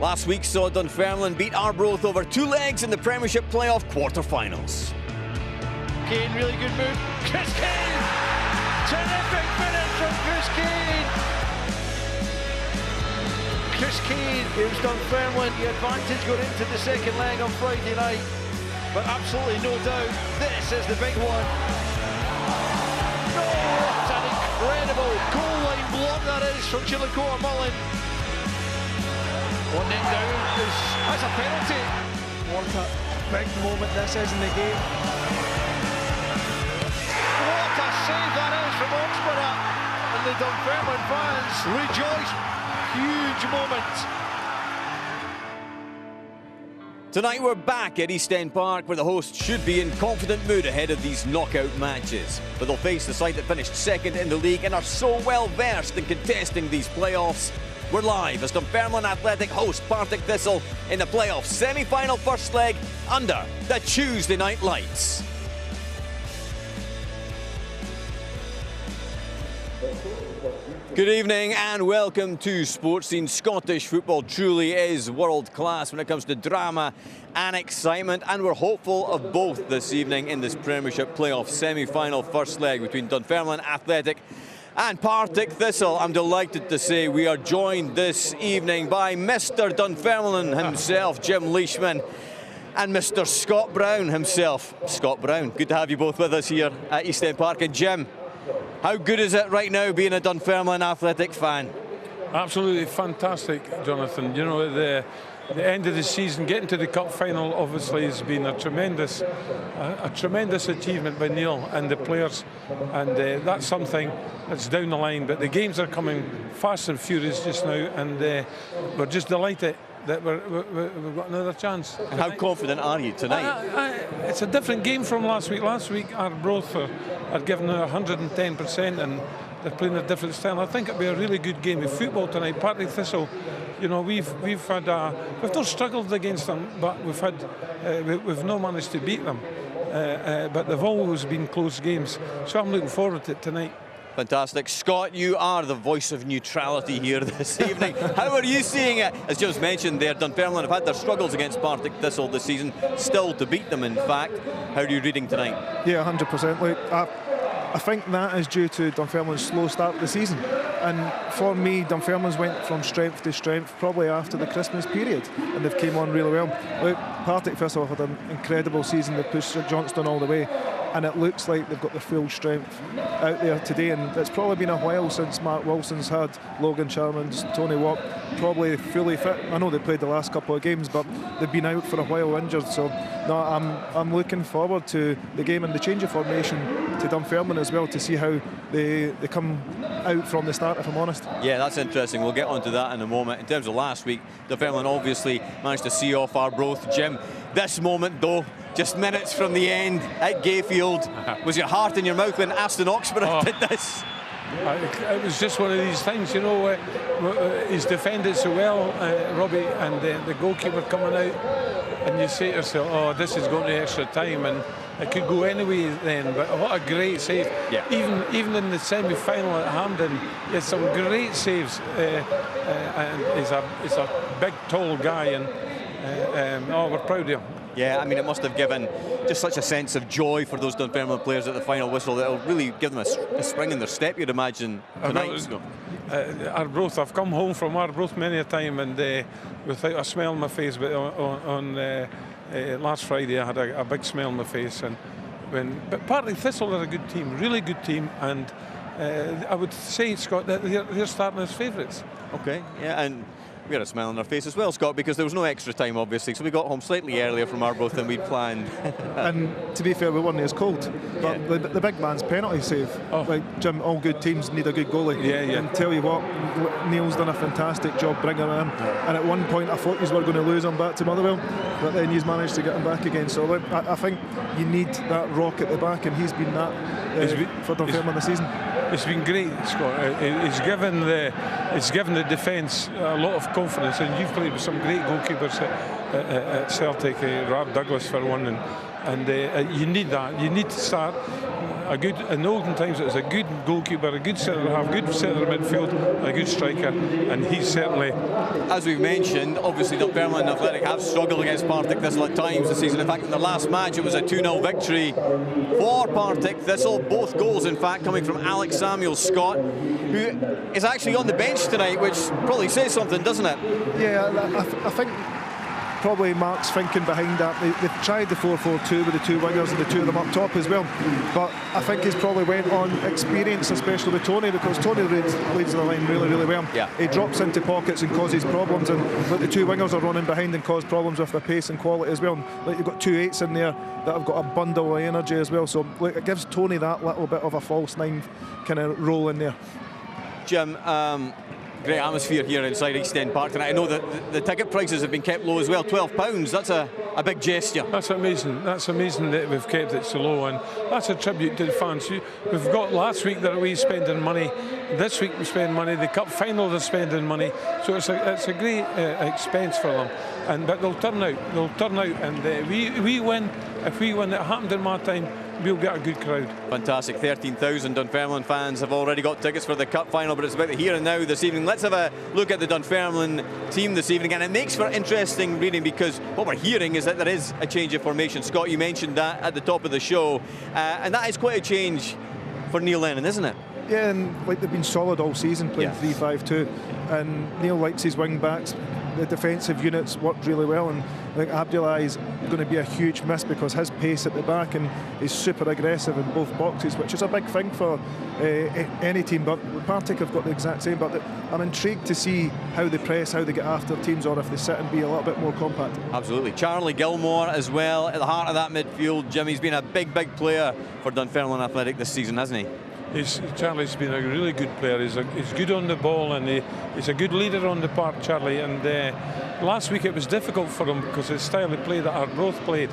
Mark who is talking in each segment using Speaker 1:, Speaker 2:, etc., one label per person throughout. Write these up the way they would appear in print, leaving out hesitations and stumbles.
Speaker 1: Last week saw Dunfermline beat Arbroath over 2 legs in the Premiership playoff quarter-finals.
Speaker 2: Kane, really good move. Chris Kane! Terrific finish from Chris Kane! Chris Kane gives Dunfermline the advantage going into the second leg on Friday night. But absolutely no doubt, this is the big one. Oh, what an incredible goal line block that is from Mullen. 1 net down, that's a penalty.
Speaker 3: What a big moment this is in the game.
Speaker 2: What a save that is from Oxborough. And the Dunfermline fans rejoice. Huge moment.
Speaker 1: Tonight we're back at East End Park, where the hosts should be in confident mood ahead of these knockout matches. But they'll face the side that finished second in the league and are so well versed in contesting these playoffs. We're live as Dunfermline Athletic host Partick Thistle in the playoff semi-final first leg under the Tuesday night lights. Good evening and welcome to Sports Scene. Scottish football truly is world class when it comes to drama and excitement, and we're hopeful of both this evening in this Premiership playoff semi-final first leg between Dunfermline Athletic and Partick Thistle. I'm delighted to say we are joined this evening by Mr. Dunfermline himself, Jim Leishman, and Mr. Scott Brown himself. Scott Brown, good to have you both with us here at East End Park. And Jim, how good is it right now being a Dunfermline Athletic fan?
Speaker 4: Absolutely fantastic, Jonathan. You know, the end of the season, getting to the cup final obviously has been a tremendous achievement by Neil and the players, and that's something that's down the line. But the games are coming fast and furious just now, and we're just delighted that we've got another chance.
Speaker 1: And how confident are you tonight?
Speaker 4: It's a different game from last week. Last week, Arbroath are giving 110%, and they're playing a different style. I think it'll be a really good game of football tonight. Partick Thistle, you know, we've not struggled against them, but we've not managed to beat them. But they've always been close games, so I'm looking forward to it tonight.
Speaker 1: Fantastic. Scott, you are the voice of neutrality here this evening. How are you seeing it? As just mentioned there, Dunfermline have had their struggles against Partick Thistle this season, still to beat them in fact. How are you reading tonight?
Speaker 3: Yeah, 100%. Like, I think that is due to Dunfermline's slow start of the season. And for me, Dunfermline's went from strength to strength probably after the Christmas period, and they've came on really well. Look, Partick Thistle had an incredible season. They pushed Johnston all the way, and it looks like they've got their full strength out there today. And it's probably been a while since Mark Wilson's had Logan Sharman's, Tony Watt probably fully fit. I know they played the last couple of games, but they've been out for a while injured. So no, I'm looking forward to the game and the change of formation to Dunfermline as well, to see how they come out from the start, if I'm honest.
Speaker 1: Yeah, that's interesting. We'll get onto that in a moment. In terms of last week, Dunfermline obviously managed to see off Arbroath. Jim, this moment though, just minutes from the end at Gayfield, was your heart in your mouth when Aston Oxborough did this?
Speaker 4: It was just one of these things, you know. He's defended so well, Robbie, and the goalkeeper coming out, and you say to yourself, oh, this is going to extra time, and it could go anyway then. But what a great save. Yeah. Even in the semi-final at Hampden, he had some great saves, and he's a big, tall guy, and we're proud of him.
Speaker 1: Yeah, I mean, it must have given just such a sense of joy for those Dunfermline players at the final whistle that it'll really give them a spring in their step, you'd imagine, tonight.
Speaker 4: Arbroath, I've come home from Arbroath many a time, and without a smile on my face, but on last Friday I had a big smile on my face. But Partick Thistle are a good team, really good team, and I would say, Scott, that they're starting as favourites.
Speaker 1: Okay, yeah, and we had a smile on our face as well, Scott, because there was no extra time, obviously, so we got home slightly earlier from Arbroath than we'd planned.
Speaker 3: And to be fair, we weren't as cold. But yeah, the big man's penalty save, like Jim, all good teams need a good goalie.
Speaker 4: Yeah.
Speaker 3: And tell you what, Neil's done a fantastic job bringing him in. And at one point, I thought you were going to lose him back to Motherwell, but then he's managed to get him back again. So I think you need that rock at the back, and he's been that for Dunfermline this season.
Speaker 4: It's been great, Scott. It's given the defence a lot of confidence, and you've played with some great goalkeepers at Celtic, Rob Douglas for one, and you need that. You need to start in the olden times it was a good goalkeeper, a good centre half, good centre midfield, a good striker, and he's certainly.
Speaker 1: As we've mentioned, obviously Dunfermline Athletic have struggled against Partick Thistle at times this season. In fact, in the last match it was a 2-0 victory for Partick Thistle. Both goals, in fact, coming from Alex Samuel-Scott, who is actually on the bench tonight, which probably says something, doesn't it?
Speaker 3: Yeah, I think probably Mark's thinking behind that. They've tried the 4-4-2 with the two wingers and the two of them up top as well. But I think he's probably went on experience, especially with Tony, because Tony leads the line really, really well.
Speaker 1: Yeah.
Speaker 3: He drops into pockets and causes problems, and like, the two wingers are running behind and cause problems with their pace and quality as well. Like, you've got 2 8s in there that have got a bundle of energy as well. So like, it gives Tony that little bit of a false nine kind of role in there.
Speaker 1: Jim, great atmosphere here inside East End Park tonight. I know that the ticket prices have been kept low as well, £12. That's a big gesture.
Speaker 4: That's amazing. That's amazing that we've kept it so low, and that's a tribute to the fans. We've got last week that we spending money. This week we spend money. The cup final they're spending money. So it's a great expense for them. But they'll turn out. They'll turn out, and we win. If we win, it happened in my time. We'll get a good crowd. Fantastic.
Speaker 1: 13,000 Dunfermline fans have already got tickets for the cup final, but it's about the here and now this evening. Let's have a look at the Dunfermline team this evening, and it makes for interesting reading because what we're hearing is that there is a change of formation. Scott, you mentioned that at the top of the show, and that is quite a change for Neil Lennon, isn't it?
Speaker 3: Yeah, and like they've been solid all season, playing 3-5-2, and Neil likes his wing backs. The defensive units worked really well, and like Abdullah is going to be a huge miss because his pace at the back, and he's super aggressive in both boxes, which is a big thing for any team. But Partick have got the exact same. But I'm intrigued to see how they press, how they get after teams, or if they sit and be a little bit more compact.
Speaker 1: Absolutely. Charlie Gilmore as well at the heart of that midfield. Jimmy's been a big player for Dunfermline Athletic this season, hasn't he?
Speaker 4: Charlie's been a really good player. He's good on the ball, and he's a good leader on the park, Charlie. And last week it was difficult for him because his style of play that Arbroath played.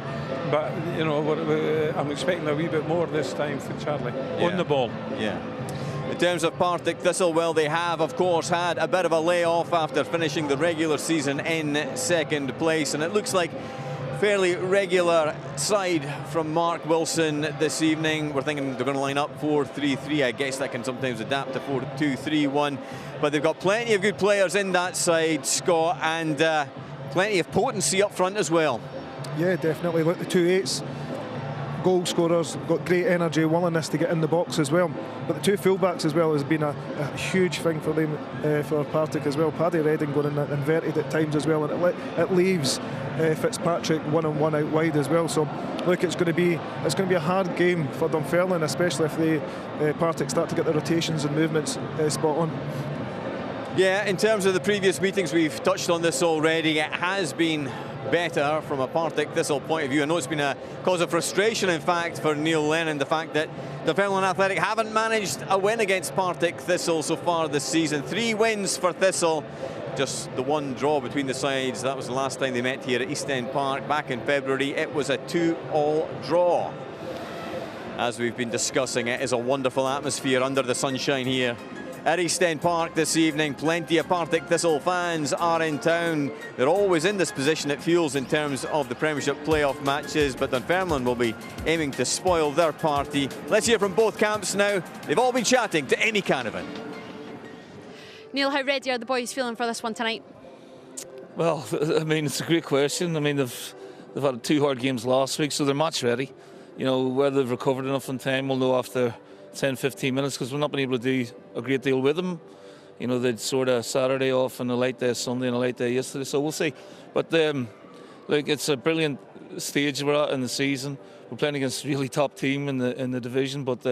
Speaker 4: But you know, I'm expecting a wee bit more this time for Charlie on the ball.
Speaker 1: Yeah. In terms of Partick Thistle, well, they have, of course, had a bit of a layoff after finishing the regular season in second place, and it looks like fairly regular side from Mark Wilson this evening. We're thinking they're going to line up 4-3-3. I guess that can sometimes adapt to 4-2-3-1. But they've got plenty of good players in that side, Scott, and plenty of potency up front as well.
Speaker 3: Yeah, definitely. Look, the 2 8s, goal scorers, got great energy, willingness to get in the box as well. But the two fullbacks as well has been a huge thing for them, for Partick as well. Paddy Redding going in inverted at times as well, and it leaves Fitzpatrick 1-on-1 out wide as well. So look, it's going to be a hard game for Dunfermline, especially if Partick start to get the rotations and movements spot on.
Speaker 1: Yeah, in terms of the previous meetings, we've touched on this already. It has been better from a Partick Thistle point of view. I know it's been a cause of frustration, in fact, for Neil Lennon, the fact that Dunfermline Athletic haven't managed a win against Partick Thistle so far this season. 3 wins for Thistle, just the 1 draw between the sides. That was the last time they met here at East End Park back in February. It was a 2-all draw. As we've been discussing, it is a wonderful atmosphere under the sunshine here at East End Park this evening. Plenty of Partick Thistle fans are in town. They're always in this position, it feels, in terms of the Premiership playoff matches, but Dunfermline will be aiming to spoil their party. Let's hear from both camps now. They've all been chatting to Amy Canavan.
Speaker 5: Neil, how ready are the boys feeling for this one tonight?
Speaker 6: Well, I mean, it's a great question. I mean, they've had 2 hard games last week, so they're match ready. You know, whether they've recovered enough in time, we'll know after 10-15 minutes, because we've not been able to do a great deal with them. You know, they'd sort of Saturday off and a late day Sunday and a late day yesterday, so we'll see. But like, it's a brilliant stage we're at in the season. We're playing against a really top team in the division, but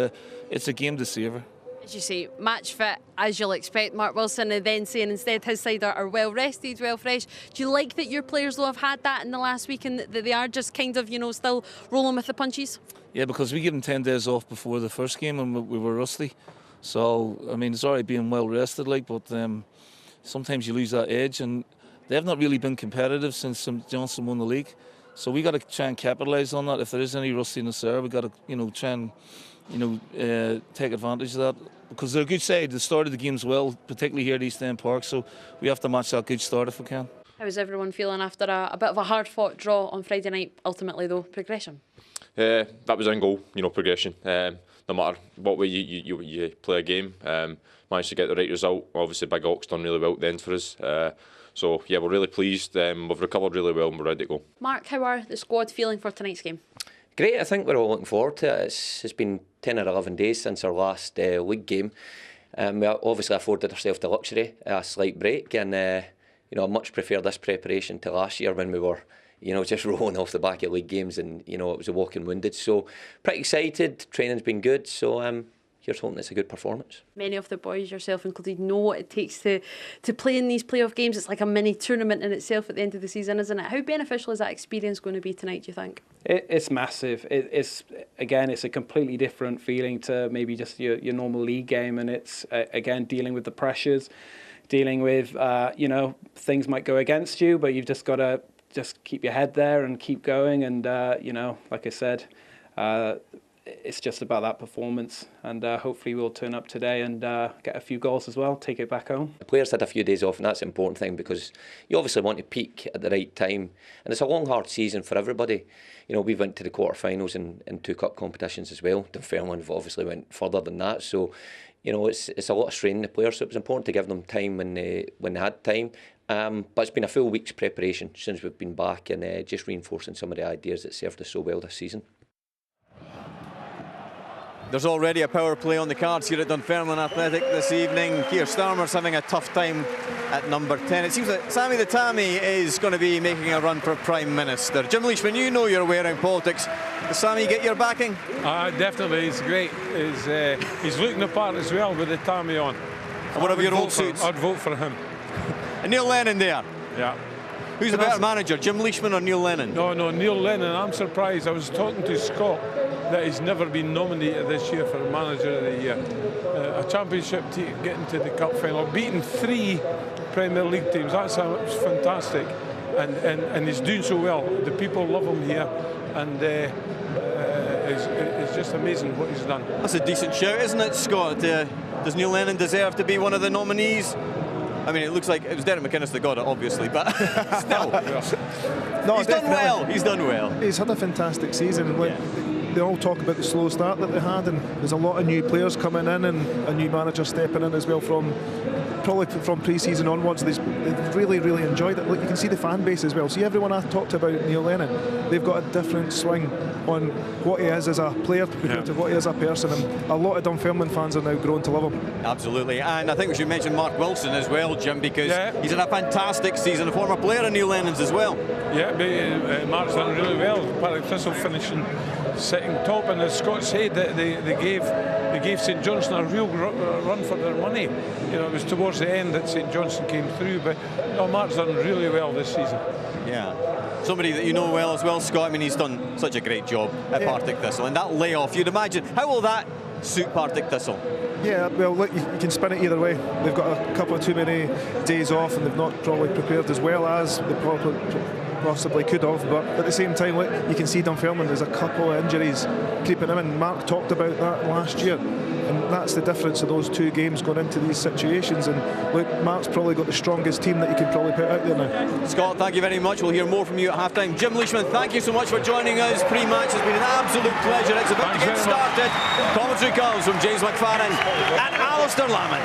Speaker 6: it's a game to savour.
Speaker 5: As you say, match fit, as you'll expect. Mark Wilson and then saying instead his side are well rested, well fresh. Do you like that your players, though, have had that in the last week and that they are just kind of, you know, still rolling with the punches? Yeah, because we gave them 10 days off before the first game and we were rusty. So, I mean, it's all right being well rested, like, but sometimes you lose that edge, and they've not really been competitive since Johnson won the league. So we got to try and capitalise on that. If there is any rustiness there, we got to, you know, try and, you know, take advantage of that. Because they're a good side. They started the games well, particularly here at East End Park, so we have to match that good start if we can. How's everyone feeling after a bit of a hard-fought draw on Friday night? Ultimately, though, progression?
Speaker 7: That was in goal, you know, progression. The no matter what way you play a game, managed to get the right result. Obviously, Big Ox done really well at the end for us. So yeah, we're really pleased. We've recovered really well and we're ready to go.
Speaker 5: Mark, how are the squad feeling for tonight's game?
Speaker 8: Great, I think we're all looking forward to it. It's been 10 or 11 days since our last league game. We obviously afforded ourselves the luxury, a slight break, and you know, I much prefer this preparation to last year when we were, you know, just rolling off the back of league games, and you know, it was a walking wounded. So pretty excited. Training's been good. So here's hoping it's a good performance.
Speaker 5: Many of the boys, yourself included, know what it takes to play in these playoff games. It's like a mini tournament in itself at the end of the season, isn't it? How beneficial is that experience going to be tonight, do you think?
Speaker 9: It's massive. It's a completely different feeling to maybe just your normal league game, and it's again dealing with the pressures, dealing with you know, things might go against you, but you've just got to just keep your head there and keep going. And you know, like I said, it's just about that performance, and hopefully we'll turn up today and get a few goals as well, take it back home.
Speaker 8: The players had a few days off, and that's an important thing, because you obviously want to peak at the right time, and it's a long, hard season for everybody. You know, we went to the quarterfinals in 2 cup competitions as well. Dunfermline obviously went further than that, so you know, it's a lot of strain on the players. So it was important to give them time when they had time. But it's been a full week's preparation since we've been back, and just reinforcing some of the ideas that served us so well this season.
Speaker 1: There's already a power play on the cards here at Dunfermline Athletic this evening. Keir Starmer's having a tough time at number 10. It seems that Sammy the Tammy is going to be making a run for Prime Minister. Jim Leishman, you know you're wearing politics. Does Sammy get your backing?
Speaker 4: Definitely, he's great. He's looking the part as well with the Tammy on.
Speaker 1: And one of your old suits.
Speaker 4: I'd vote for him.
Speaker 1: And Neil Lennon there.
Speaker 4: Yeah.
Speaker 1: Who's the better manager, Jim Leishman or Neil Lennon?
Speaker 4: No, Neil Lennon. I'm surprised. I was talking to Scott that he's never been nominated this year for Manager of the Year. A championship team getting to the cup final, beating 3 Premier League teams. That's fantastic, and he's doing so well. The people love him here, and it's just amazing what he's done.
Speaker 1: That's a decent shout, isn't it, Scott? Does Neil Lennon deserve to be one of the nominees? I mean, it looks like it was Derek McInnes that got it, obviously, but still.
Speaker 3: No,
Speaker 1: he's done well. He's done well.
Speaker 3: He's had a fantastic season. They all talk about the slow start that they had, and there's a lot of new players coming in and a new manager stepping in as well probably from pre-season onwards. They've really, really enjoyed it. Look, you can see the fan base as well. See, everyone I talked about Neil Lennon, they've got a different swing on what he is as a player compared to what he is as a person, and a lot of Dunfermline fans are now growing to love him.
Speaker 1: Absolutely, and I think we should mention Mark Wilson as well, Jim, because he's had a fantastic season, a former player of Neil Lennon's as well.
Speaker 4: Yeah, Mark's done really well. Partick Thistle finishing sitting top, and as Scott said, that they gave St Johnstone a real run for their money. You know, it was towards the end that St Johnstone came through, but no, Mark's done really well this season.
Speaker 1: Yeah, somebody that you know well as well, Scott. I mean, he's done such a great job at Partick Thistle, and that layoff, you'd imagine, how will that suit Partick Thistle? Yeah,
Speaker 3: well, look, you can spin it either way. They've got a couple of too many days off, and they've not probably prepared as well as they possibly could have, but at the same time, look, you can see Dunfermline, there's a couple of injuries creeping in, and Mark talked about that last year, and that's the difference of those 2 games going into these situations. And look, Mark's probably got the strongest team that you could probably put out there now.
Speaker 1: Scott, thank you very much. We'll hear more from you at half-time. Jim Leishman, thank you so much for joining us pre-match. It's been an absolute pleasure. It's about to get started. Commentary comes from James McFarren and Alistair Lamont.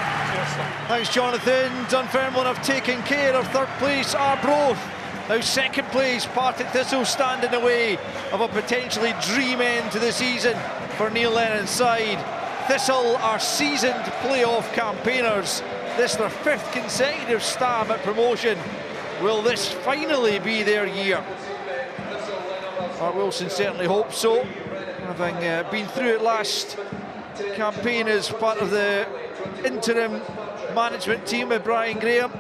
Speaker 2: Thanks, Jonathan. Dunfermline have taken care of 3rd place Arbroath. Now 2nd place, Partick Thistle standing in the way of a potentially dream end to the season for Neil Lennon's side. Thistle are seasoned playoff campaigners. This is their 5th consecutive stab at promotion. Will this finally be their year? Mark Wilson certainly hopes so, having been through it last campaign as part of the interim management team with Brian Graham.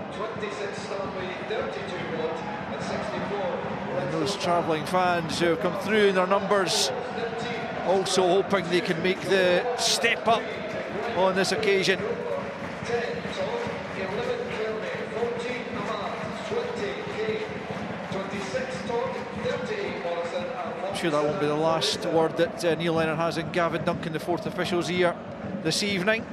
Speaker 2: Those travelling fans who have come through in their numbers, also hoping they can make the step up on this occasion. I'm sure that won't be the last word that Neil Lennon has in Gavin Duncan, the 4th official's ear this evening.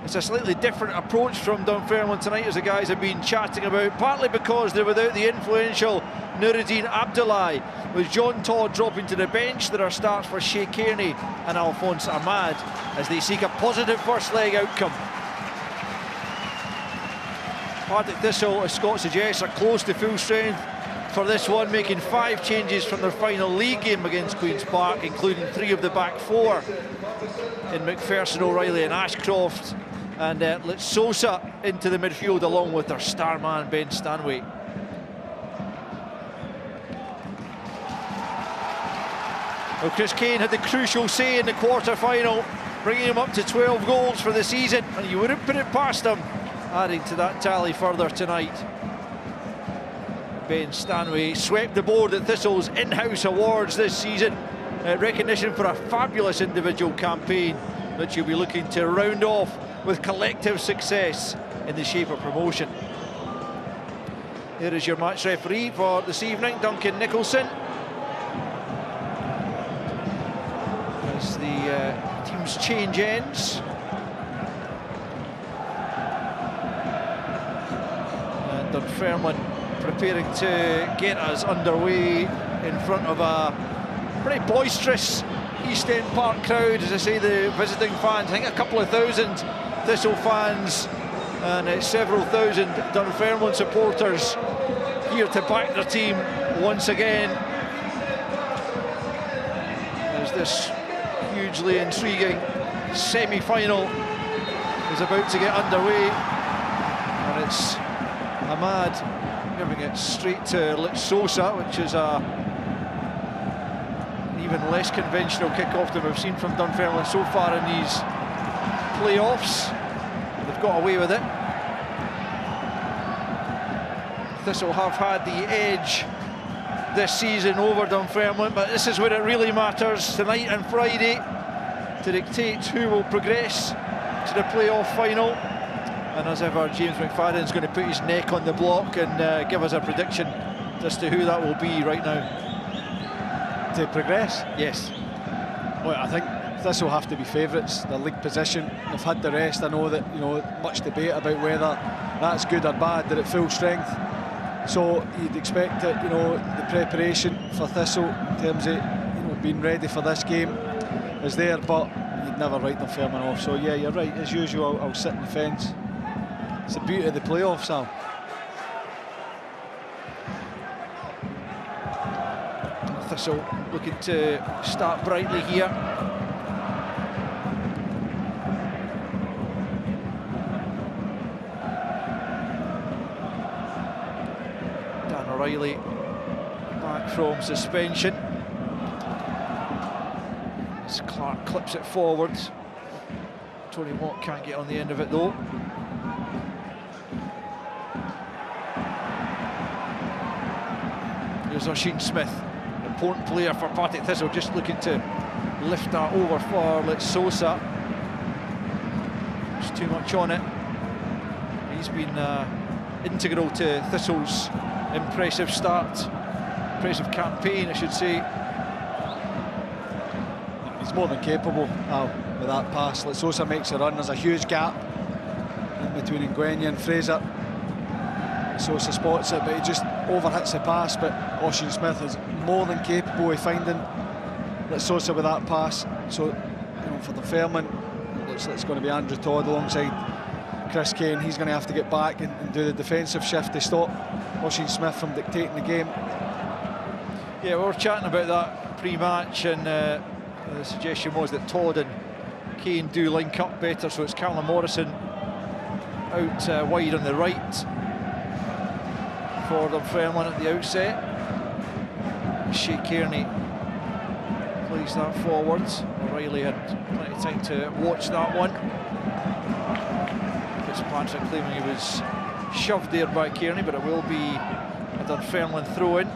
Speaker 2: It's a slightly different approach from Dunfermline tonight, as the guys have been chatting about, partly because they're without the influential Nuruddin Abdullahi. With John Todd dropping to the bench, there are starts for Shea Kearney and Alphonse Ahmad as they seek a positive first leg outcome. Partick Thistle, as Scott suggests, are close to full strength for this one, making 5 changes from their final league game against Queen's Park, including 3 of the back 4 in McPherson, O'Reilly and Ashcroft, and Litsosa into the midfield along with their star man Ben Stanway. Well, Chris Kane had the crucial say in the quarter-final, bringing him up to 12 goals for the season, and you wouldn't put it past him, adding to that tally further tonight. Ben Stanway swept the board at Thistle's in-house awards this season. Recognition for a fabulous individual campaign that you'll be looking to round off with collective success in the shape of promotion. Here is your match referee for this evening, Duncan Nicholson. As the team's change ends. And Dunfermline preparing to get us underway in front of a pretty boisterous East End Park crowd. As I say, the visiting fans, I think a couple of thousand Thistle fans and several thousand Dunfermline supporters here to back their team once again, as this hugely intriguing semi-final is about to get underway. And it's Ahmad giving it straight to Litsosa, which is an even less conventional kick-off than we've seen from Dunfermline so far in these playoffs. They've got away with it. Thistle have had the edge this season over Dunfermline, but this is where it really matters tonight and Friday to dictate who will progress to the playoff final. And as ever, James McFadden's going to put his neck on the block and give us a prediction as to who that will be right now.
Speaker 3: To progress?
Speaker 2: Yes.
Speaker 3: Well, I think Thistle have to be favourites. Their league position, they've had the rest. I know that, you know, much debate about whether that's good or bad. They're at full strength, so you'd expect that, you know, the preparation for Thistle in terms of, you know, being ready for this game is there, but you'd never write Dunfermline off. So yeah, you're right. As usual, I'll sit in the fence. It's the beauty of the playoffs, Al.
Speaker 2: Thistle looking to start brightly here. Dan O'Reilly back from suspension. As Clark clips it forward. Tony Watt can't get on the end of it though. Here's Oisin Smith, important player for Partick Thistle, just looking to lift that over for Litsosa. There's too much on it. He's been integral to Thistle's impressive start, impressive campaign, I should say.
Speaker 3: He's more than capable, Al, with that pass. Litsosa makes a run. There's a huge gap in between Ngwenya and Fraser. Litsosa spots it, but he just overhits the pass. But Oisin Smith is more than capable of finding Litsosa with that pass. So, you know, for the Fairman, looks like it's going to be Andrew Todd alongside Chris Kane. He's going to have to get back and do the defensive shift to stop Oisin Smith from dictating the game.
Speaker 2: Yeah, we were chatting about that pre-match, and the suggestion was that Todd and Kane do link up better, so it's Callum Morrison out wide on the right for Dunfermline at the outset. Shea Kearney plays that forward. O'Reilly had plenty of time to watch that one. Fitzpatrick claiming he was shoved there by Kearney, but it will be a Dunfermline throw-in.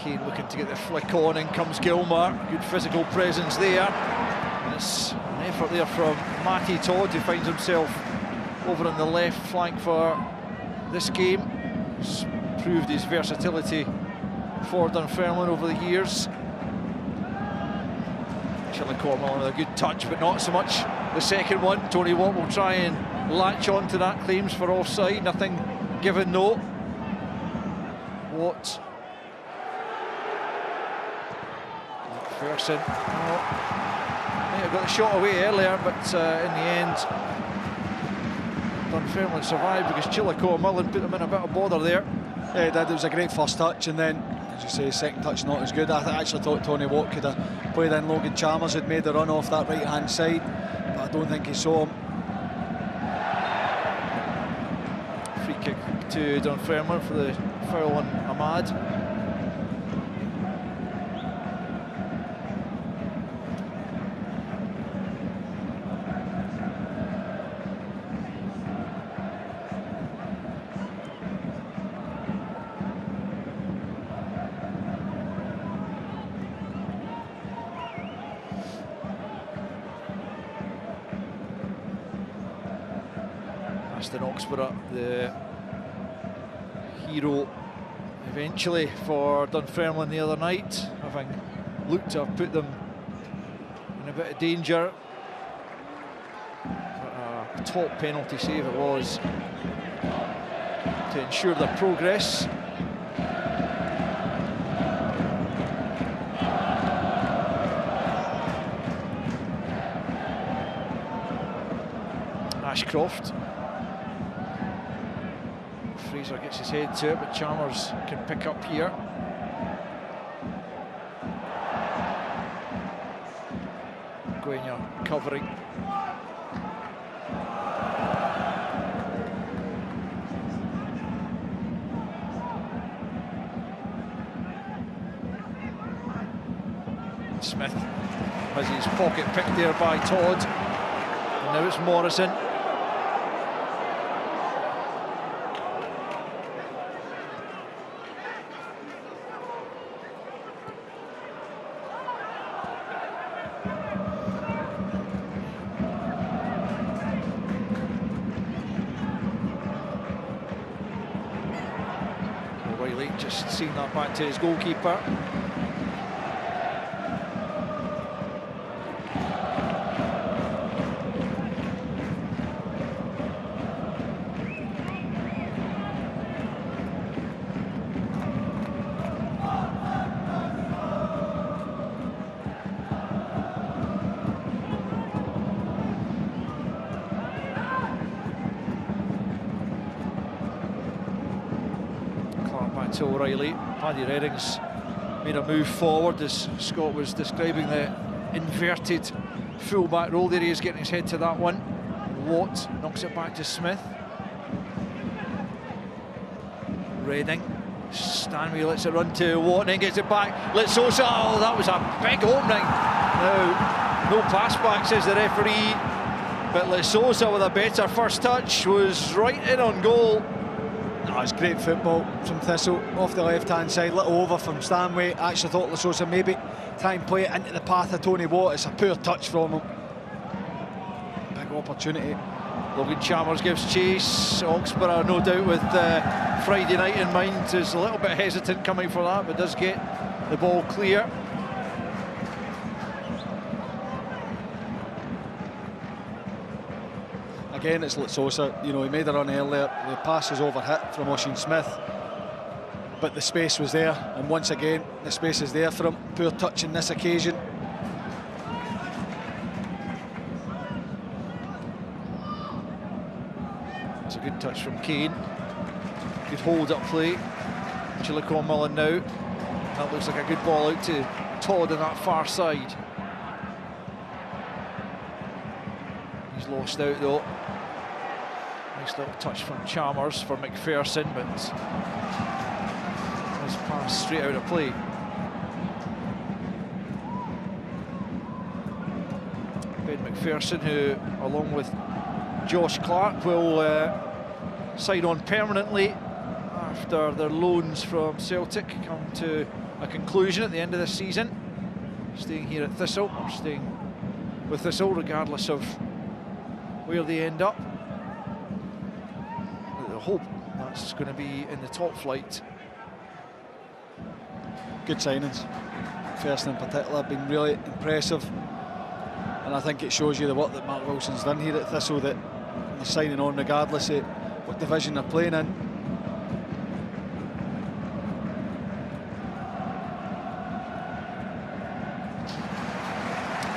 Speaker 2: Kane looking to get the flick on, and comes Gilmar. Good physical presence there. And it's an An effort there from Matty Todd, who finds himself over on the left flank for this game. He's proved his versatility for Dunfermline over the years. Chillicothe with a good touch, but not so much the second one. Tony Watt will try and latch on to that, claims for offside. Nothing given, no. Watt. McPherson. I think I got the shot away earlier, but in the end, Dunfermline survived because Chillicothe Mullen put them in a bit of bother there.
Speaker 10: Yeah, he did. It was a great first touch, and then, as you say, second touch not as good. I actually thought Tony Watt could have played in. Logan Chalmers had made the run off that right-hand side, but I don't think he saw him.
Speaker 2: Free kick to Dunfermline for the foul on Ahmad. Aston Oxborough, the hero eventually for Dunfermline the other night, having looked to have put them in a bit of danger. But a top penalty save it was to ensure their progress. Ashcroft. Fraser gets his head to it, but Chalmers can pick up here. Guenya covering. Smith has his pocket picked there by Todd. And now it's Morrison. Just seeing that back to his goalkeeper. To O'Reilly. Paddy Redding's made a move forward as Scott was describing the inverted full-back role there. He is getting his head to that one. Watt knocks it back to Smith. Redding. Stanley lets it run to Watt and then gets it back. Litsosa. Oh, that was a big opening. Now, no pass back, says the referee. But Litsosa with a better first touch was right in on goal.
Speaker 10: Oh, it's great football from Thistle off the left-hand side, little over from Stanway. I actually thought Lasosa maybe try and play it into the path of Tony Watt. It's a poor touch from him. Big opportunity.
Speaker 2: Logan Chalmers gives chase. Oxborough, no doubt, with Friday night in mind, is a little bit hesitant coming for that, but does get the ball clear.
Speaker 10: Again, it's Litsosa. You know, he made a run earlier. The pass was overhit from Oisin Smith, but the space was there, and once again, the space is there for him. Poor touch in this occasion.
Speaker 2: It's a good touch from Kane. Good hold-up play. Chillicothe Mullen now. That looks like a good ball out to Todd on that far side. He's lost out though. Nice little touch from Chalmers for McPherson, but his pass straight out of play. Ben McPherson, who, along with Josh Clark, will sign on permanently after their loans from Celtic come to a conclusion at the end of this season. Staying here at Thistle, or staying with Thistle, regardless of where they end up. I hope that's going to be in the top flight.
Speaker 10: Good signings. First in particular, been really impressive. And I think it shows you the work that Mark Wilson's done here at Thistle, that they're signing on regardless of what division they're playing in.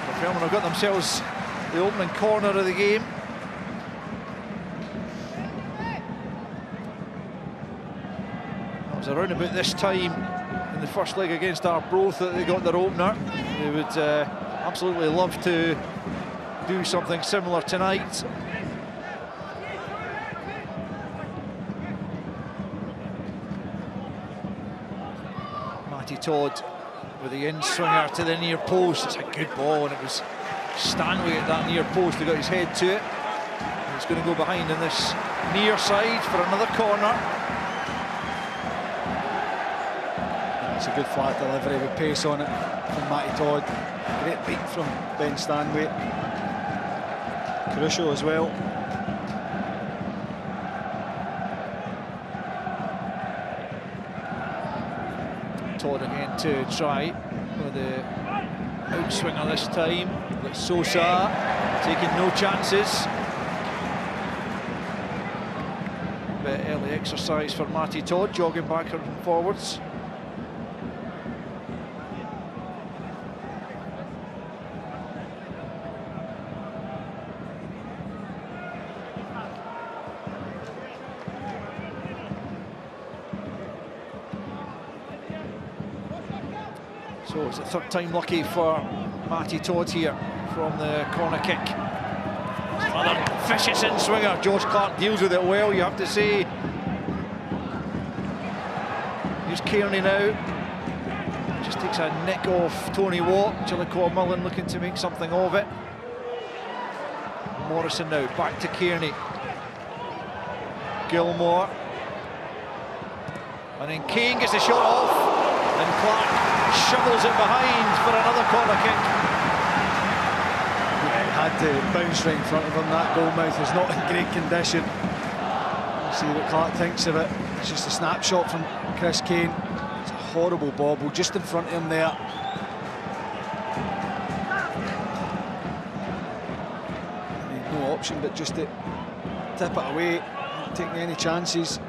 Speaker 2: Dunfermline have got themselves the opening corner of the game. That was around about this time in the first leg against Arbroath that they got their opener. They would absolutely love to do something similar tonight. Matty Todd with the in-swinger to the near post. It's a good ball, and it was Stanley at that near post who got his head to it. And it's going to go behind in this near side for another corner.
Speaker 10: It's a good flat delivery with pace on it from Matty Todd. Great beat from Ben Stanley. Crucial as well.
Speaker 2: Todd again to try with the outswinger this time. But Sosa taking no chances. Bit early exercise for Matty Todd, jogging backwards and forwards. So it's the third time lucky for Matty Todd here from the corner kick. Another vicious in-swinger. Josh Clark deals with it well, you have to say. Here's Kearney now. Just takes a nick off Tony Watt. Chillicothe-Mullen looking to make something of it. Morrison now, back to Kearney. Gilmore. And then Kane gets the shot off. And Clark shovels it behind for another corner kick.
Speaker 10: Yeah, he had to bounce right in front of him. That goalmouth is not in great condition. We'll see what Clark thinks of it. It's just a snapshot from Chris Kane. It's a horrible bobble just in front of him there. I mean, no option but just to tip it away, not taking any chances.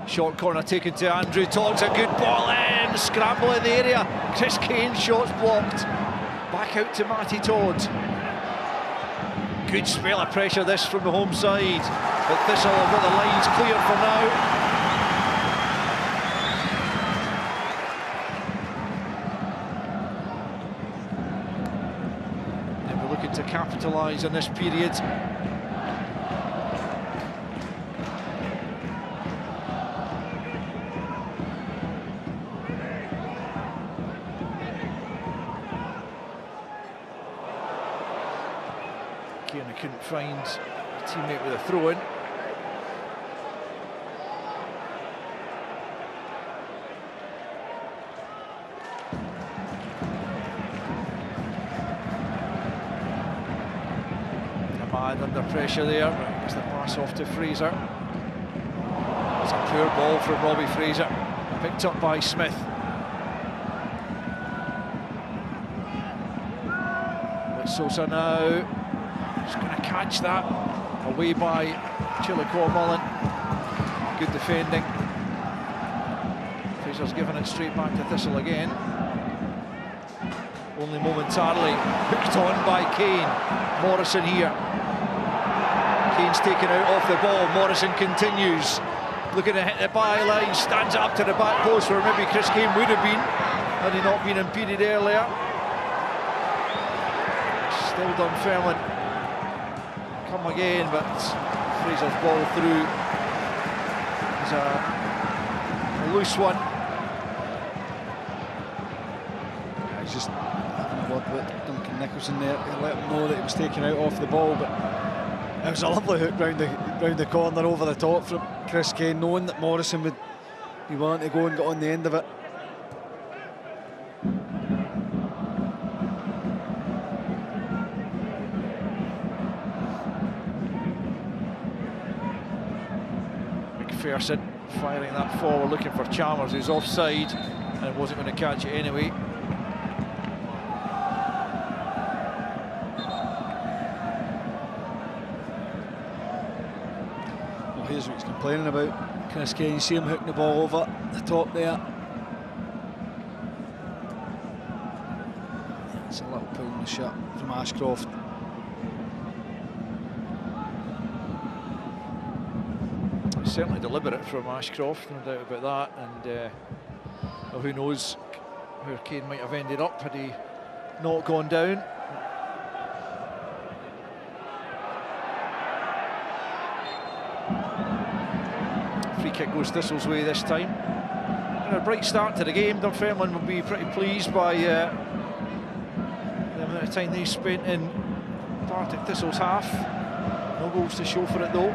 Speaker 2: Short corner taken to Andrew Todd's a good ball in, scramble in the area. Chris Kane's shot's blocked. Back out to Matty Todd. Good spell of pressure this from the home side. But Thistle have got the lines cleared for now. And we're looking to capitalise on this period. Kearney couldn't find a teammate with a throw-in. Ahmad under pressure there, gets the pass off to Fraser. It's a poor ball from Robbie Fraser, picked up by Smith. With Sosa now. Just going to catch that, away by Chillicothe-Mullen. Good defending. Fraser's given it straight back to Thistle again. Only momentarily hooked on by Kane. Morrison here. Kane's taken out off the ball. Morrison continues. Looking to hit the byline, stands up to the back post where maybe Chris Kane would have been had he not been impeded earlier. Still Dunfermline. Come again, but Fraser's ball through is a loose one.
Speaker 10: Yeah, he's just having a word with Duncan Nicholson there to let him know that he was taken out off the ball, but it was a lovely hook round the corner over the top from Chris Kane, knowing that Morrison would be willing to go and get on the end of it.
Speaker 2: McPherson firing that forward, looking for Chalmers, who's offside and wasn't going to catch it anyway.
Speaker 10: Well, here's what he's complaining about. Chris Kane, see him hooking the ball over the top there. It's a little pull in the shot from Ashcroft.
Speaker 2: Certainly deliberate from Ashcroft, no doubt about that, and well, who knows where Kane might have ended up had he not gone down. Free kick goes Thistle's way this time. And a bright start to the game. Dunfermline will be pretty pleased by the amount of time they spent in Partick Thistle's half. No goals to show for it though.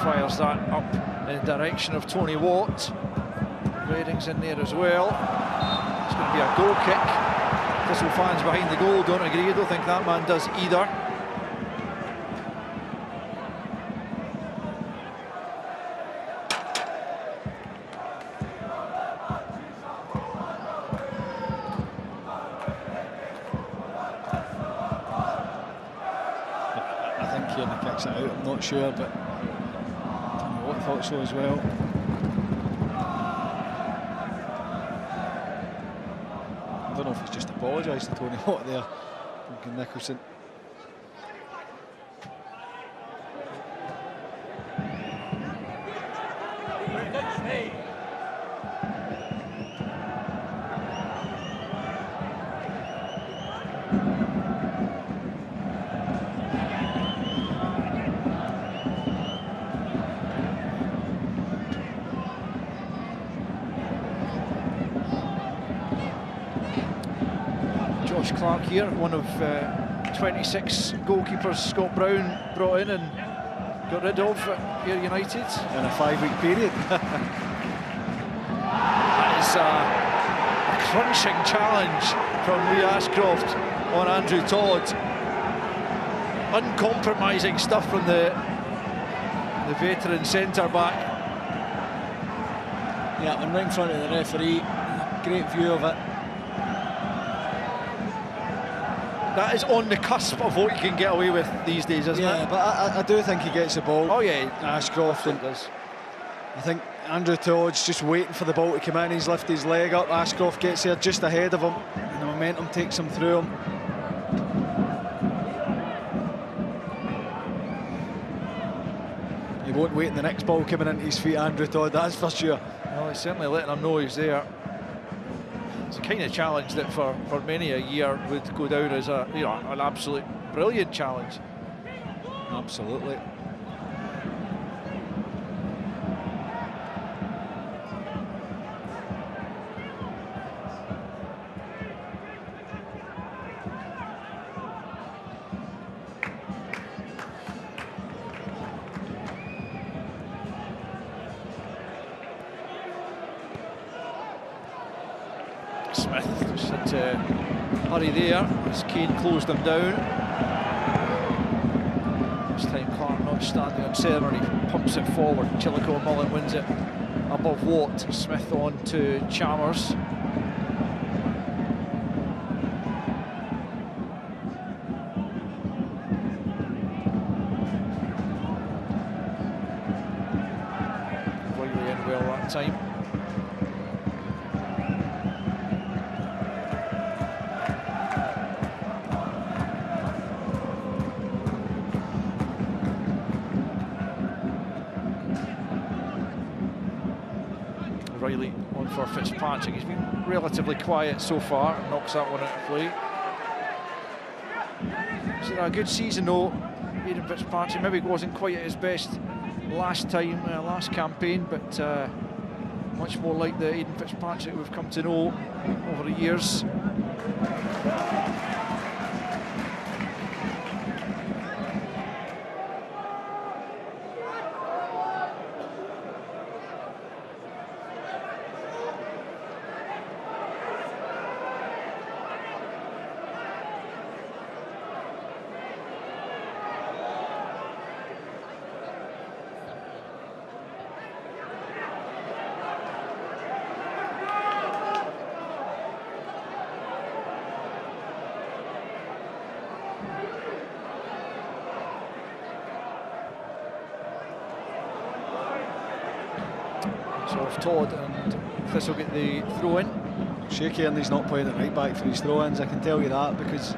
Speaker 2: Fires that up in the direction of Tony Watt. Redding's in there as well. It's going to be a goal kick. Thistle fans behind the goal don't agree. I don't think that man does either.
Speaker 10: I think Kearney kicks it out, I'm not sure, but I thought so as well. I don't know if he's just apologised to Tony Watt there, Duncan Nicholson.
Speaker 2: Clark here, one of 26 goalkeepers Scott Brown brought in and got rid of at Ayr United.
Speaker 10: In a 5-week period.
Speaker 2: That is a crunching challenge from Lee Ashcroft on Andrew Todd. Uncompromising stuff from the veteran centre-back.
Speaker 10: Yeah, and right in front of the referee. Great view of it.
Speaker 2: That is on the cusp of what you can get away with these days, isn't it?
Speaker 10: Yeah, but I do think he gets the ball.
Speaker 2: Oh yeah,
Speaker 10: Ashcroft
Speaker 2: does.
Speaker 10: I think Andrew Todd's just waiting for the ball to come in. He's lifted his leg up. Ashcroft gets there just ahead of him, and the momentum takes him through him. He won't wait in the next ball coming into his feet, Andrew Todd, that's for sure.
Speaker 2: Well, he's certainly letting him know he's there. It's a kind of challenge that for many a year would go down as a an absolute brilliant challenge.
Speaker 10: Absolutely.
Speaker 2: Smith just had to hurry there as Kane closed him down. This time Clark not standing on centre, he pumps it forward. Chillico Mullen wins it above Watt. Smith on to Chalmers. Riley in well that time. Riley on for Fitzpatrick. He's been relatively quiet so far, knocks that one out of play. He's had a good season though, Aidan Fitzpatrick. Maybe wasn't quite at his best last time, last campaign, but much more like the Aidan Fitzpatrick we've come to know over the years. of Todd, and Thistle get the throw in.
Speaker 10: Shaky, and he's not playing at right back for his throw-ins, I can tell you that, because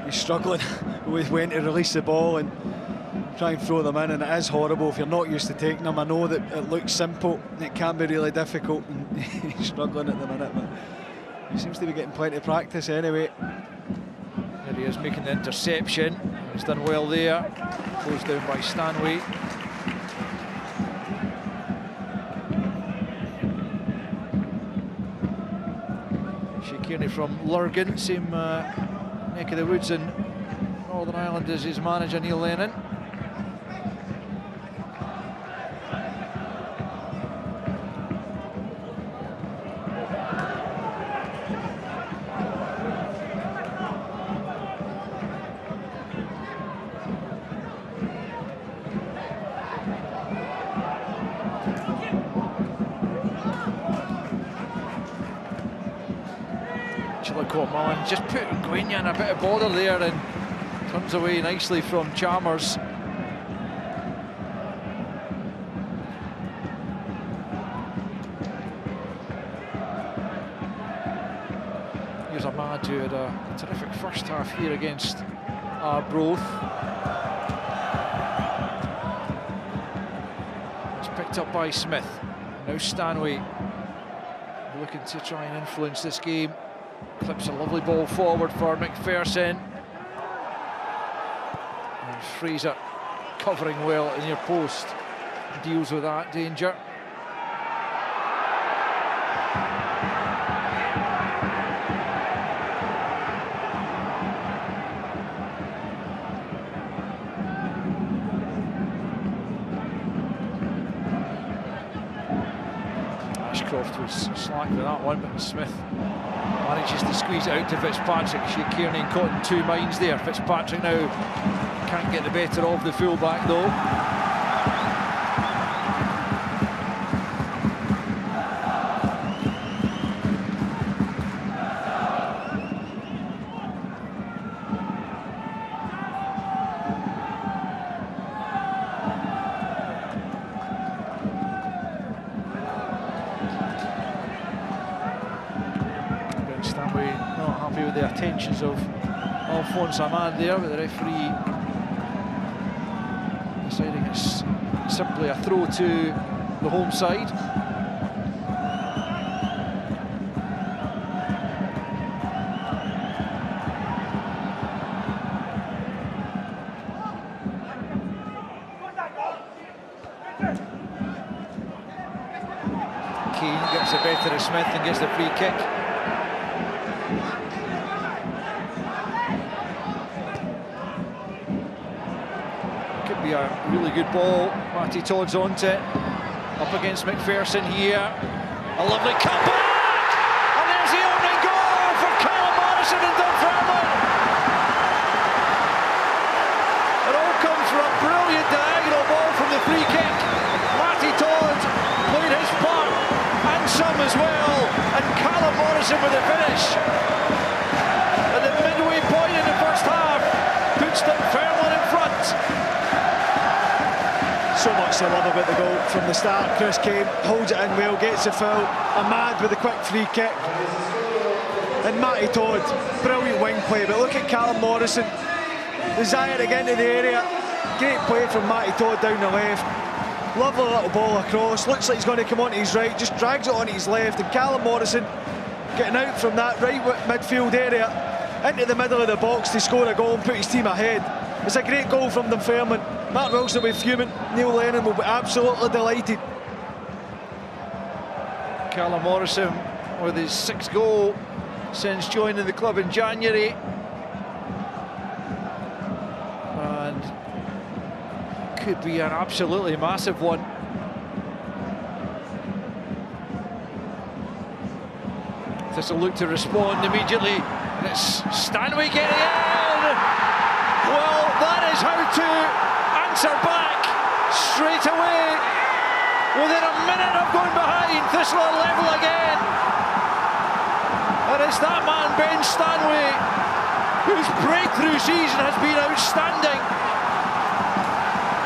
Speaker 10: he's struggling with when to release the ball and try and throw them in, and it is horrible if you're not used to taking them. I know that it looks simple and it can be really difficult, and he's struggling at the minute, but he seems to be getting plenty of practice anyway.
Speaker 2: There he is making the interception. He's done well there. Closed down by Stanway. Kearney from Lurgan, same neck of the woods in Northern Ireland as his manager Neil Lennon. Mullen just put Gwenya in a bit of bother there and turns away nicely from Chalmers. Here's Ahmad, who had a terrific first half here against Arbroath. It's picked up by Smith. Now Stanway looking to try and influence this game. Clips a lovely ball forward for McPherson. And Fraser covering well at the near post. Deals with that danger. Ashcroft was slack with that one, but Smith manages to squeeze it out to Fitzpatrick. Kearney caught in two minds there. Fitzpatrick now can't get the better of the fullback though. Of Alphonse Ahmad there, but the referee deciding it's simply a throw to the home side. Keane gets the better of Smith and gets the free kick. A really good ball. Matty Todd's onto it. Up against McPherson here. A lovely cutback! And there's the opening goal for Callum Morrison and Dunfermline. It all comes from a brilliant diagonal ball from the free kick. Matty Todd played his part and some as well. And Callum Morrison with the finish. At the midway point in the first half puts Dunfermline in front. So much to love about the goal from the start. Chris Kane holds it in well, gets the foul. Ahmad with a quick free kick. And Matty Todd, brilliant wing play. But look at Callum Morrison. Desire to get into the area. Great play from Matty Todd down the left. Lovely little ball across. Looks like he's going to come onto his right. Just drags it onto his left. And Callum Morrison getting out from that right midfield area into the middle of the box to score a goal and put his team ahead. It's a great goal from Dunfermline. Matt Wilson will be fuming. Neil Lennon will be absolutely delighted. Callum Morrison with his 6th goal since joining the club in January. And could be an absolutely massive one. Thistle look to respond immediately. And it's Stanway getting in. Well, that is how to answer back straight away. Within a minute of going behind, Thistle are level again. And it's that man, Ben Stanway, whose breakthrough season has been outstanding.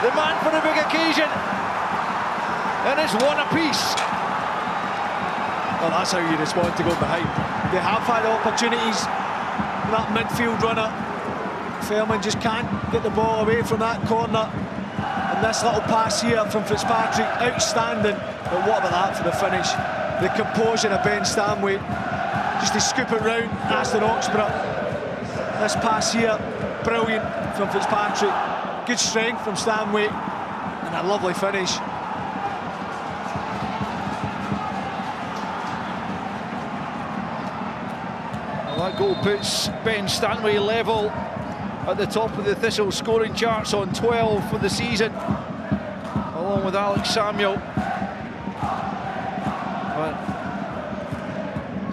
Speaker 2: The man for the big occasion. And it's one apiece.
Speaker 10: Well, that's how you respond to go behind. They have had opportunities. That midfield runner, Fairman just can't get the ball away from that corner. And this little pass here from Fitzpatrick, outstanding. But what about that for the finish? The composure of Ben Stanway, just to scoop it round Aston Oxborough. This pass here, brilliant from Fitzpatrick. Good strength from Stanway, and a lovely finish.
Speaker 2: Well, that goal puts Ben Stanway level at the top of the Thistle scoring charts on 12 for the season, along with Alex Samuel. But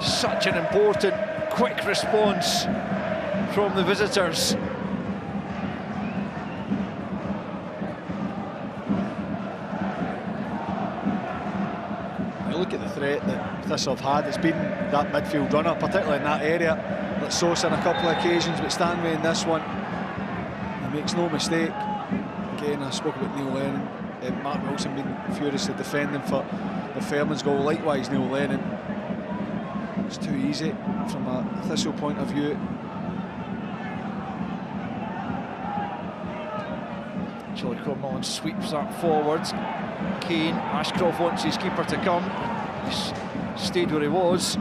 Speaker 2: such an important, quick response from the visitors.
Speaker 10: You look at the threat that Thistle have had. It's been that midfield runner, particularly in that area. Like Sosa on a couple of occasions, but Stanway in this one, he makes no mistake. Again, I spoke about Neil Lennon. Mark Wilson being furiously defending for the Fairman's goal. Likewise, Neil Lennon. It's too easy from a Thistle point of view.
Speaker 2: Charlie Cromwell sweeps that forward. Kane, Ashcroft wants his keeper to come. He's stayed where he was.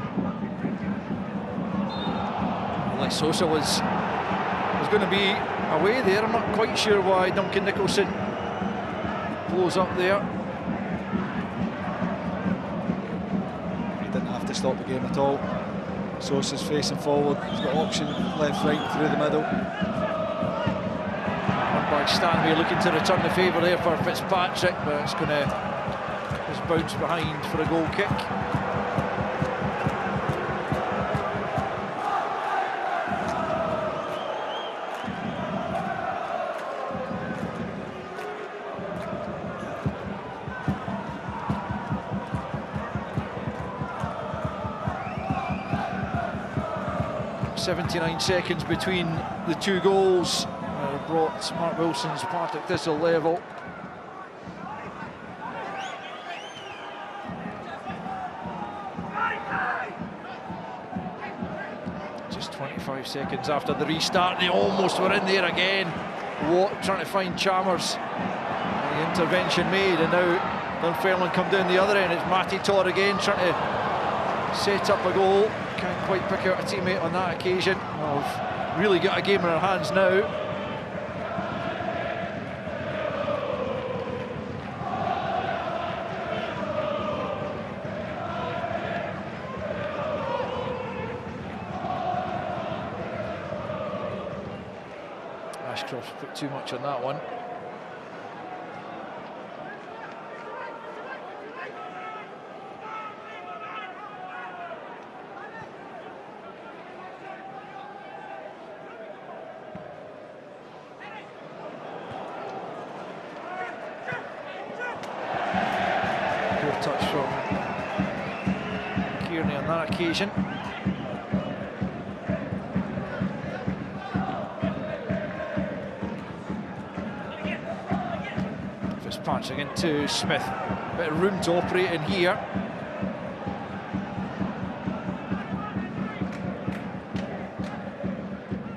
Speaker 2: Like Sosa was going to be away there. I'm not quite sure why Duncan Nicholson blows up there.
Speaker 10: He didn't have to stop the game at all. Sosa's facing forward. He's got option left, right, through the middle.
Speaker 2: By Stanway looking to return the favour there for Fitzpatrick, but it's going to just bounce behind for a goal kick. .79 seconds between the two goals. Brought Mark Wilson's Partick Thistle level. Just 25 seconds after the restart, they almost were in there again. Watt trying to find Chalmers. The intervention made, and now Dunfermline come down the other end. It's Matty Todd again trying to set up a goal. Can't quite pick out a teammate on that occasion. Well, we've really got a game in our hands now. Ashcroft put too much on that one. Good touch from Kearney on that occasion. Fitzpatrick into Smith. Bit of room to operate in here.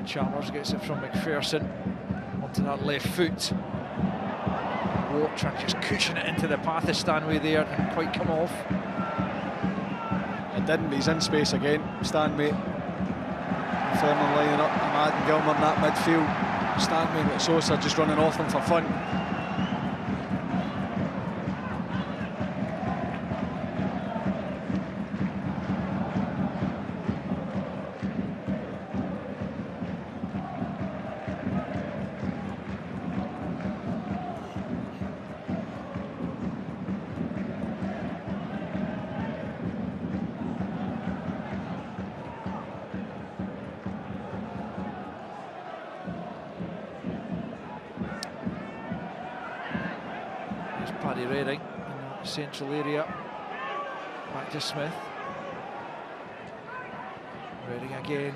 Speaker 2: Chalmers gets it from McPherson onto that left foot. Watt trying to just cushion it into the path of Stanway there, didn't quite come off.
Speaker 10: It didn't, but he's in space again. Stanway, Fairman lining up, Ahmad and Gilmer in that midfield. Stanway with Sosa just running off them for fun.
Speaker 2: Paddy Redding in the central area. Back to Smith. Redding again.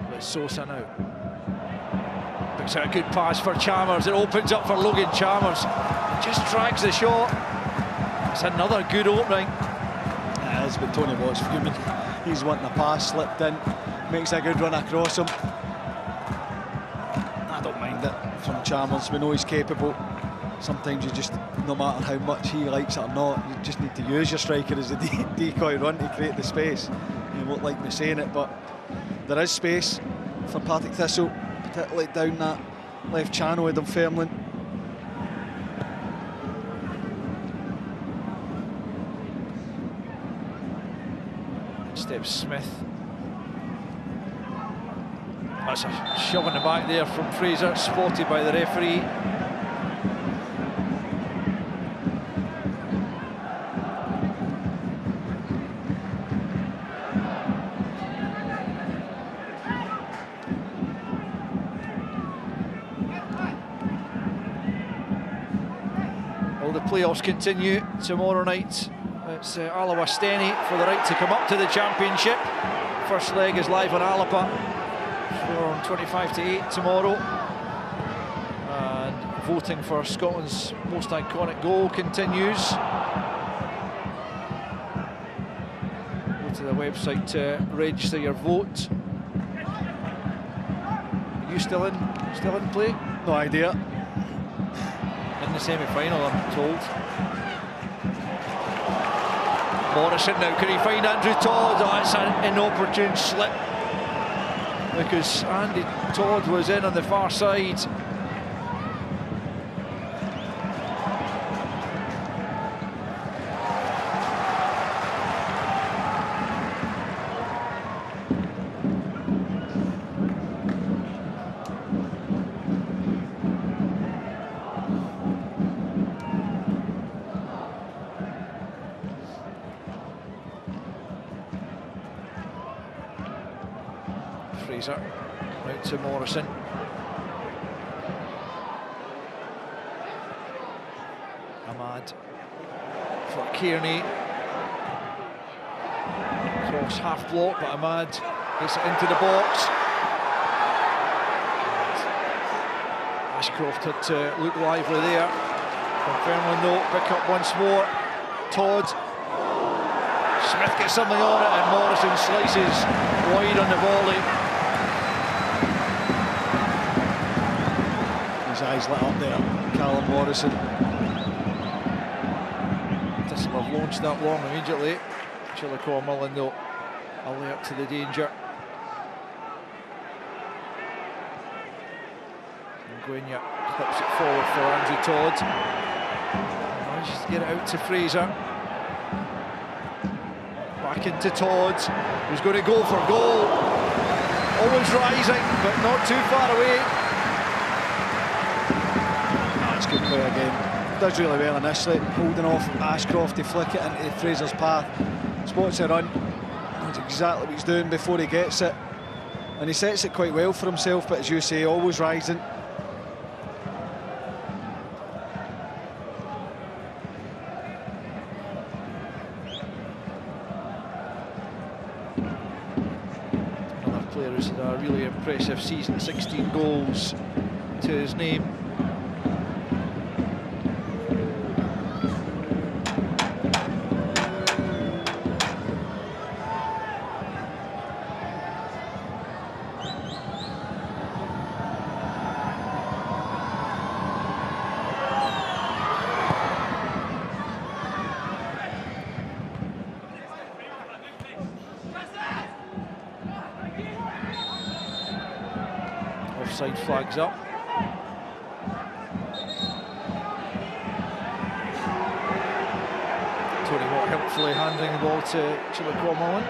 Speaker 2: But Sosa now. Picks out a good pass for Chalmers. It opens up for Logan Chalmers. Just drags the shot. That's another good opening.
Speaker 10: It is, but Tony Watt's fuming. He's wanting a pass, slipped in, makes a good run across him. I don't mind it from Chalmers. We know he's capable. Sometimes you just, no matter how much he likes it or not, you just need to use your striker as a decoy run to create the space. You won't like me saying it, but there is space for Partick Thistle, particularly down that left channel with Dunfermline.
Speaker 2: Steps Smith. That's a shove in the back there from Fraser, spotted by the referee. Well, the playoffs continue tomorrow night. It's Alloa Steny for the right to come up to the Championship. First leg is live on Alapa from 25 to 8 tomorrow. And voting for Scotland's most iconic goal continues. Go to the website to register your vote. Are you still in play?
Speaker 10: No idea.
Speaker 2: In the semi-final, I'm told. Morrison now, can he find Andrew Todd? Oh, it's an inopportune slip because Andy Todd was in on the far side. Fraser out to Morrison. Ahmad for Kearney. Cross half block, but Ahmad gets it into the box. Ashcroft had to look lively there. Dunfermline though, pick up once more. Todd. Smith gets something on it, and Morrison slices wide on the volley.
Speaker 10: His eyes lit up there, Callum Morrison.
Speaker 2: Thistle have launched that long immediately. Chillicothe Mullen though, alert to the danger. And Gwenya clips it forward for Andrew Todd. Manages to get it out to Fraser. Back into Todd, who's going to go for goal. Always rising, but not too far away.
Speaker 10: That's good play again. Does really well initially, holding off Ashcroft to flick it into Fraser's path. Spots a run, knows exactly what he's doing before he gets it. And he sets it quite well for himself, but as you say, always rising.
Speaker 2: Another player who's had a really impressive season, 16 goals to his name. Offside flags up. Tony Watt helpfully handing the ball to Chillicothe Mullen.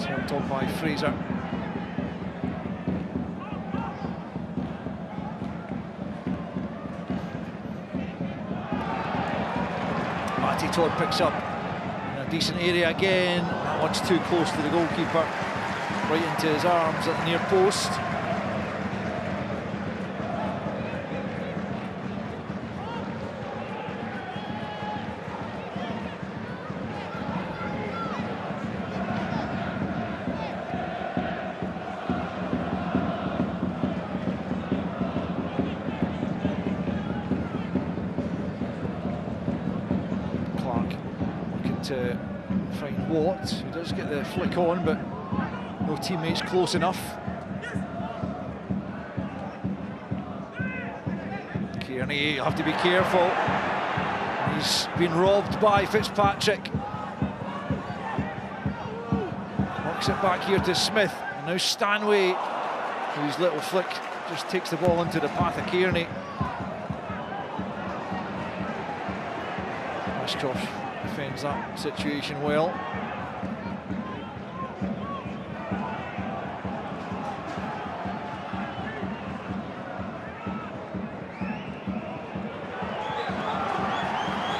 Speaker 2: Helped on by Fraser. Matty Todd picks up in a decent area again. That one's too close to the goalkeeper, right into his arms at the near post.
Speaker 10: to find Watt, who does get the flick on, but no teammates close enough. Kearney, you have to be careful. He's been robbed by Fitzpatrick. Works it back here to Smith. And now Stanway, whose little flick just takes the ball into the path of Kearney. Ashcroft defends that situation well.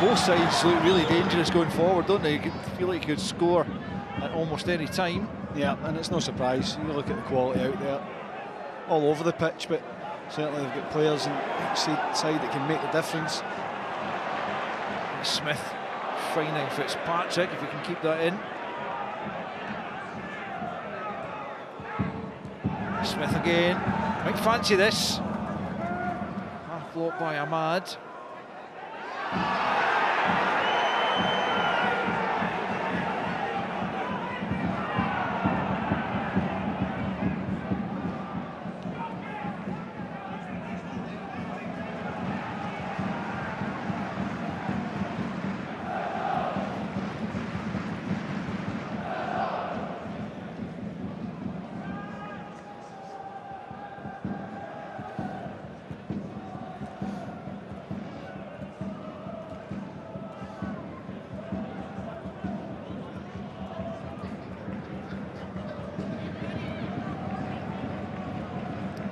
Speaker 10: Both sides look really dangerous going forward, don't they? You feel like you could score at almost any time.
Speaker 11: Yeah, and it's no surprise. You look at the quality out there, all over the pitch, but certainly they've got players on each side that can make the difference.
Speaker 10: Smith finding Fitzpatrick, if he can keep that in. Smith again, might fancy this. Half blocked by Ahmad.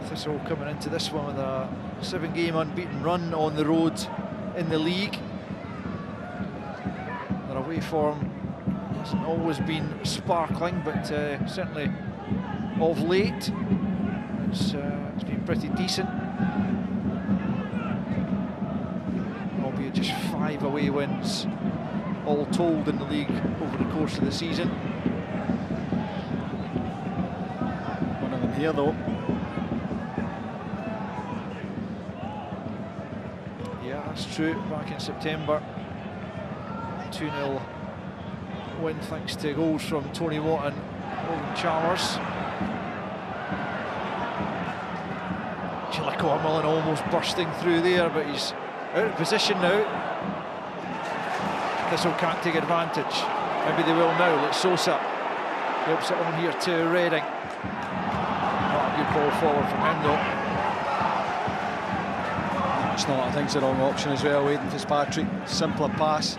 Speaker 10: Thistle coming into this one with a 7-game unbeaten run on the road in the league. Their away form hasn't always been sparkling, but certainly of late it's been pretty decent. Albeit just 5 away wins all told in the league over the course of the season.
Speaker 11: One of them here though.
Speaker 10: That's true, back in September. 2-0 win thanks to goals from Tony Watt and Logan Chalmers. Cormillan almost bursting through there, but he's out of position now. Thistle can't take advantage. Maybe they will now. Let Sosa helps it on here to Redding. Not a good ball forward from him though.
Speaker 11: It's not, I think it's the wrong option as well. Waiting Fitzpatrick, simpler pass.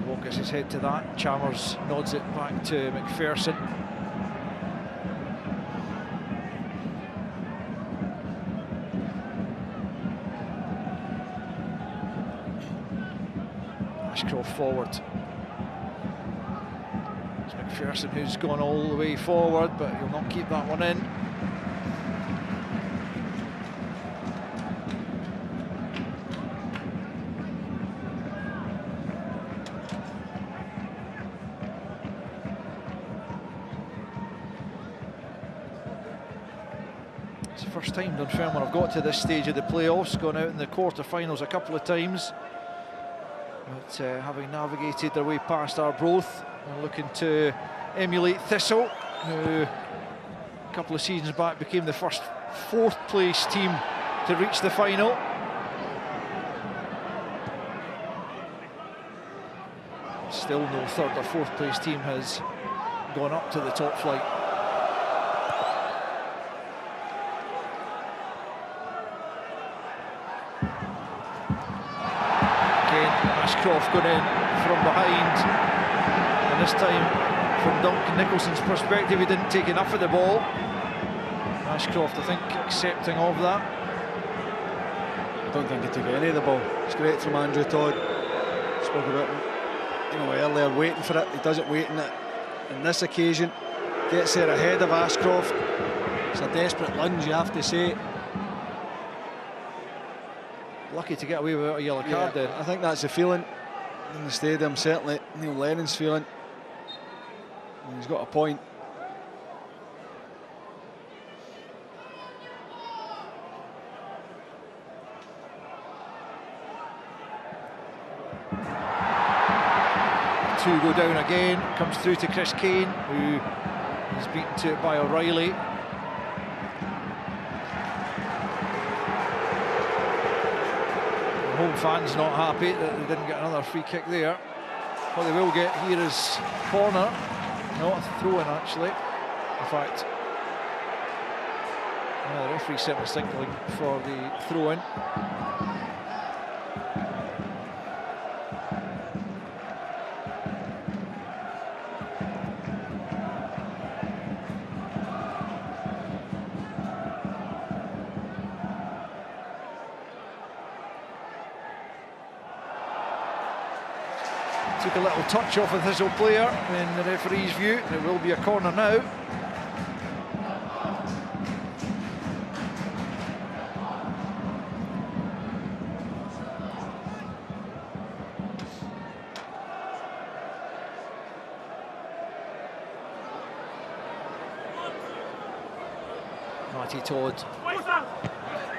Speaker 10: Walk gets his head to that. Chalmers nods it back to McPherson. Ashcroft forward. It's McPherson who's gone all the way forward, but he'll not keep that one in. It's the first time Dunfermline have got to this stage of the playoffs, gone out in the quarter-finals a couple of times. But having navigated their way past Arbroath and looking to emulate Thistle, who a couple of seasons back became the first 4th place team to reach the final. Still no 3rd or 4th place team has gone up to the top flight. Ashcroft going in from behind, and this time from Duncan Nicholson's perspective he didn't take enough of the ball. Ashcroft, I think, accepting of that.
Speaker 11: I don't think he took any of the ball. It's great from Andrew Todd. Spoke about him, earlier, waiting for it. He doesn't wait in it. On this occasion, gets there ahead of Ashcroft. It's a desperate lunge, you have to say.
Speaker 2: lucky to get away without a yellow card then.
Speaker 11: I think that's the feeling in the stadium, certainly Neil Lennon's feeling. And he's got a point.
Speaker 2: Two go down again, comes through to Chris Kane, who is beaten to it by O'Reilly. The home fans not happy that they didn't get another free kick there. What they will get here is corner, not a throw-in actually. In fact, the referee certainly signalling for the throw-in. Took a little touch off a Thistle player in the referee's view. It will be a corner now. Matty Todd.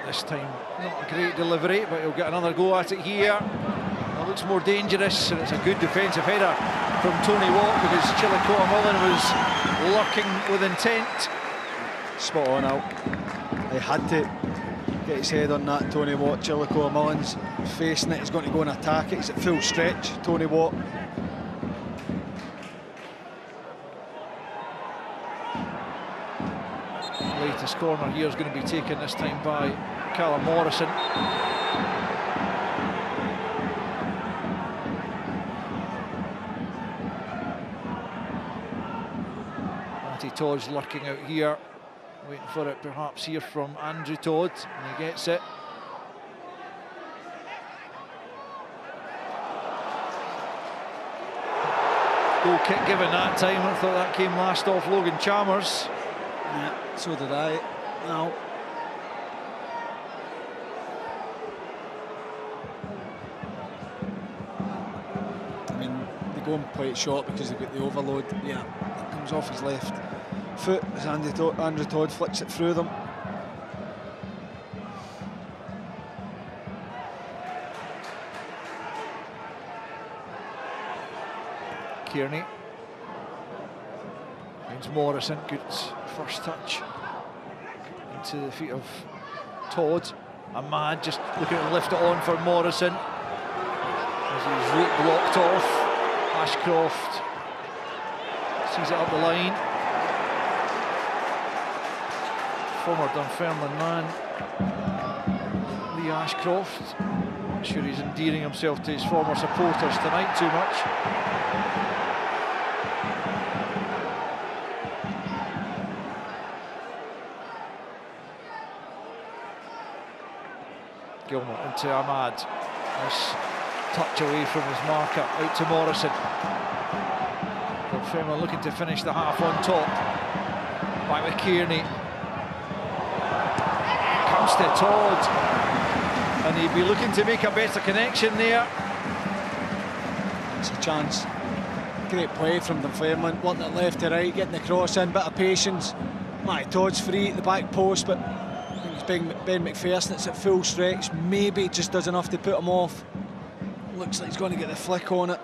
Speaker 2: This time not a great delivery, but he'll get another go at it here. It looks more dangerous, and it's a good defensive header from Tony Watt because Chillicothe Mullen was lurking with intent.
Speaker 11: Spot on out. He had to get his head on that, Tony Watt. Chillicothe Mullen's facing it, he's going to go and attack it. He's at full stretch, Tony Watt.
Speaker 2: Latest corner here is going to be taken this time by Callum Morrison. Todd's lurking out here, waiting for it perhaps here from Andrew Todd, and he gets it. Goal kick given that time. I thought that came last off Logan Chalmers.
Speaker 11: Yeah, so did I. Now, I mean, they go and play it short because they've got the overload. Yeah, it comes off his left foot as Andrew Todd flicks it through them.
Speaker 2: Kearney. It's Morrison, good first touch into the feet of Todd. Ahmad just looking to lift it on for Morrison as he's route blocked off. Ashcroft sees it up the line. Former Dunfermline man, Lee Ashcroft. Not sure he's endearing himself to his former supporters tonight too much. Gilmore into Ahmad. Nice touch away from his marker, out to Morrison. Dunfermline looking to finish the half on top. Back with Kearney. Comes to Todd. And he'd be looking to make a better connection there.
Speaker 11: It's a chance. Great play from Dunfermline, wanting it left to right, getting the cross in, bit of patience. Matty Todd's free at the back post, but I think it's Ben McPherson that's at full stretch. Maybe just does enough to put him off. Looks like he's going to get the flick on it.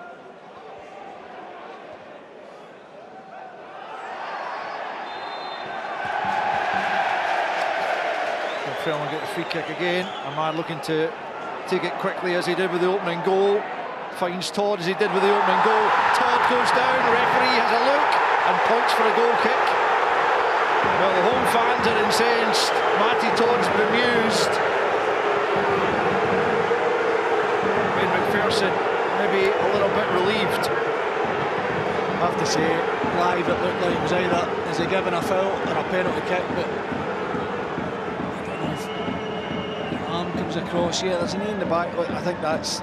Speaker 2: Dunfermline get the free kick again. Ahmad looking to take it quickly as he did with the opening goal. Finds Todd as he did with the opening goal. Todd goes down, the referee has a look and points for a goal kick. Well, the home fans are incensed. Matty Todd's bemused. Ben McPherson maybe a little bit relieved.
Speaker 11: I have to say, live it looked like it was either is he given a foul or a penalty kick, but I don't know if the arm comes across. Yeah, there's a knee in the back. Look, I think that's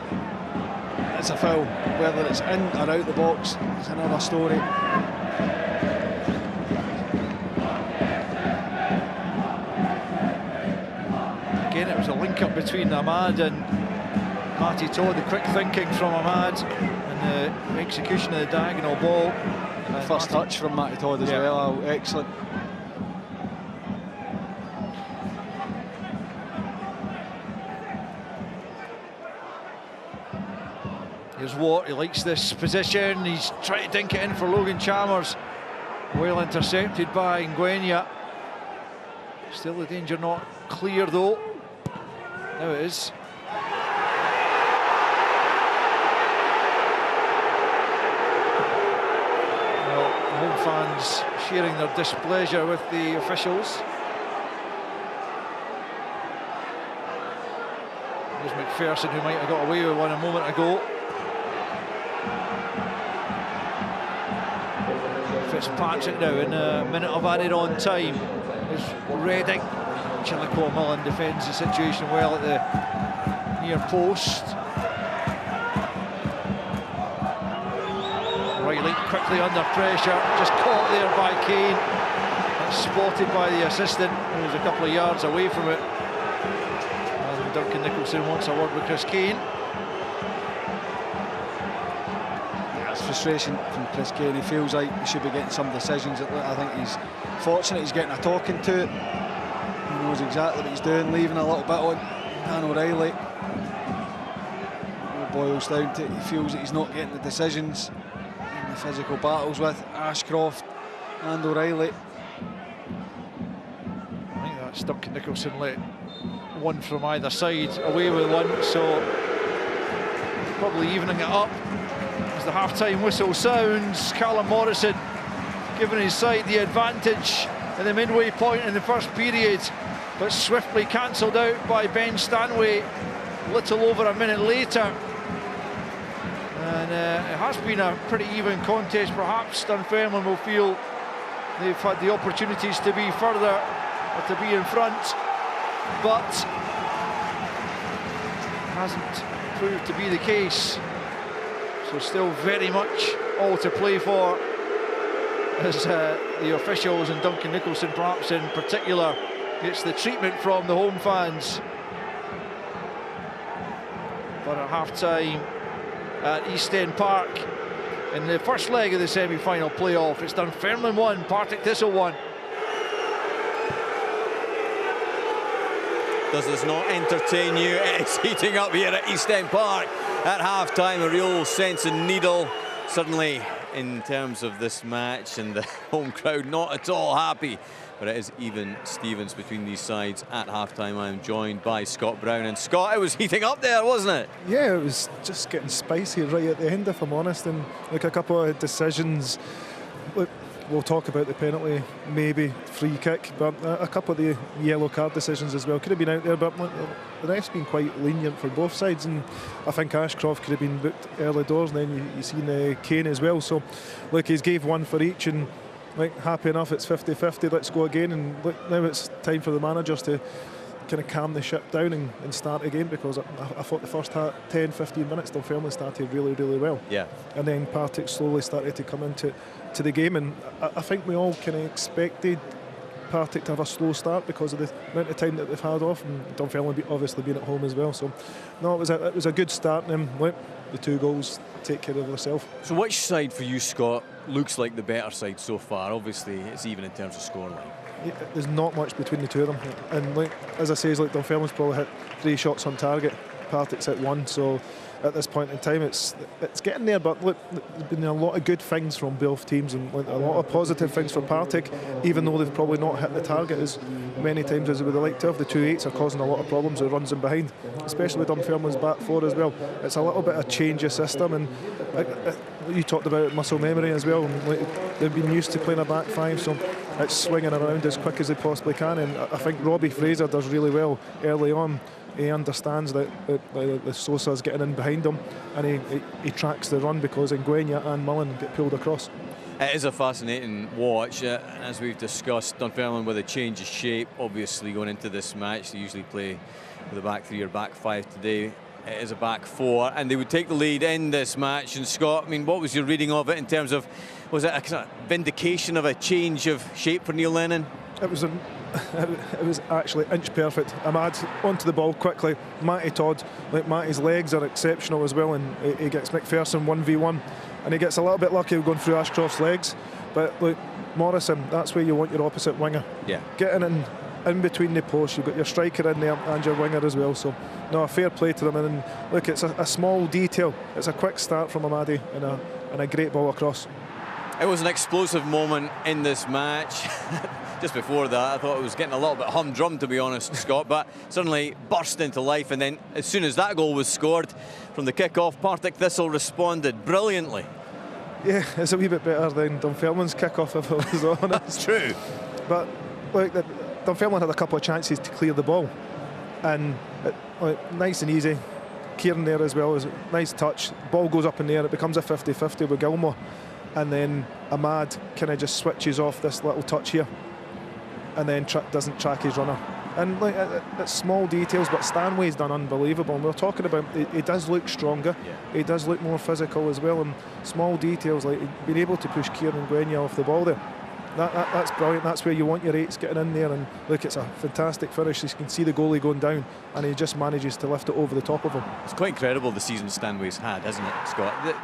Speaker 11: a foul. Whether it's in or out the box is another story.
Speaker 2: Again, it was a link-up between Ahmad and Matty Todd, the quick thinking from Ahmad, and the execution of the diagonal ball.
Speaker 11: And the first touch from Matty Todd as well, excellent.
Speaker 2: Here's Watt, he likes this position, he's trying to dink it in for Logan Chalmers. Well intercepted by Ngwenya. Still the danger not clear though. Now it is. Well, home fans sharing their displeasure with the officials. There's McPherson, who might have got away with one a moment ago. Fitzpatrick now in a minute of added on time. Is Redding. Chillico Mullen defends the situation well at the near post. Riley quickly under pressure, just caught there by Kane. That's spotted by the assistant, who was a couple of yards away from it. And Duncan Nicholson wants a word with Chris Kane.
Speaker 11: Frustration from Chris Kane. He feels like he should be getting some decisions. I think he's fortunate he's getting a talking to. He knows exactly what he's doing, leaving a little bit on Dan O'Reilly. It boils down to he feels that he's not getting the decisions in the physical battles with Ashcroft and O'Reilly.
Speaker 2: I think that's Duncan Nicholson let one from either side away with one, so probably evening it up. As the half-time whistle sounds, Callum Morrison giving his side the advantage at the midway point in the first period, but swiftly cancelled out by Ben Stanway little over a minute later. And it has been a pretty even contest. Perhaps Dunfermline will feel they've had the opportunities to be further or to be in front, but hasn't proved to be the case. So still very much all to play for, as the officials and Duncan Nicholson perhaps in particular gets the treatment from the home fans. But at half-time at East End Park in the first leg of the semi-final playoff, it's Dunfermline 1, Partick Thistle 1.
Speaker 1: Does this not entertain you? It's heating up here at East End Park at half-time. A real sense of needle, certainly in terms of this match, and the home crowd not at all happy. But it is even Stevens between these sides at half-time. I'm joined by Scott Brown. And Scott, it was heating up there, wasn't it?
Speaker 3: Yeah, it was just getting spicy right at the end, if I'm honest. And like a couple of decisions. Look, we'll talk about the penalty, maybe free kick, but a couple of the yellow card decisions as well could have been out there, but the ref's been quite lenient for both sides, and I think Ashcroft could have been booked early doors, and then you seen Kane as well. So look, he's gave one for each, and like, happy enough, it's 50-50, let's go again. And look, now it's time for the managers to kind of calm the ship down and start again, because I thought the first 10-15 minutes Dunfermline started really, really well.
Speaker 1: Yeah. And
Speaker 3: then Partick slowly started to come into the game, and I think we all kind of expected Partick to have a slow start because of the amount of time that they've had off, and Dunfermline obviously being at home as well. So no, it was a good start, and then the 2 goals take care of themselves.
Speaker 1: So which side for you, Scott, looks like the better side so far? Obviously it's even in terms of scoreline.
Speaker 3: There's not much between the two of them, and like, as I say, Dunfermline's probably hit 3 shots on target, Partick's hit 1, so at this point in time it's getting there. But look, there's been a lot of good things from both teams, and like, a lot of positive things for Partick, even though they've probably not hit the target as many times as they would have liked to have. The 2-8s are causing a lot of problems with runs in behind, especially with Dunfermline's back 4 as well. It's a little bit of change of system, and you talked about muscle memory as well, and like, they've been used to playing a back 5, so it's swinging around as quick as they possibly can. And I think Robbie Fraser does really well early on. He understands that the Sosa's getting in behind him, and he tracks the run, because Ngwenya and Mullen get pulled across.
Speaker 1: It is a fascinating watch, as we've discussed. Dunfermline with a change of shape, obviously going into this match. They usually play with a back 3 or back 5 today. It is a back 4, and they would take the lead in this match. And Scott, I mean, what was your reading of it in terms of, was it a kind of vindication of a change of shape for Neil Lennon?
Speaker 3: It was it was actually inch perfect. Ahmad onto the ball quickly. Matty Todd, like Matty's legs are exceptional as well, and he gets McPherson 1v1, and he gets a little bit lucky going through Ashcroft's legs. But look, Morrison, that's where you want your opposite winger.
Speaker 1: Yeah.
Speaker 3: Getting in between the posts, you've got your striker in there and your winger as well. So, no, a fair play to them. And look, it's a small detail. It's a quick start from Ahmadi and a great ball across.
Speaker 1: It was an explosive moment in this match. Just before that, I thought it was getting a little bit humdrum, to be honest, Scott, but suddenly burst into life. And then as soon as that goal was scored from the kick-off, Partick Thistle responded brilliantly.
Speaker 3: Yeah, it's a wee bit better than Dunfermline's kick-off, if I was honest.
Speaker 1: That's true.
Speaker 3: But like, Dunfermline had a couple of chances to clear the ball, and nice and easy. Kieran there as well, is a nice touch. Ball goes up in the air, it becomes a 50-50 with Gilmore, and then Ahmad kind of just switches off this little touch here, and then doesn't track his runner. And like, it's small details, but Stanway's done unbelievable. And we're talking about he does look stronger, he does look more physical as well, and small details like being able to push Kieran Gwenya off the ball there. That's brilliant. That's where you want your eights getting in there. And look, it's a fantastic finish. You can see the goalie going down, and he just manages to lift it over the top of him.
Speaker 1: It's quite incredible the season Stanway's had, hasn't it, Scott?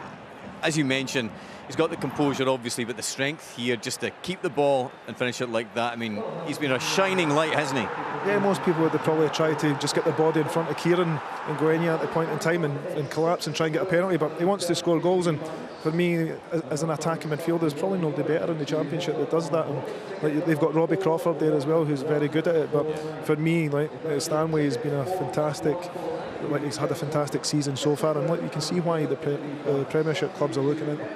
Speaker 1: As you mentioned, he's got the composure, obviously, but the strength here just to keep the ball and finish it like that. I mean, he's been a shining light, hasn't he?
Speaker 3: Yeah, most people would probably try to just get the body in front of Kieran and Gwenya at the point in time and collapse and try and get a penalty, but he wants to score goals, and for me, as an attacking midfielder, there's probably nobody better in the Championship that does that. And like, they've got Robbie Crawford there as well, who's very good at it, but for me, like, Stanway has been a fantastic, like, he's had a fantastic season so far, and look, you can see why the Premiership clubs are looking at it.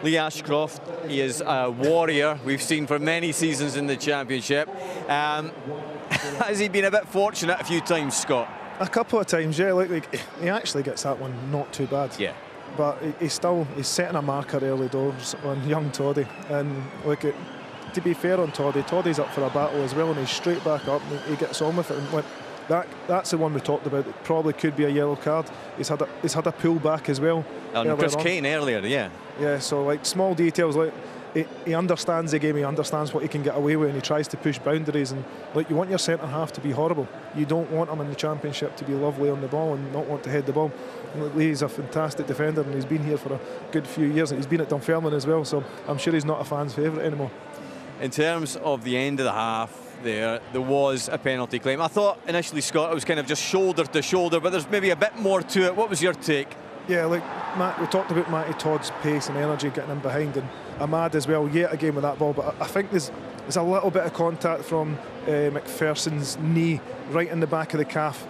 Speaker 1: Lee Ashcroft, he is a warrior we've seen for many seasons in the Championship. Has he been a bit fortunate a few times, Scott?
Speaker 3: A couple of times, yeah. Like he actually gets that one not too bad.
Speaker 1: Yeah.
Speaker 3: But he's setting a marker early doors on young Toddy. And look, to be fair on Toddy, Toddy's up for a battle as well, and he's straight back up and he gets on with it. And that's the one we talked about. It probably could be a yellow card. He's had a pull back as well.
Speaker 1: And Chris Kane earlier, yeah. Yeah,
Speaker 3: so like small details, like he understands the game, he understands what he can get away with, and he tries to push boundaries. And like, you want your centre half to be horrible. You don't want him in the Championship to be lovely on the ball and not want to head the ball. And Lee's a fantastic defender, and he's been here for a good few years. He's been at Dunfermline as well, so I'm sure he's not a fan's favourite anymore.
Speaker 1: In terms of the end of the half, there was a penalty claim. I thought initially, Scott, it was kind of just shoulder to shoulder, but there's maybe a bit more to it. What was your take?
Speaker 3: Yeah, like Matt, we talked about Matty Todd's pace and energy getting in behind, and Ahmad as well, yet again with that ball, but I think there's a little bit of contact from McPherson's knee right in the back of the calf,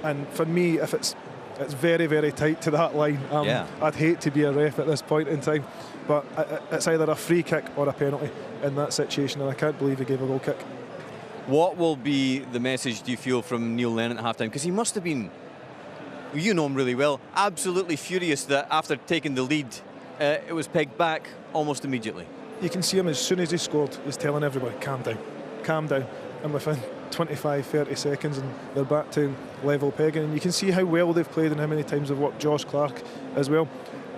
Speaker 3: and for me, if it's very, very tight to that line, I'd hate to be a ref at this point in time, but it's either a free kick or a penalty in that situation, and I can't believe he gave a goal kick.
Speaker 1: What will be the message, do you feel, from Neil Lennon at half-time? Because he must have been, you know him really well, absolutely furious that after taking the lead, it was pegged back almost immediately.
Speaker 3: You can see him as soon as he scored, he's telling everybody, calm down. And within 25, 30 seconds, and they're back to level pegging. And you can see how well they've played and how many times they've worked Josh Clark as well.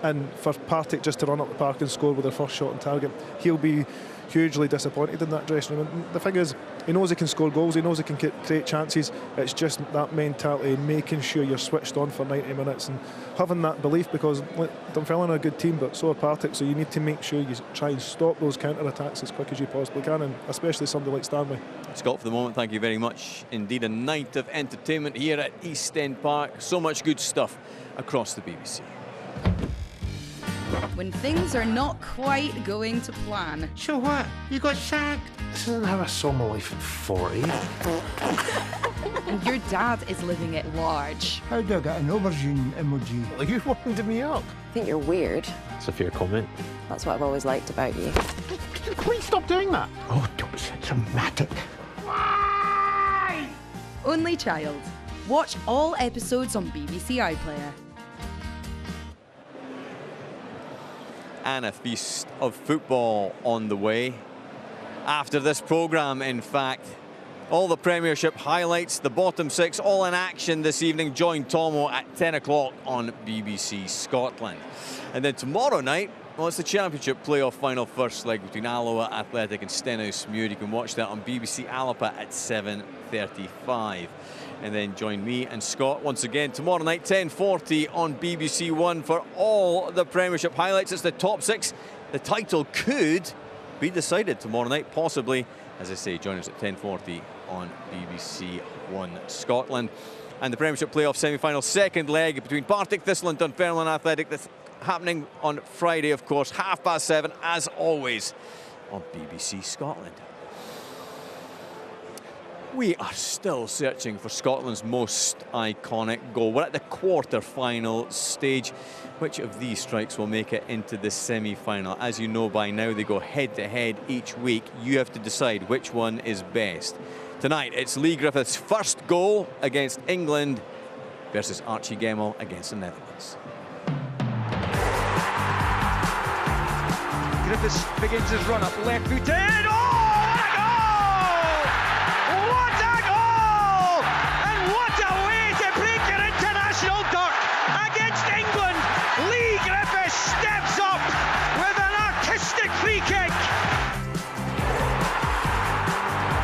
Speaker 3: And for Partick just to run up the park and score with their first shot on target, he'll be hugely disappointed in that dressing room. And the thing is, he knows he can score goals, he knows he can create chances. It's just that mentality, making sure you're switched on for 90 minutes and having that belief, because Dunfermline are a good team, but so are Partick, so you need to make sure you try and stop those counter-attacks as quick as you possibly can, and especially somebody like Stanley.
Speaker 1: Scott, for the moment, thank you very much indeed. A night of entertainment here at East End Park. So much good stuff across the BBC.
Speaker 12: When things are not quite going to plan.
Speaker 13: So what? You got sacked? This isn't how I saw my life at 40.
Speaker 12: And your dad is living it large.
Speaker 13: How do I get an aubergine emoji? Like, you wound me up.
Speaker 14: I think you're weird.
Speaker 7: It's a fair comment.
Speaker 14: That's what I've always liked about you.
Speaker 13: Please stop doing that. Oh, don't be so dramatic.
Speaker 12: Only Child. Watch all episodes on BBC iPlayer.
Speaker 1: And a feast of football on the way. After this programme, in fact, All the Premiership highlights, the bottom six, all in action this evening. Join Tomo at 10 o'clock on BBC Scotland. And then tomorrow night, well, it's the Championship playoff final first leg between Alloa Athletic and Stenhousemuir. You can watch that on BBC Alapa at 7:35. And then join me and Scott once again tomorrow night, 10:40 on BBC One for all the Premiership highlights. It's the top six. The title could be decided tomorrow night, possibly. As I say, join us at 10:40 on BBC One Scotland. And the Premiership playoff semi-final second leg between Partick, Thistle and Dunfermline Athletic. That's happening on Friday, of course, 7:30, as always, on BBC Scotland. We are still searching for Scotland's most iconic goal. We're at the quarter-final stage. Which of these strikes will make it into the semi-final? As you know by now, they go head-to-head each week. You have to decide which one is best. Tonight, it's Lee Griffiths' first goal against England versus Archie Gemmill against the Netherlands.
Speaker 2: Griffiths begins his run up, left-footed. Oh, what a goal! And what a way to break your international duck against England. Lee Griffiths steps up with an artistic free kick.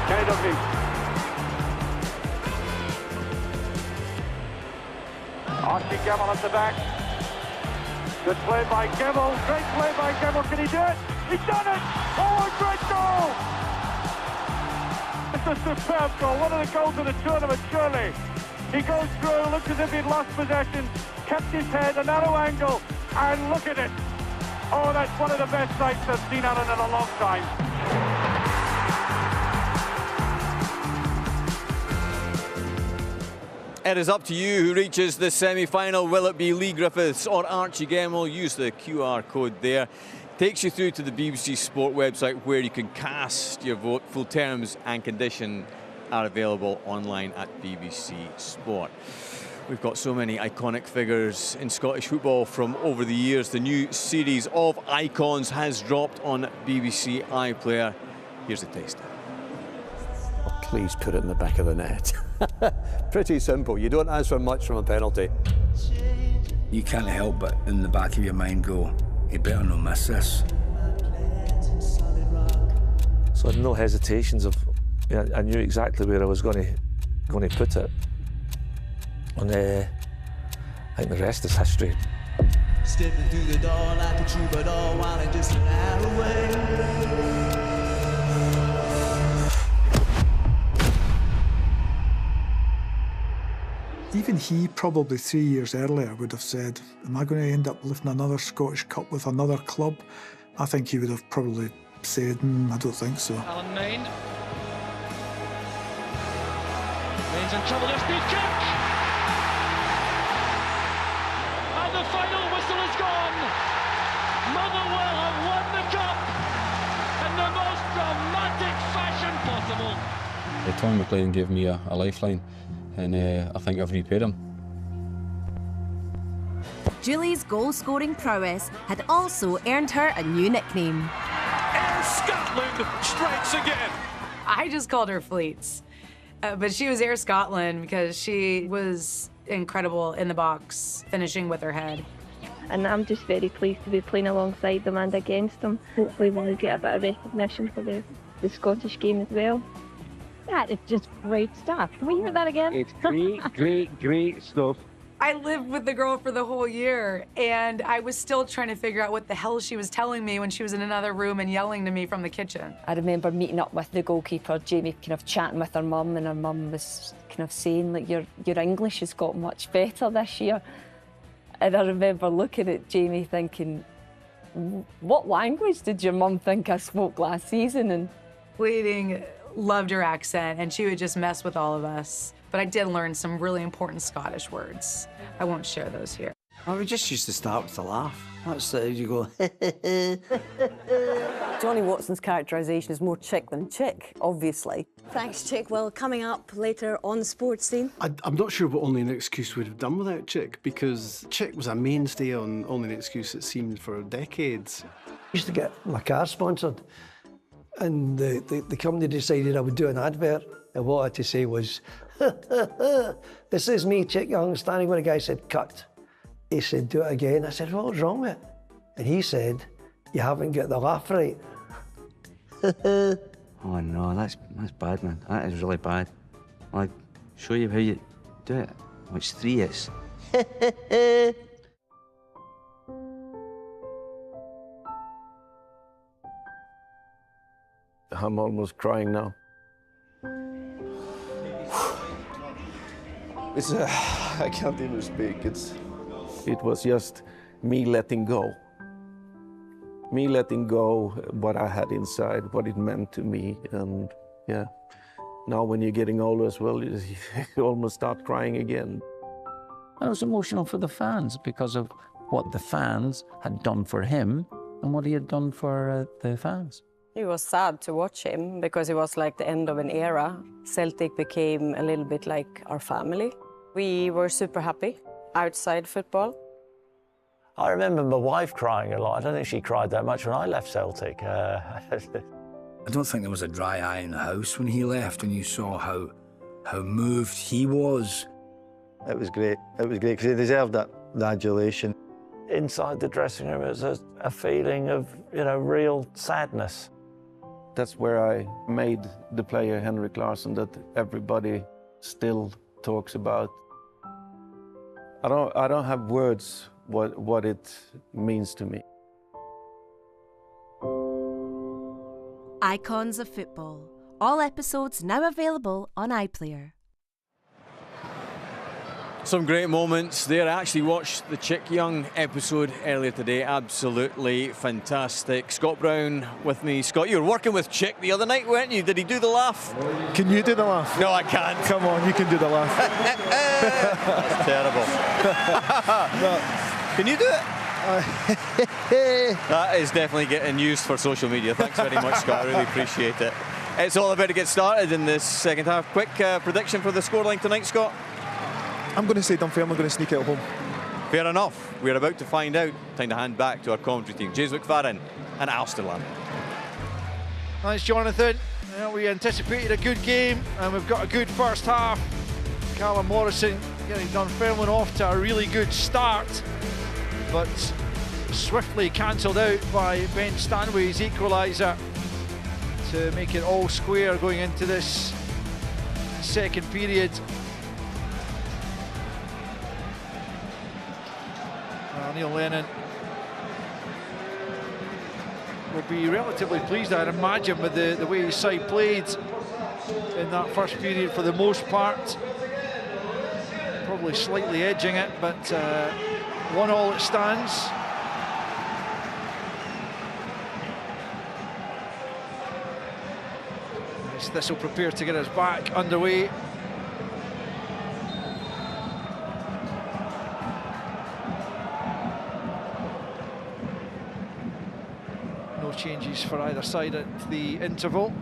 Speaker 15: Kennedy. Archie Gemmill at the back. Good play by Gemmill. Great play by Gemmill. Can he do it? He's done it! Oh, great goal! It's a superb goal. One of the goals of the tournament, surely. He goes through, looks as if he'd lost possession, kept his head, a narrow angle, and look at it. Oh, that's one of the best sights I've seen on it in a long time.
Speaker 1: It is up to you who reaches the semi-final. Will it be Lee Griffiths or Archie Gemmill? Use the QR code there. Takes you through to the BBC Sport website where you can cast your vote. Full terms and conditions are available online at BBC Sport. We've got so many iconic figures in Scottish football from over the years. The new series of icons has dropped on BBC iPlayer. Here's a taster.
Speaker 16: Please put it in the back of the net. Pretty simple. You don't ask for much from a penalty.
Speaker 17: You can't help but in the back of your mind go, you better not miss this.
Speaker 18: So I had no hesitations of, I knew exactly where I was going to put it. And I think the rest is history.
Speaker 19: Stepping through the door like a troubadour while I just an alleyway.
Speaker 20: Even he, probably 3 years earlier, would have said, am I going to end up lifting another Scottish Cup with another club? I think he would have probably said, I don't think so.
Speaker 2: Alan Main. Main's in trouble, this big kick! And the final whistle is gone! Motherwell have won the cup in the most dramatic fashion possible.
Speaker 21: Tom McLean gave me a lifeline, and I think I've repaid him.
Speaker 12: Julie's goal-scoring prowess had also earned her a new nickname.
Speaker 2: Air Scotland strikes again!
Speaker 22: I just called her Fleets, but she was Air Scotland because she was incredible in the box, finishing with her head.
Speaker 23: And I'm just very pleased to be playing alongside them and against them. Hopefully we'll get a bit of recognition for the Scottish game as well.
Speaker 24: That is just great stuff. Can we hear that again?
Speaker 15: It's great stuff.
Speaker 22: I lived with the girl for the whole year, and I was still trying to figure out what the hell she was telling me when she was in another room and yelling to me from the kitchen.
Speaker 14: I remember meeting up with the goalkeeper, Jamie, kind of chatting with her mum, and her mum was kind of saying, like, your English has got much better this year. And I remember looking at Jamie thinking, what language did your mum think I spoke last season? And
Speaker 22: Bleeding loved her accent, and she would just mess with all of us. But I did learn some really important Scottish words. I won't share those here.
Speaker 25: Oh, we just used to start with a laugh. That's you go.
Speaker 26: Johnny Watson's characterisation is more chick than chick, obviously.
Speaker 27: Thanks, Chick. Well, coming up later on the sports scene.
Speaker 13: I'm not sure what Only an Excuse would have done without Chick, because Chick was a mainstay on Only an Excuse, it seemed, for decades.
Speaker 25: I used to get my car sponsored,
Speaker 4: And the company decided I would do an advert, and what I had to say was, this is me, Chick Young, standing where the guy said, cut. He said, do it again. I said, well, what's wrong with it? And he said, you haven't got the laugh right.
Speaker 25: Oh no, that's bad, man. That is really bad. I'll show you how you do it. Which 3 is.
Speaker 5: I'm almost crying now. I can't even speak. It was just me letting go. Me letting go what I had inside, what it meant to me, and yeah. Now when you're getting older as well, you almost start crying again.
Speaker 6: I was emotional for the fans because of what the fans had done for him and what he had done for the fans.
Speaker 26: It was sad to watch him because it was like the end of an era. Celtic became a little bit like our family. We were super happy outside football.
Speaker 8: I remember my wife crying a lot. I don't think she cried that much when I left Celtic.
Speaker 17: I don't think there was a dry eye in the house when he left, and you saw how moved he was.
Speaker 8: It was great. It was great because he deserved that, the adulation. Inside the dressing room, it was a feeling of, real sadness.
Speaker 5: That's where I made the player Henrik Larsson that everybody still talks about. I don't have words what it means to me.
Speaker 12: Icons of Football. All episodes now available on iPlayer.
Speaker 1: Some great moments there. I actually watched the Chick Young episode earlier today. Absolutely fantastic. Scott Brown with me. Scott, you were working with Chick the other night, weren't you? Did he do the laugh?
Speaker 3: Can you do the laugh?
Speaker 1: No, I can't.
Speaker 3: Come on, you can do the laugh.
Speaker 1: That's terrible. No. Can you do it? That is definitely getting used for social media. Thanks very much, Scott. I really appreciate it. It's all about to get started in this second half. Quick prediction for the scoreline tonight, Scott?
Speaker 3: I'm going to say Dunfermline are going to sneak it at home.
Speaker 1: Fair enough. We're about to find out. Time to hand back to our commentary team, James McFarren and Alistair Lamb.
Speaker 2: Thanks, Jonathan. Well, we anticipated a good game, and we've got a good first half. Callum Morrison getting Dunfermline off to a really good start, but swiftly cancelled out by Ben Stanway's equaliser to make it all square going into this second period. Neil Lennon will be relatively pleased, I'd imagine, with the way his side played in that first period for the most part. Probably slightly edging it, but 1-1 it stands. As Thistle prepare to get us back underway. Changes for either side at the interval.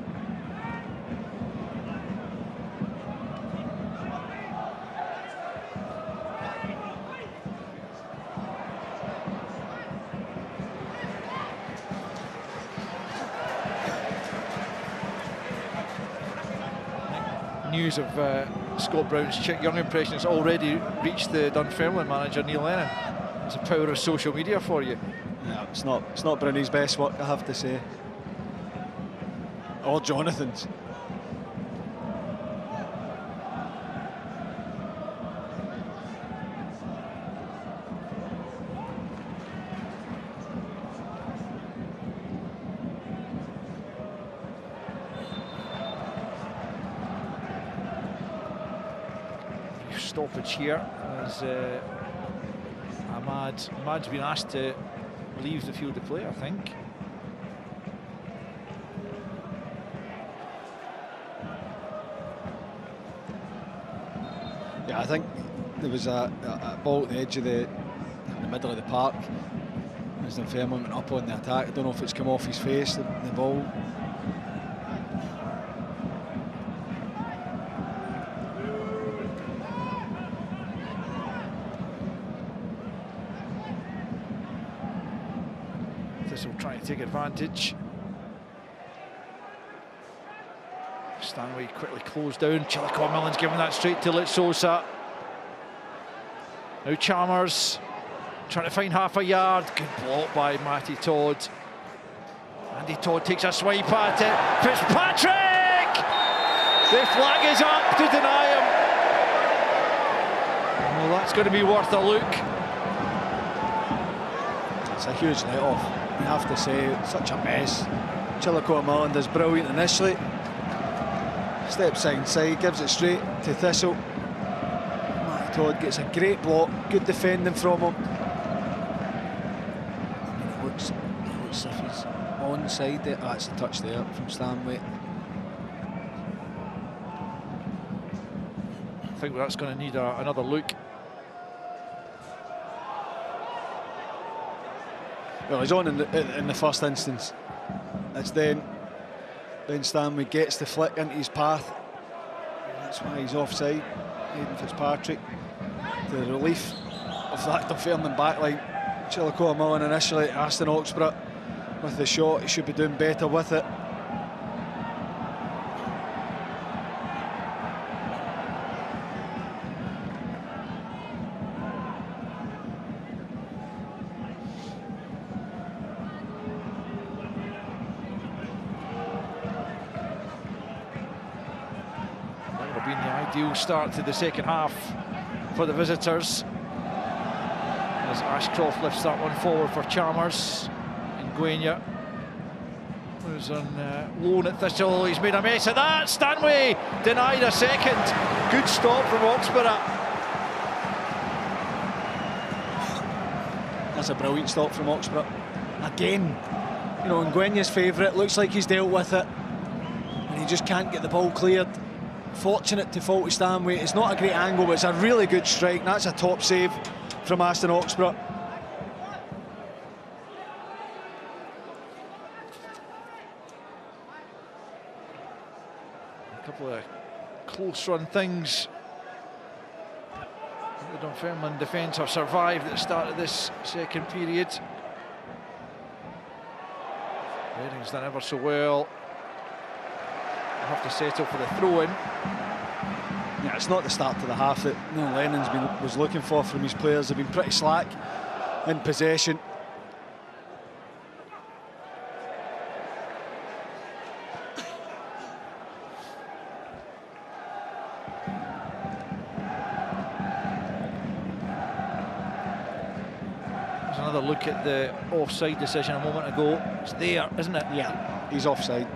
Speaker 2: News of Scott Brown's Chick Young impression has already reached the Dunfermline manager Neil Lennon. It's the power of social media for you.
Speaker 9: Yeah, it's not Brownie's best work, I have to say. Or Jonathan's.
Speaker 2: Stoppage here as Ahmad's been asked to leave the field of play, I think.
Speaker 9: Yeah, I think there was a ball at the edge of the middle of the park as Dunfermline went up on the attack. I don't know if it's come off his face, the ball. Thistle trying to take advantage.
Speaker 2: Stanley quickly closed down. Chillicothe-Millen's giving that straight to Litsosa. Now Chalmers trying to find half a yard. Good block by Matty Todd. Andy Todd takes a swipe at it. Fitzpatrick! The flag is up to deny him. Well, that's going to be worth a look.
Speaker 9: It's a huge let-off, you have to say. It's such a mess. Chillicothe-Millen does brilliant initially. Steps inside, gives it straight to Thistle. Matty Todd gets a great block, good defending from him. It looks as if he's onside there. That's a touch there from Stanley.
Speaker 2: I think that's going to need another look.
Speaker 9: Well, he's on in the first instance. It's then Stanley gets the flick into his path. That's why he's offside. Aidan Fitzpatrick, to the relief of that Dunfermline backline. Chillicothe-Millen initially, Aston Oxborough with the shot. He should be doing better with it.
Speaker 2: Ideal start to the second half for the visitors, as Ashcroft lifts that one forward for Chalmers. And Nguyen, who's on loan at Thistle, he's made a mess of that. Stanley denied a second. Good stop from Oxborough.
Speaker 9: That's a brilliant stop from Oxborough. Again, you know, Nguyen's favourite, looks like he's dealt with it, and he just can't get the ball cleared. Fortunate to fall to Stanley. It's not a great angle, but it's a really good strike. That's a top save from Aston Oxborough.
Speaker 2: A couple of close run things. The Dunfermline defence have survived at the start of this second period. Reading's done ever so well. Have to settle for the throw-in.
Speaker 9: Yeah, it's not the start to the half that Neil Lennon's was looking for from his players. They've been pretty slack in possession.
Speaker 2: There's another look at the offside decision a moment ago. It's there, isn't it?
Speaker 9: Yeah, he's offside.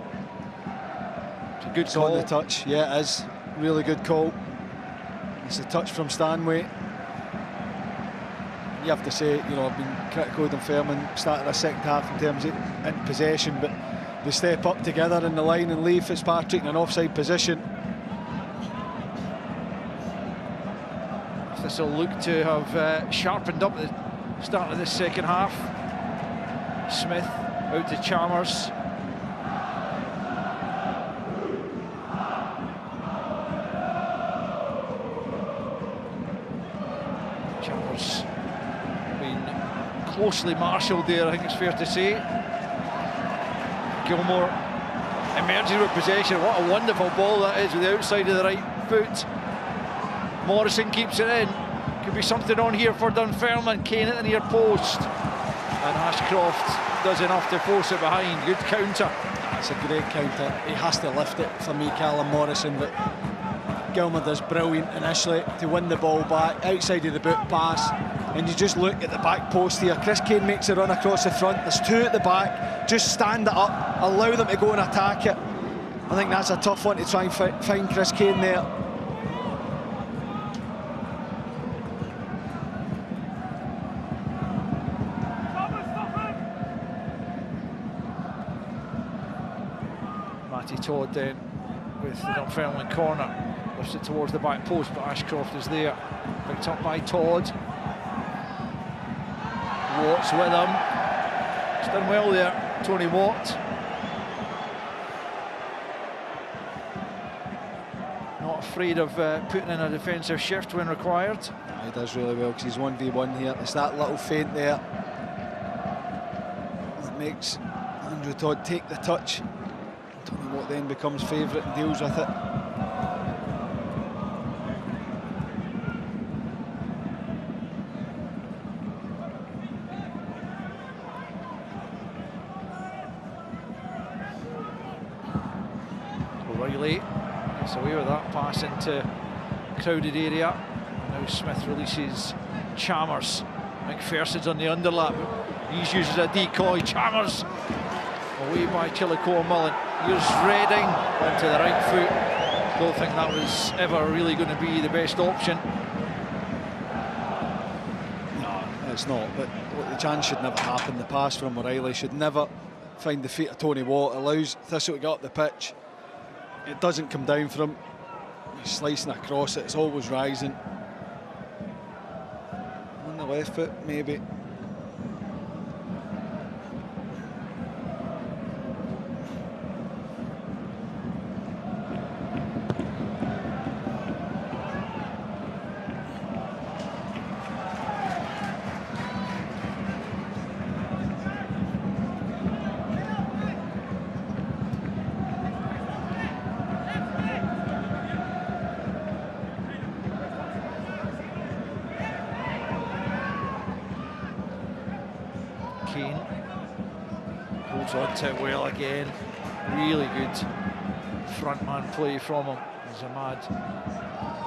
Speaker 2: Good call.
Speaker 9: On the touch, yeah, it is. Really good call. It's a touch from Stanway. You have to say, you know, I've been critical of Dunfermline starting a second half in terms of in possession, but they step up together in the line and leave Fitzpatrick in an offside position.
Speaker 2: This will look to have sharpened up at the start of this second half. Smith out to Chalmers. Chalmers been closely marshalled there, I think it's fair to say. Gilmore emerges with possession. What a wonderful ball that is with the outside of the right foot. Morrison keeps it in. Could be something on here for Dunfermline. Kane at the near post. And Ashcroft does enough to force it behind. Good counter.
Speaker 9: It's a great counter. He has to lift it for me, Callum Morrison, but Gilmore does brilliant initially to win the ball back, outside of the boot pass, and you just look at the back post here. Chris Kane makes a run across the front, there's two at the back, just stand it up, allow them to go and attack it. I think that's a tough one to try and find Chris Kane there.
Speaker 2: Matty Todd then with the Dunfermline corner. Lifts it towards the back post, but Ashcroft is there. Picked up by Todd. Watt's with him. He's done well there, Tony Watt. Not afraid of putting in a defensive shift when required.
Speaker 9: He does really well because he's 1v1 here. It's that little feint there that makes Andrew Todd take the touch. Tony what then becomes favourite and deals with it.
Speaker 2: O'Reilly gets away with that pass into a crowded area. And now Smith releases Chalmers. McPherson's on the underlap. He's used as a decoy. Chalmers away by Chillicothe-Mullen. Here's Redding onto the right foot. Don't think that was ever really going to be the best option.
Speaker 9: No, it's not. But the chance should never happen. The pass from O'Reilly should never find the feet of Tony Watt. It allows Thistle to get up the pitch. It doesn't come down for him. He's slicing across it. It's always rising. On the left foot, maybe.
Speaker 2: Holds on to it well again. Really good front man play from him. Zamad.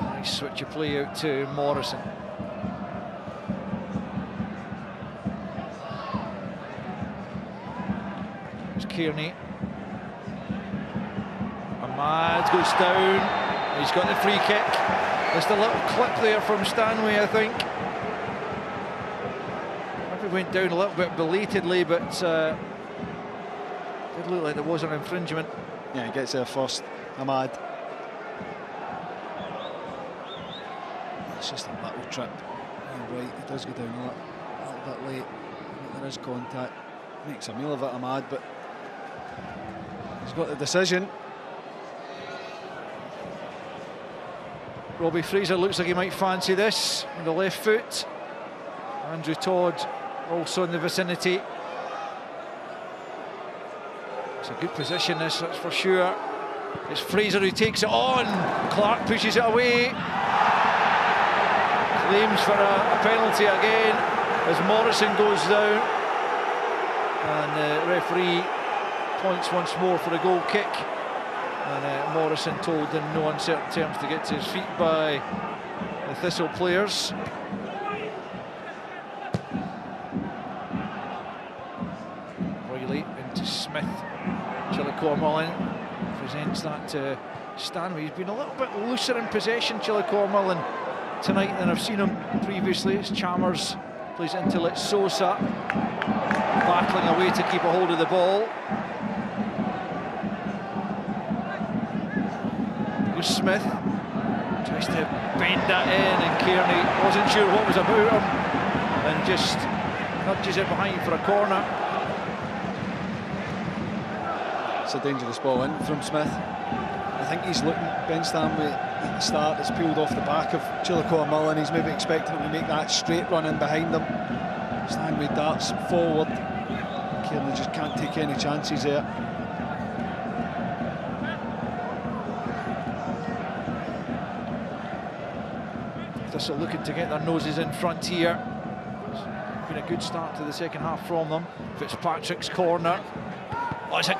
Speaker 2: Nice switch of play out to Morrison. It's Kearney. Ahmad goes down. He's got the free kick. Just a little clip there from Stanway, I think. Went down a little bit belatedly, but did look like there was an infringement.
Speaker 9: Yeah, he gets there first. Ahmad. It's just a little trip. You're right, he does go down a little bit late. There is contact. Makes a meal of it, Ahmad, but he's got the decision.
Speaker 2: Robbie Fraser looks like he might fancy this with the left foot. Andrew Todd also in the vicinity. It's a good position, this, that's for sure. It's Fraser who takes it on. Clark pushes it away. Claims for a penalty again as Morrison goes down. And the referee points once more for a goal kick. And Morrison told in no uncertain terms to get to his feet by the Thistle players. Into Smith. Chillicothe-Mullen presents that to Stanway. He's been a little bit looser in possession, Chillicothe-Mullen, tonight than I've seen him previously. It's Chalmers plays it into Sosa, battling away to keep a hold of the ball. Here's Smith, tries to bend that in, and Kearney wasn't sure what was about him and just nudges it behind for a corner.
Speaker 9: It's a dangerous ball in from Smith. I think he's looking, Ben Stanley at the start has peeled off the back of Chillicothe-Mullen. He's maybe expecting him to make that straight run in behind him. Stanley darts forward. Kearney just can't take any chances there.
Speaker 2: Thistle looking to get their noses in front here. It's been a good start to the second half from them. Fitzpatrick's corner. Oh, it's a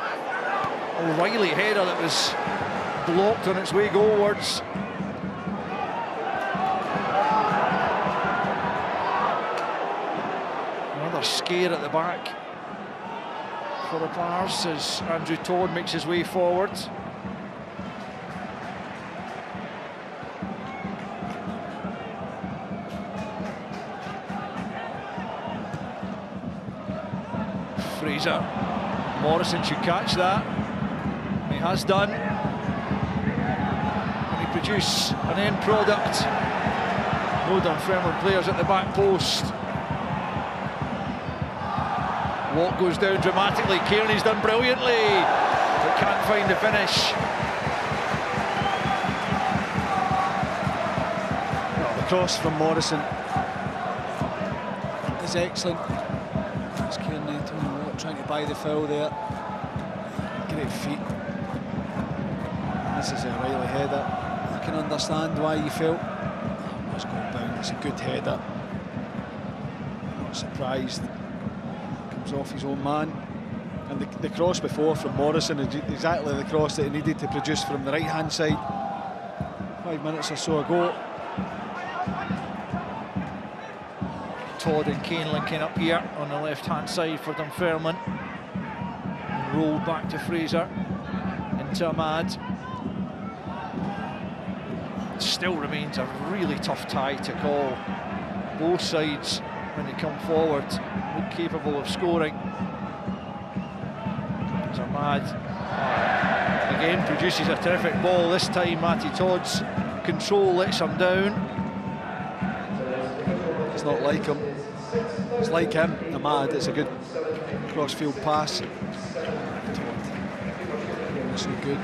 Speaker 2: O'Reilly header that was blocked on its way goalwards. Another scare at the back for the Pars as Andrew Todd makes his way forward. Fraser. Morrison should catch that. He has done. Can he produce an end product? No Dunfermline players at the back post. Watt goes down dramatically. Kearney's done brilliantly, but can't find the finish.
Speaker 9: Well, the cross from Morrison is excellent. It's Kearney, Tony Watt trying to buy the foul there. Great feet. This is a O'Reilly header. I can understand why you felt it was going down. It's a good header. Not surprised. Comes off his own man. And the cross before from Morrison is exactly the cross that he needed to produce from the right-hand side 5 minutes or so ago.
Speaker 2: Todd and Kane linking up here on the left-hand side for Dunfermline. And rolled back to Fraser, into Ahmad. Still remains a really tough tie to call. Both sides, when they come forward, look capable of scoring. Ahmad again produces a terrific ball. This time Matty Todd's control lets him down.
Speaker 9: It's not like him. It's like him, Ahmad. It's a good cross-field pass. So good.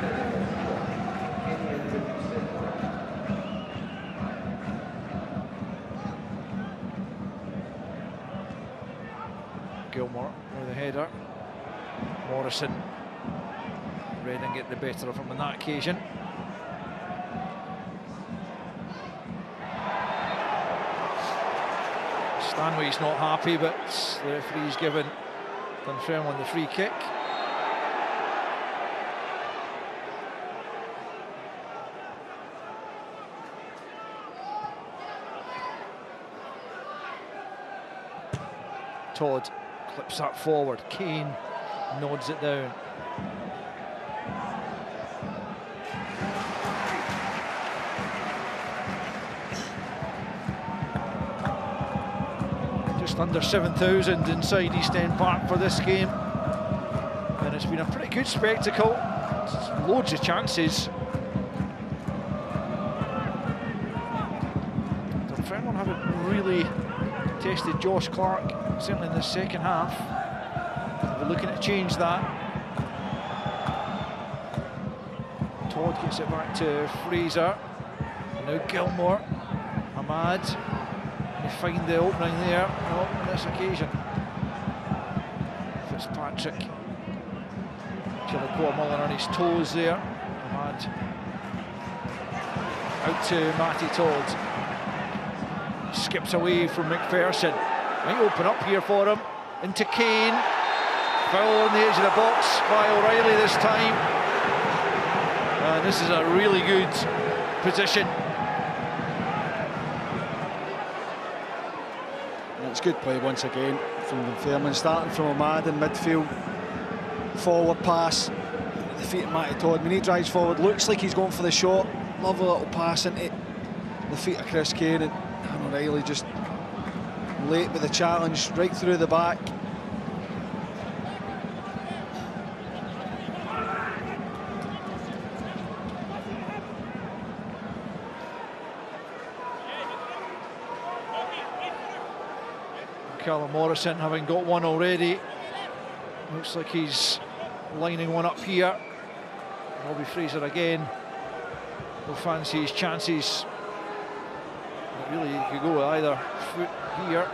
Speaker 2: Gilmore with a header. Morrison. Reading get the better of him on that occasion. Stanway's not happy, but the referee's given Dunfermline the free kick. Todd clips that forward. Kane nods it down. Just under 7,000 inside East End Park for this game, and it's been a pretty good spectacle. Loads of chances. Dunfermline haven't really tested Josh Clark, certainly in the second half. We're looking to change that. Todd gets it back to Fraser. Now Gilmore. Ahmad. They find the opening there. Not on this occasion. Fitzpatrick. Chillicoe Mullen on his toes there. Ahmad. Out to Matty Todd. Skips away from McPherson. Might open up here for him. Into Kane. Foul on the edge of the box by O'Reilly this time. And this is a really good position.
Speaker 9: And it's good play once again from Dunfermline, starting from Ahmad in midfield. Forward pass. The feet of Matty Todd. When he drives forward, looks like he's going for the shot. Lovely little pass into the feet of Chris Kane, and O'Reilly just late with the challenge, right through the back.
Speaker 2: Callum Morrison having got one already. Looks like he's lining one up here. Robbie Fraser again will fancy his chances. But really, he could go with either foot here.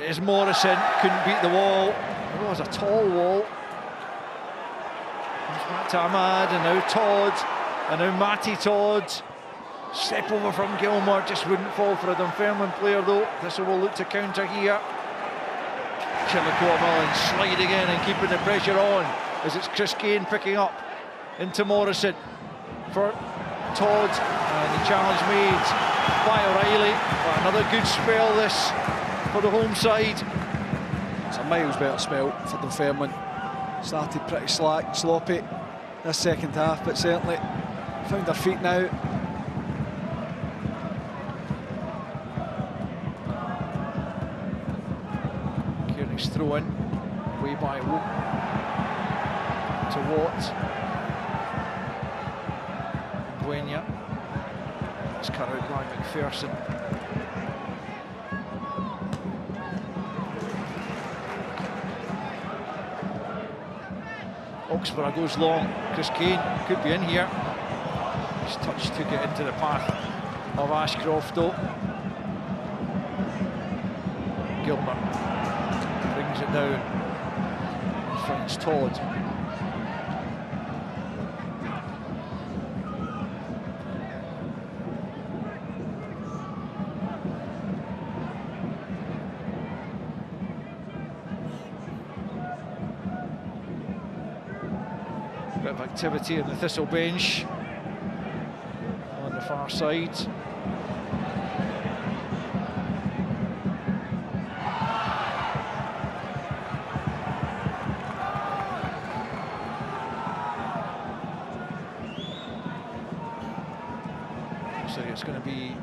Speaker 2: It is Morrison, couldn't beat the wall. It was a tall wall. Comes back to Ahmad, and now Todd, and now Matty Todd. Step over from Gilmore, just wouldn't fall for a Dunfermline player though. Thistle will look to counter here. Chillicoe Mullen sliding in and keeping the pressure on as it's Chris Kane picking up into Morrison for Todd, and the challenge made by O'Reilly. But another good spell this for the home side.
Speaker 9: It's a miles better spell for Dunfermline. Started pretty slack, sloppy this second half, but certainly found their feet now.
Speaker 2: Kearney's throw in, way by Wood to Watt. Buenya. It's cut out by McPherson. Oxborough goes long. Chris Kane could be in here. His touch took it into the path of Ashcroft though. Gilmer brings it down. Finds Todd. Bit of activity in the Thistle bench on the far side. So it's going to be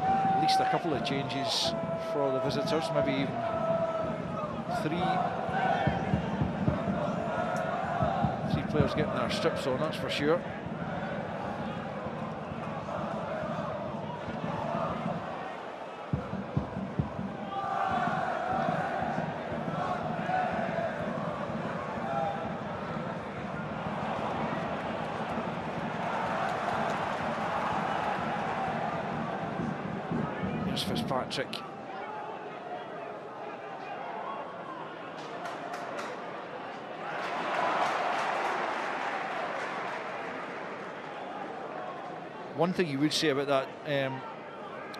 Speaker 2: at least a couple of changes for the visitors, maybe even 3 players getting their strips on, that's for sure. Here's Fitzpatrick. One thing you would say about that,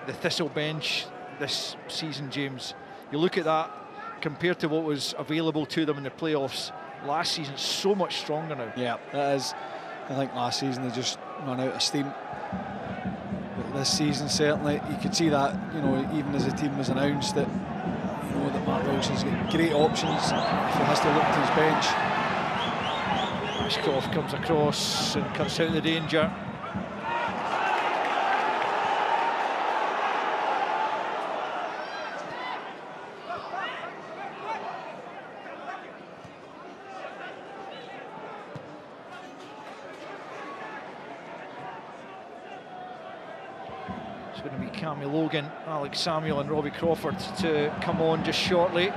Speaker 2: the Thistle bench this season, James, you look at that compared to what was available to them in the playoffs last season, so much stronger now.
Speaker 9: Yeah, it is. I think last season they just ran out of steam. But this season, certainly, you could see that, you know, even as the team was announced, that, you know, that Mark Wilson's got great options if he has to look to his bench.
Speaker 2: Ashcroft comes across and cuts out the danger. It's going to be Cammy Logan, Alex Samuel and Robbie Crawford to come on just shortly.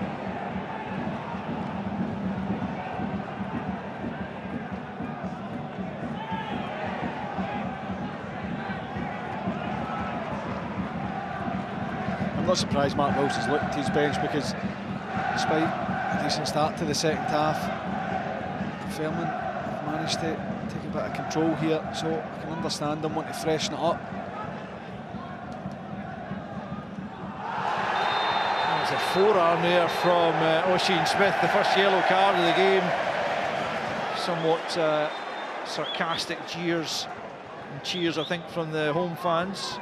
Speaker 9: I'm not surprised Mark Wilson's looked at his bench, because despite a decent start to the second half, Dunfermline have managed to take a bit of control here, so I can understand them wanting to freshen it up.
Speaker 2: There's a forearm there from Oisin Smith, the first yellow card of the game. Somewhat sarcastic jeers and cheers, I think, from the home fans.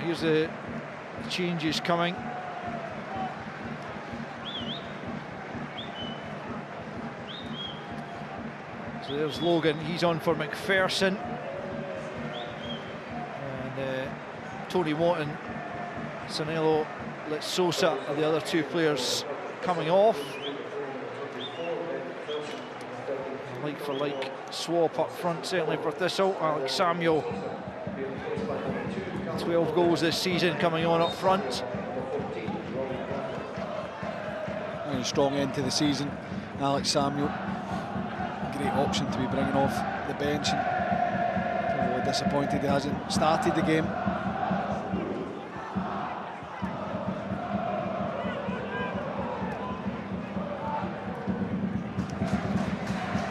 Speaker 2: Here's the changes coming. So there's Logan, he's on for McPherson. And Tony Wotton, Sanello, Letsosa are the other 2 players coming off. Like for like swap up front, certainly for Thistle. Alex Samuel, 12 goals this season, coming on up front.
Speaker 9: And a strong end to the season. Alex Samuel, great option to be bringing off the bench, and probably disappointed he hasn't started the game.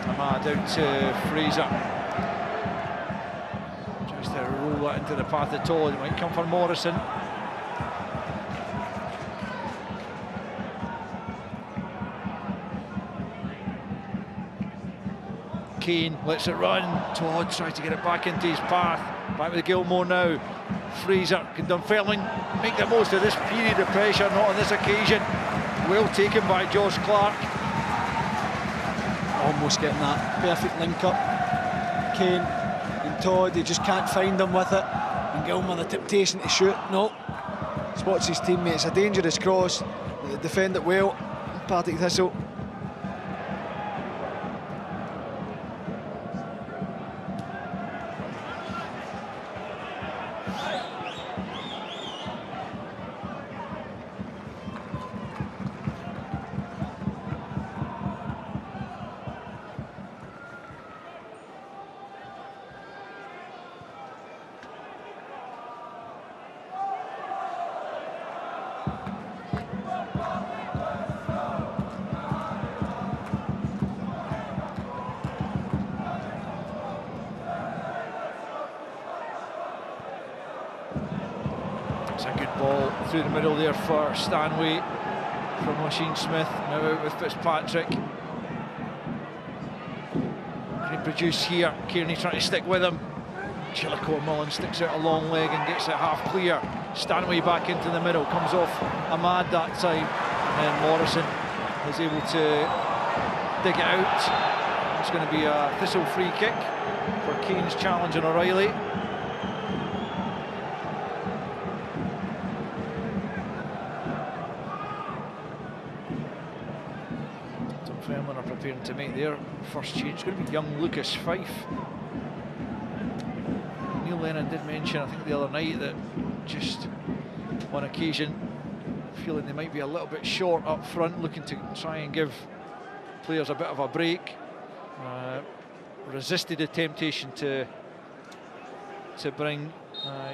Speaker 2: Ahmad out to Fraser. Roll that into the path of Todd. It might come for Morrison. Kane lets it run. Todd tries to get it back into his path. Back with Gilmore now. Fraser, can Dunfermline make the most of this period of pressure? Not on this occasion. Well taken by Josh Clark.
Speaker 9: Almost getting that perfect link up. Kane and Todd, he just can't find them with it. And Gilmore, the temptation to shoot. No. Spots his teammate. It's a dangerous cross. They defend it well. Partick Thistle.
Speaker 2: Good ball through the middle there for Stanway from Machine Smith. Now out with Fitzpatrick. Can he produce here? Kearney trying to stick with him. Chillico Mullen sticks out a long leg and gets it half clear. Stanway back into the middle, comes off Ahmad that time, and Morrison is able to dig it out. It's going to be a Thistle free kick for Kane's challenge on O'Reilly. Dunfermline are preparing to make their first change. It's going to be young Lucas Fife. Neil Lennon did mention, I think the other night, that just on occasion feeling they might be a little bit short up front, looking to try and give players a bit of a break. Resisted the temptation to bring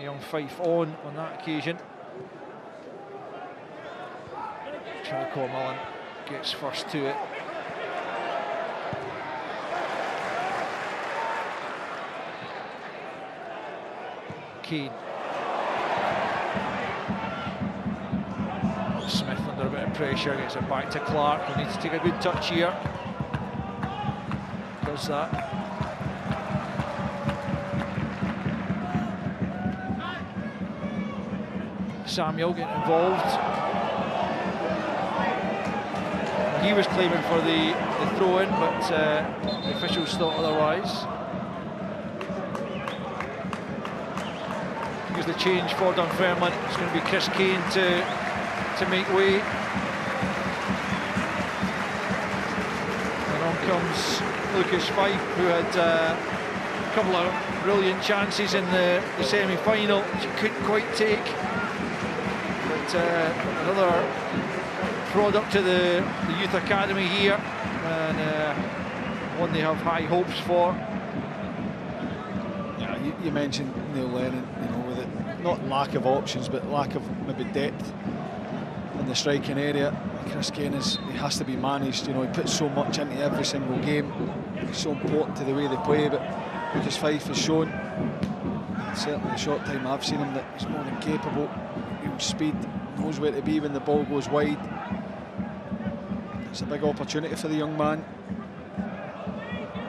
Speaker 2: young Fife on that occasion. Chillico Mullen gets first to it. Kane. Smith under a bit of pressure, gets it back to Clark, who needs to take a good touch here. Does that. Samuel getting involved. He was claiming for the throw-in, but the officials thought otherwise. Here's the change for Dunfermline. It's going to be Chris Kane to make way. And on comes Lucas Fife, who had a couple of brilliant chances in the semi-final, which he couldn't quite take. But another product to the youth academy here, and one they have high hopes for.
Speaker 9: Yeah, you mentioned Neil Lennon, you know, with it, not lack of options, but lack of maybe depth in the striking area. Chris Kane he has to be managed. You know, he puts so much into every single game. He's so important to the way they play. But Lucas Fife has shown, certainly the short time I've seen him, that he's more than capable. Huge speed, knows where to be when the ball goes wide. It's a big opportunity for the young man.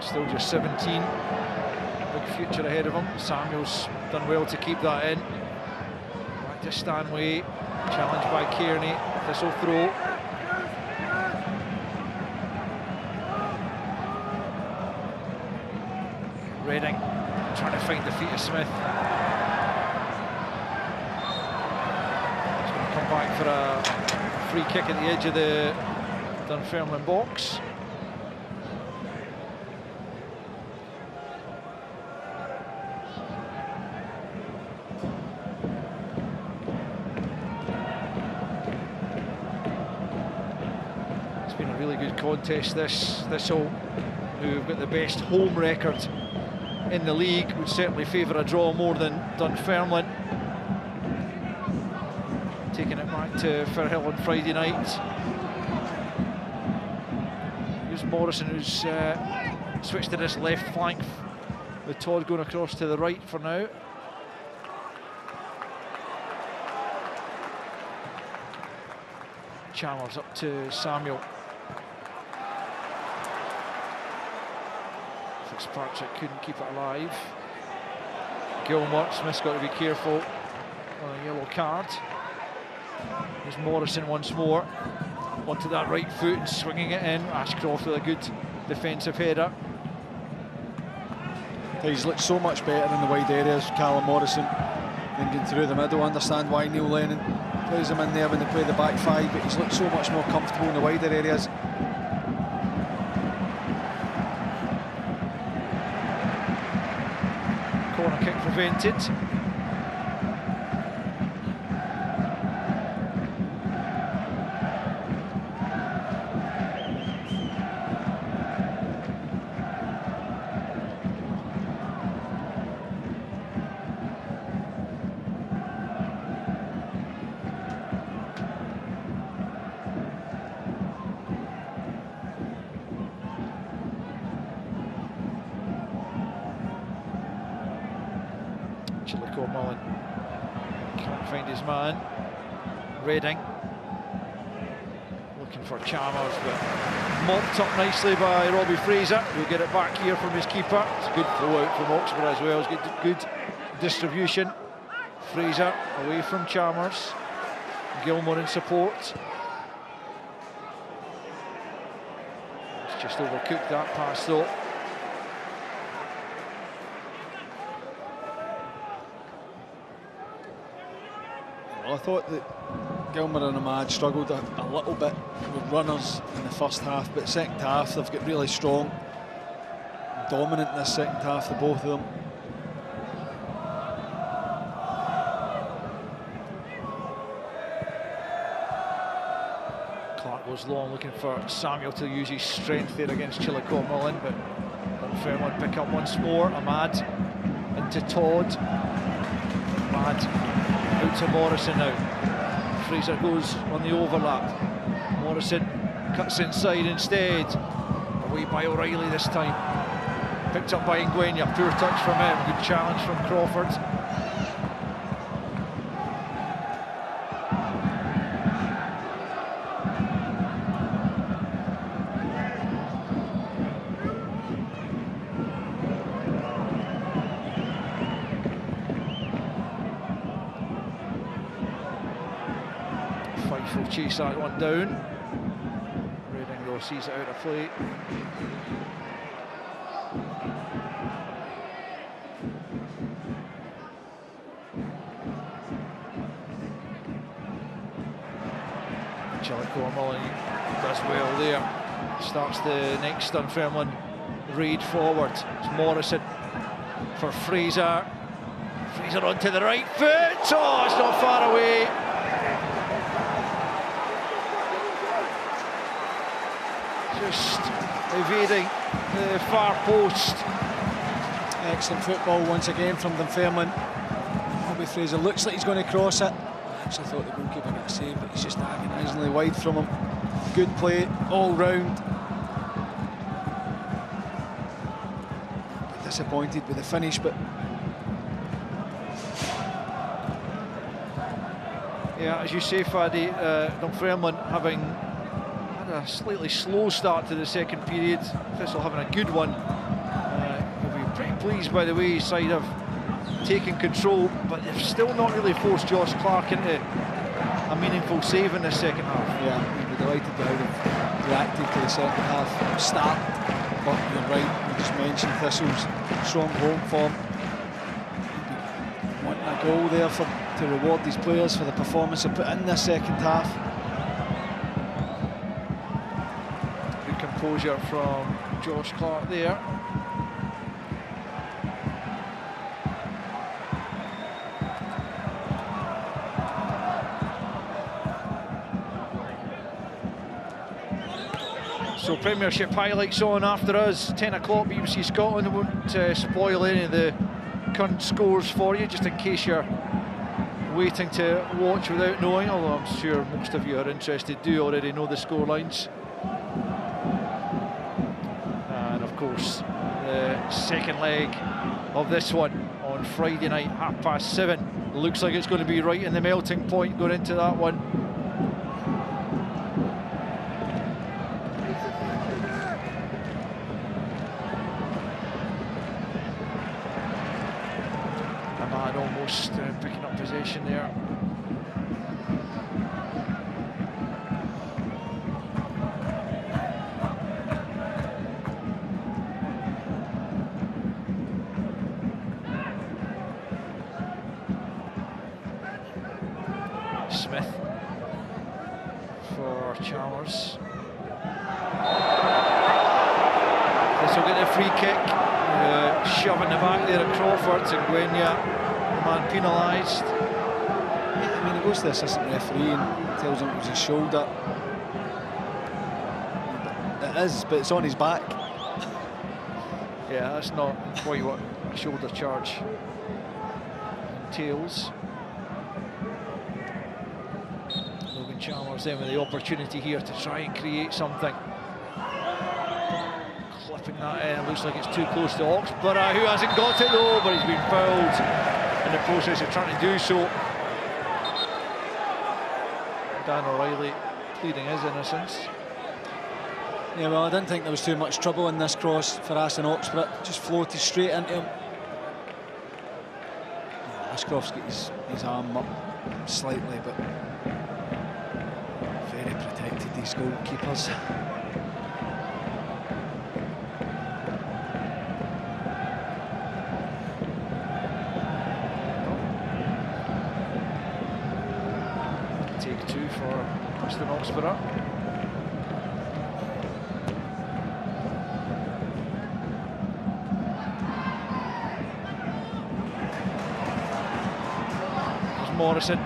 Speaker 2: Still just 17. Big future ahead of him. Samuel's done well to keep that in. Back to Stanway. Challenged by Kearney. Thistle throw. Reading trying to find the feet of Smith. He's going to come back for a free kick at the edge of the Dunfermline box. It's been a really good contest, this. Thistle, who've got the best home record in the league, would certainly favour a draw more than Dunfermline. Taking it back to Firhill on Friday night. Here's Morrison, who's switched to this left flank, with Todd going across to the right for now. Chalmers up to Samuel. Partick couldn't keep it alive. Gilmore, Smith's got to be careful on a yellow card. There's Morrison once more, onto that right foot and swinging it in. Ashcroft with a good defensive header.
Speaker 9: He's looked so much better in the wide areas, Callum Morrison, than getting through the middle. I understand why Neil Lennon plays him in there when they play the back five, but he's looked so much more comfortable in the wider areas.
Speaker 2: Corner kick prevented. Chillico Mullen can't find his man. Reading. Looking for Chalmers, but mopped up nicely by Robbie Fraser. He'll get it back here from his keeper. It's a good flow out from Oxford as well. It's good distribution. Fraser away from Chalmers. Gilmore in support. It's just overcooked that pass though.
Speaker 9: Well, I thought that Gilmore and Ahmad struggled a little bit with runners in the first half, but second half they've got really strong, dominant in the second half, the both of them.
Speaker 2: Clark goes long, looking for Samuel to use his strength there against Chillicothe-Mullen, but Dunfermline pick up once more. Ahmad into Todd. Ahmad out to Morrison now. Fraser goes on the overlap. Morrison cuts inside instead. Away by O'Reilly this time. Picked up by Ngwenya. Poor touch from him. Good challenge from Crawford. 5 will chase that one down. Reading though sees it out of play. Chillicothe-Mullen does well there. Starts the next Dunfermline raid forward. It's Morrison for Fraser. Fraser onto the right foot. Oh, it's not far away. Just evading the far post.
Speaker 9: Excellent football once again from Dunfermline. Robbie Fraser looks like he's going to cross it. I actually thought the goalkeeper got a save, but he's just agonisingly wide from him. Good play all round. Disappointed with the finish, but
Speaker 2: yeah, as you say, Faddy, Dunfermline having had a slightly slow start to the second period. Thistle having a good one. We'll be pretty pleased by the way his side have taken control, but they've still not really forced Josh Clark into a meaningful save in the second half.
Speaker 9: Yeah, we'll be delighted with how they've reacted to the second half start. But you're right, you just mentioned Thistle's strong home form. Wanting a goal there to reward these players for the performance they put in the second half.
Speaker 2: Good composure from Josh Clark there. So Premiership highlights on after us, 10 o'clock BBC Scotland. I won't spoil any of the current scores for you, just in case you're waiting to watch without knowing, although I'm sure most of you are interested do already know the scorelines. And of course, the second leg of this one on Friday night, 7:30. Looks like it's going to be right in the melting point going into that one. Almost picking up possession there. Smith for Chalmers. This will get the free kick. Shoving the back there at Crawford and Ngwenya. Man penalised.
Speaker 9: Yeah, I mean, he goes to the assistant referee and tells him it was his shoulder. It is, but it's on his back.
Speaker 2: Yeah, that's not quite what a shoulder charge entails. Logan Chalmers then with the opportunity here to try and create something. Clipping that in, looks like it's too close to Oxborough, who hasn't got it though, but he's been fouled in the process of trying to do so. Dan O'Reilly pleading his innocence.
Speaker 9: Yeah, well, I didn't think there was too much trouble in this cross for Aston Oxford. Just floated straight into him. Yeah, Ashcroft's got his arm up slightly, but very protected, these goalkeepers.
Speaker 2: Take two for Aston Oxford. Morrison.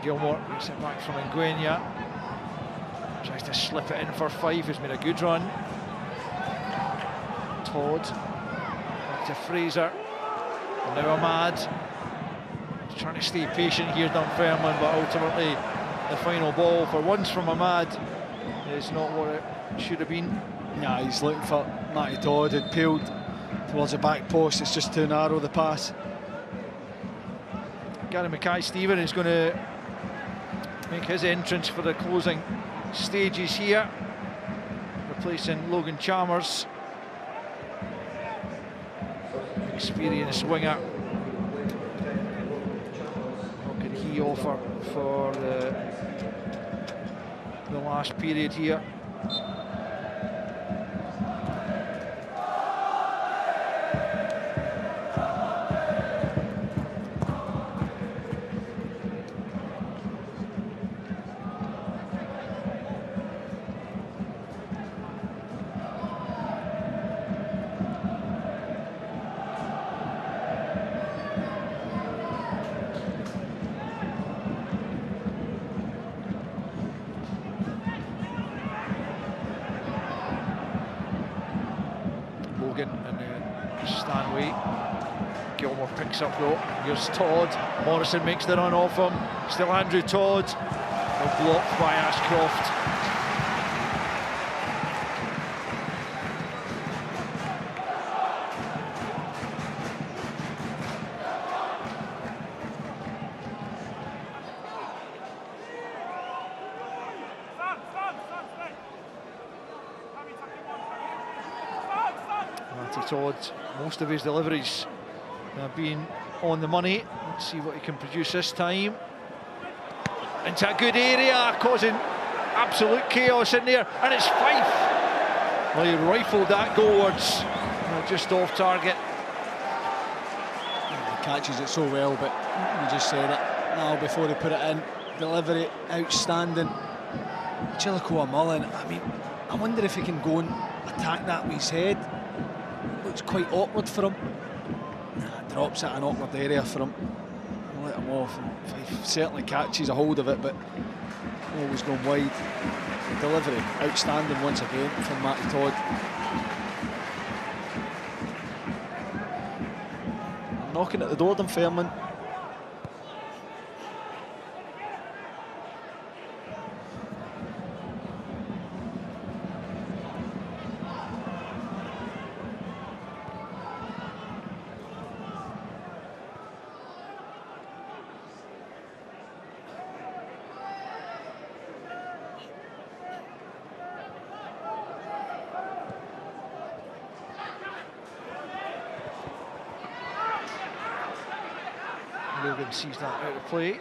Speaker 2: Gilmore gets it back from Nguyen. Tries to slip it in for Fife, who's made a good run. Todd. Back to Fraser. Now Ahmad. He's trying to stay patient here, Dunfermline, but ultimately the final ball, for once from Ahmad, is not what it should have been.
Speaker 9: Yeah, he's looking for Matty Todd, had peeled towards the back post. It's just too narrow, the pass.
Speaker 2: Gary Mackay-Steven is going to make his entrance for the closing stages here, replacing Logan Chalmers. Experienced winger. What can he offer for the last period here? And Stanway. Gilmore picks up though. Here's Todd. Morrison makes the run off him. Still Andrew Todd. Blocked by Ashcroft. Todd, most of his deliveries have been on the money. Let's see what he can produce this time. Into a good area, causing absolute chaos in there, and it's Fife. Well, he rifled that goalwards, just off target.
Speaker 9: He catches it so well, but you just said it now before he put it in. Delivery outstanding. Chillicoa Mullen, I mean, I wonder if he can go and attack that with his head. Looks quite awkward for him. Drops at an awkward area for him. Let him off. Fife certainly catches a hold of it, but always going wide. Delivery outstanding once again from Matty Todd. Knocking at the door, Dunfermline.
Speaker 2: Logan sees that out of play.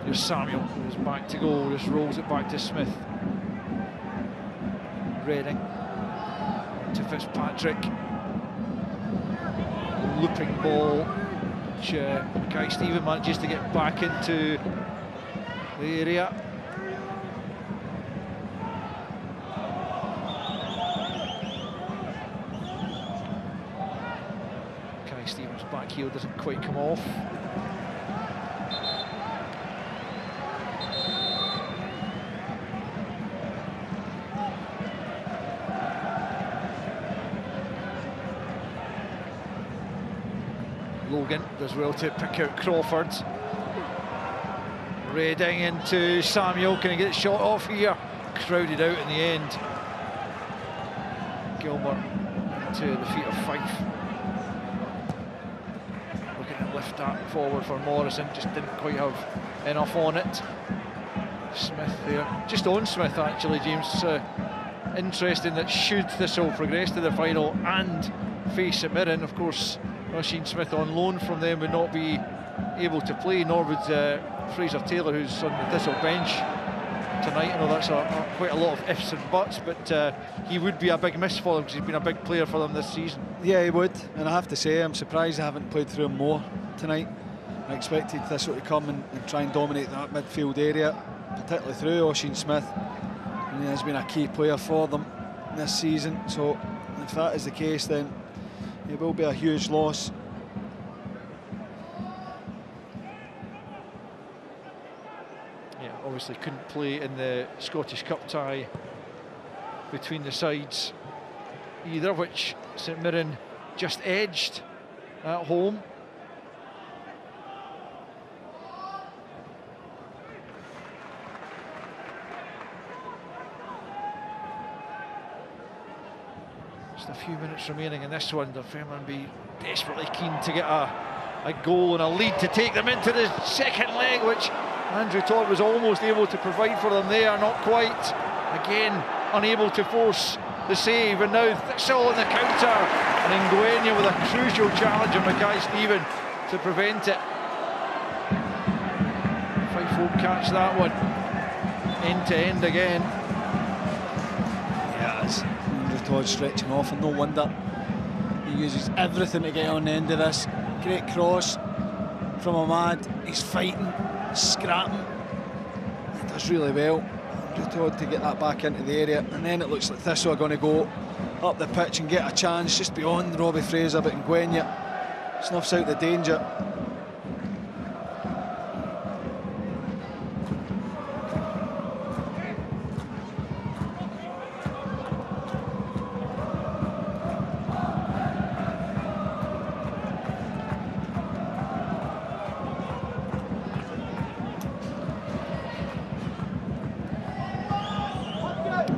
Speaker 2: Here's Samuel, who's back to goal, just rolls it back to Smith. Reading to Fitzpatrick. Looping ball, which Mackay-Steven manages to get back into the area. Mackay-Steven's back heel doesn't quite come off. Logan does well to pick out Crawford. Reading into Samuel, can he get the shot off here? Crowded out in the end. Gilmore to the feet of Fife. Looking to lift that forward for Morrison, just didn't quite have enough on it. Smith there, just on Smith actually, James. Interesting that should Thistle progress to the final and face St Mirren, of course, Roisin Smith on loan from them would not be able to play, nor would Fraser Taylor, who's on the Thistle bench tonight. I know that's quite a lot of ifs and buts, but he would be a big miss for them because he's been a big player for them this season.
Speaker 9: Yeah, he would, and I have to say I'm surprised I haven't played through him more tonight. I expected Thistle to come and try and dominate that midfield area, particularly through Roisin Smith, and he has been a key player for them this season. So if that is the case, then it will be a huge loss.
Speaker 2: Obviously couldn't play in the Scottish Cup tie between the sides either, which St Mirren just edged at home. Just a few minutes remaining in this one. Dunfermline be desperately keen to get a goal and a lead to take them into the second leg, which Andrew Todd was almost able to provide for them there, not quite. Again, unable to force the save, and now Thistle on the counter, and Nguyen with a crucial challenge of Mackay-Stephen to prevent it. Fife won't catch that one. End to end again.
Speaker 9: Yeah, it's Andrew Todd stretching off, and no wonder. He uses everything to get on the end of this. Great cross from Ahmad. He's fighting, scrapping. He does really well. Andrew Todd to get that back into the area, and then it looks like Thistle are going to go up the pitch and get a chance just beyond Robbie Fraser, but Nguyen snuffs out the danger.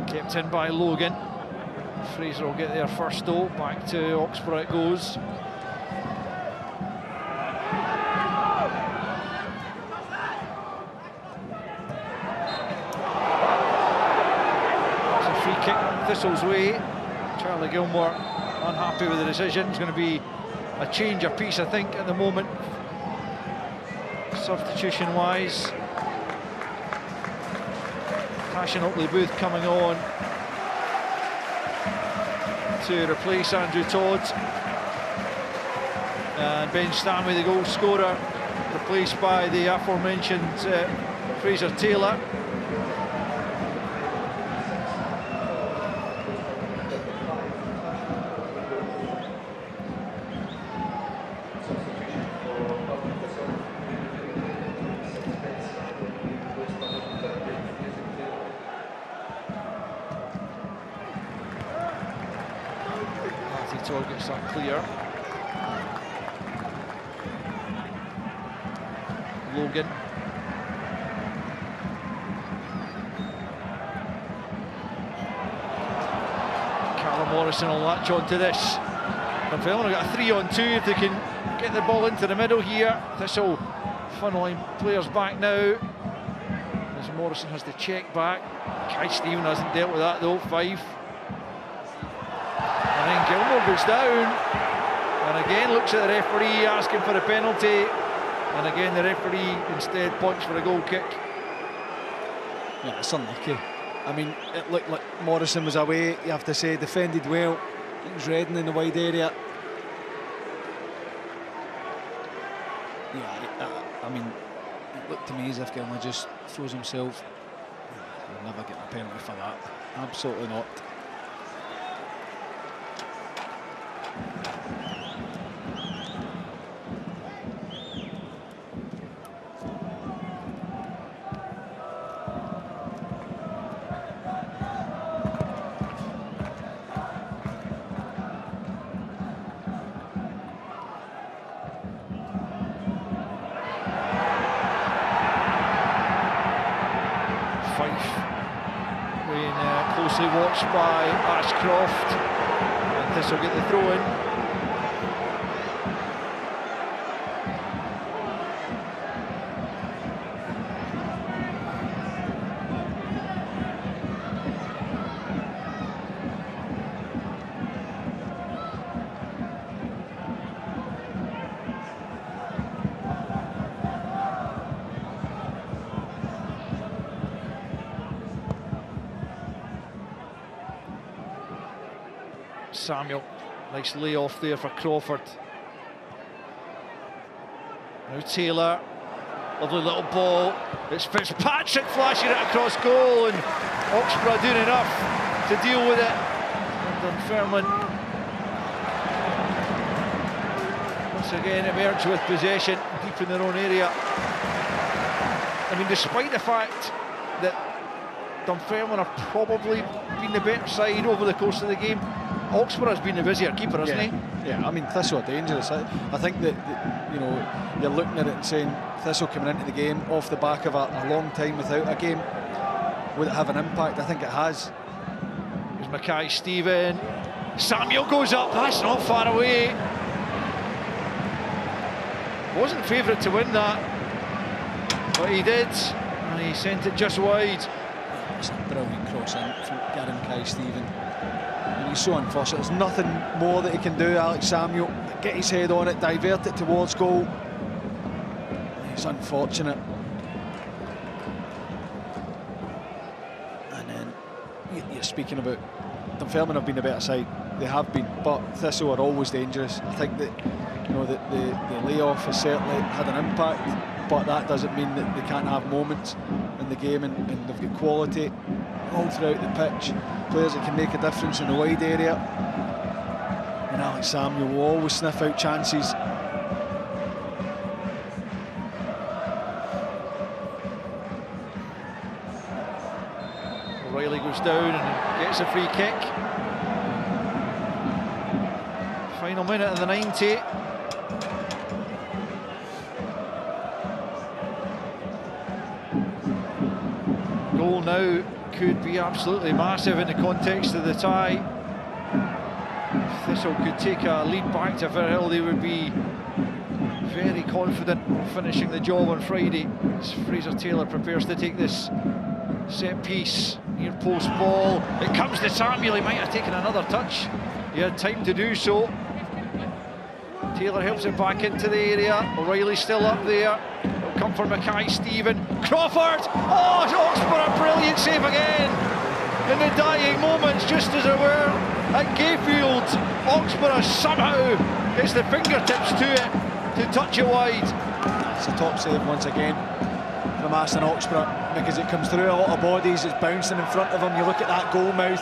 Speaker 2: Kept in by Logan. Fraser will get there first though. Back to Oxborough it goes. It's a free kick Thistle's way. Charlie Gilmore unhappy with the decision. It's going to be a change of piece, I think, at the moment, substitution wise. Tashin Oakley Booth coming on to replace Andrew Todd, and Ben Stanley, the goal scorer, replaced by the aforementioned Fraser Taylor. Todd gets that clear. Logan. Callum Morrison will latch on to this. Dunfermline got a 3-on-2 if they can get the ball into the middle here. Thistle funneling players back now, as Morrison has to check back. Mackay-Stephen hasn't dealt with that though. 5. And then Gilmore goes down, and again looks at the referee asking for a penalty, and again the referee instead points for a goal kick.
Speaker 9: Yeah, it's unlucky. I mean, it looked like Morrison was away, you have to say, defended well. It was Redden in the wide area. Yeah, I mean, it looked to me as if Gilmore just throws himself. He'll never get a penalty for that. Absolutely not.
Speaker 2: Fife being closely watched by Ashcroft, and Thistle get the throw in. Samuel, nice layoff there for Crawford. Now Taylor, lovely little ball. It's Fitzpatrick flashing it across goal, and Oxborough doing enough to deal with it. And Dunfermline once again emerge with possession deep in their own area. I mean, despite the fact that Dunfermline have probably been the better side over the course of the game, Oxford has been the busier keeper, hasn't he?
Speaker 9: Yeah, I mean, Thistle are dangerous. I think that, you know, you're looking at it and saying Thistle coming into the game off the back of a long time without a game, would it have an impact? I think it has.
Speaker 2: There's Mackay-Stephen. Samuel goes up, that's not far away. Wasn't favourite to win that, but he did, and he sent it just wide.
Speaker 9: It's a brilliant cross in from Gary Mackay-Stephen. And he's so unfortunate. There's nothing more that he can do, Alex Samuel. Get his head on it, divert it towards goal. He's unfortunate. And then you're speaking about Dunfermline have been the better side. They have been, but Thistle are always dangerous. I think that, you know, the layoff has certainly had an impact, but that doesn't mean that they can't have moments in the game, and they've got quality all throughout the pitch, players that can make a difference in the wide area, and Alex Samuel will always sniff out chances.
Speaker 2: O'Reilly goes down and gets a free kick. Final minute of the 90. Goal now could be absolutely massive in the context of the tie. Thistle could take a lead back to Firhill. They would be very confident finishing the job on Friday, as Fraser Taylor prepares to take this set piece. Near post ball, it comes to Samuel. He might have taken another touch, he had time to do so. Taylor helps it back into the area. O'Reilly still up there. It'll come for Mackay-Stephen. Crawford! Oh, Oxborough, brilliant save again! In the dying moments, just as it were, at Gayfield, Oxborough somehow gets the fingertips to it to touch it wide.
Speaker 9: It's a top save once again from Aston Oxborough, because it comes through a lot of bodies, it's bouncing in front of him. You look at that goal mouth.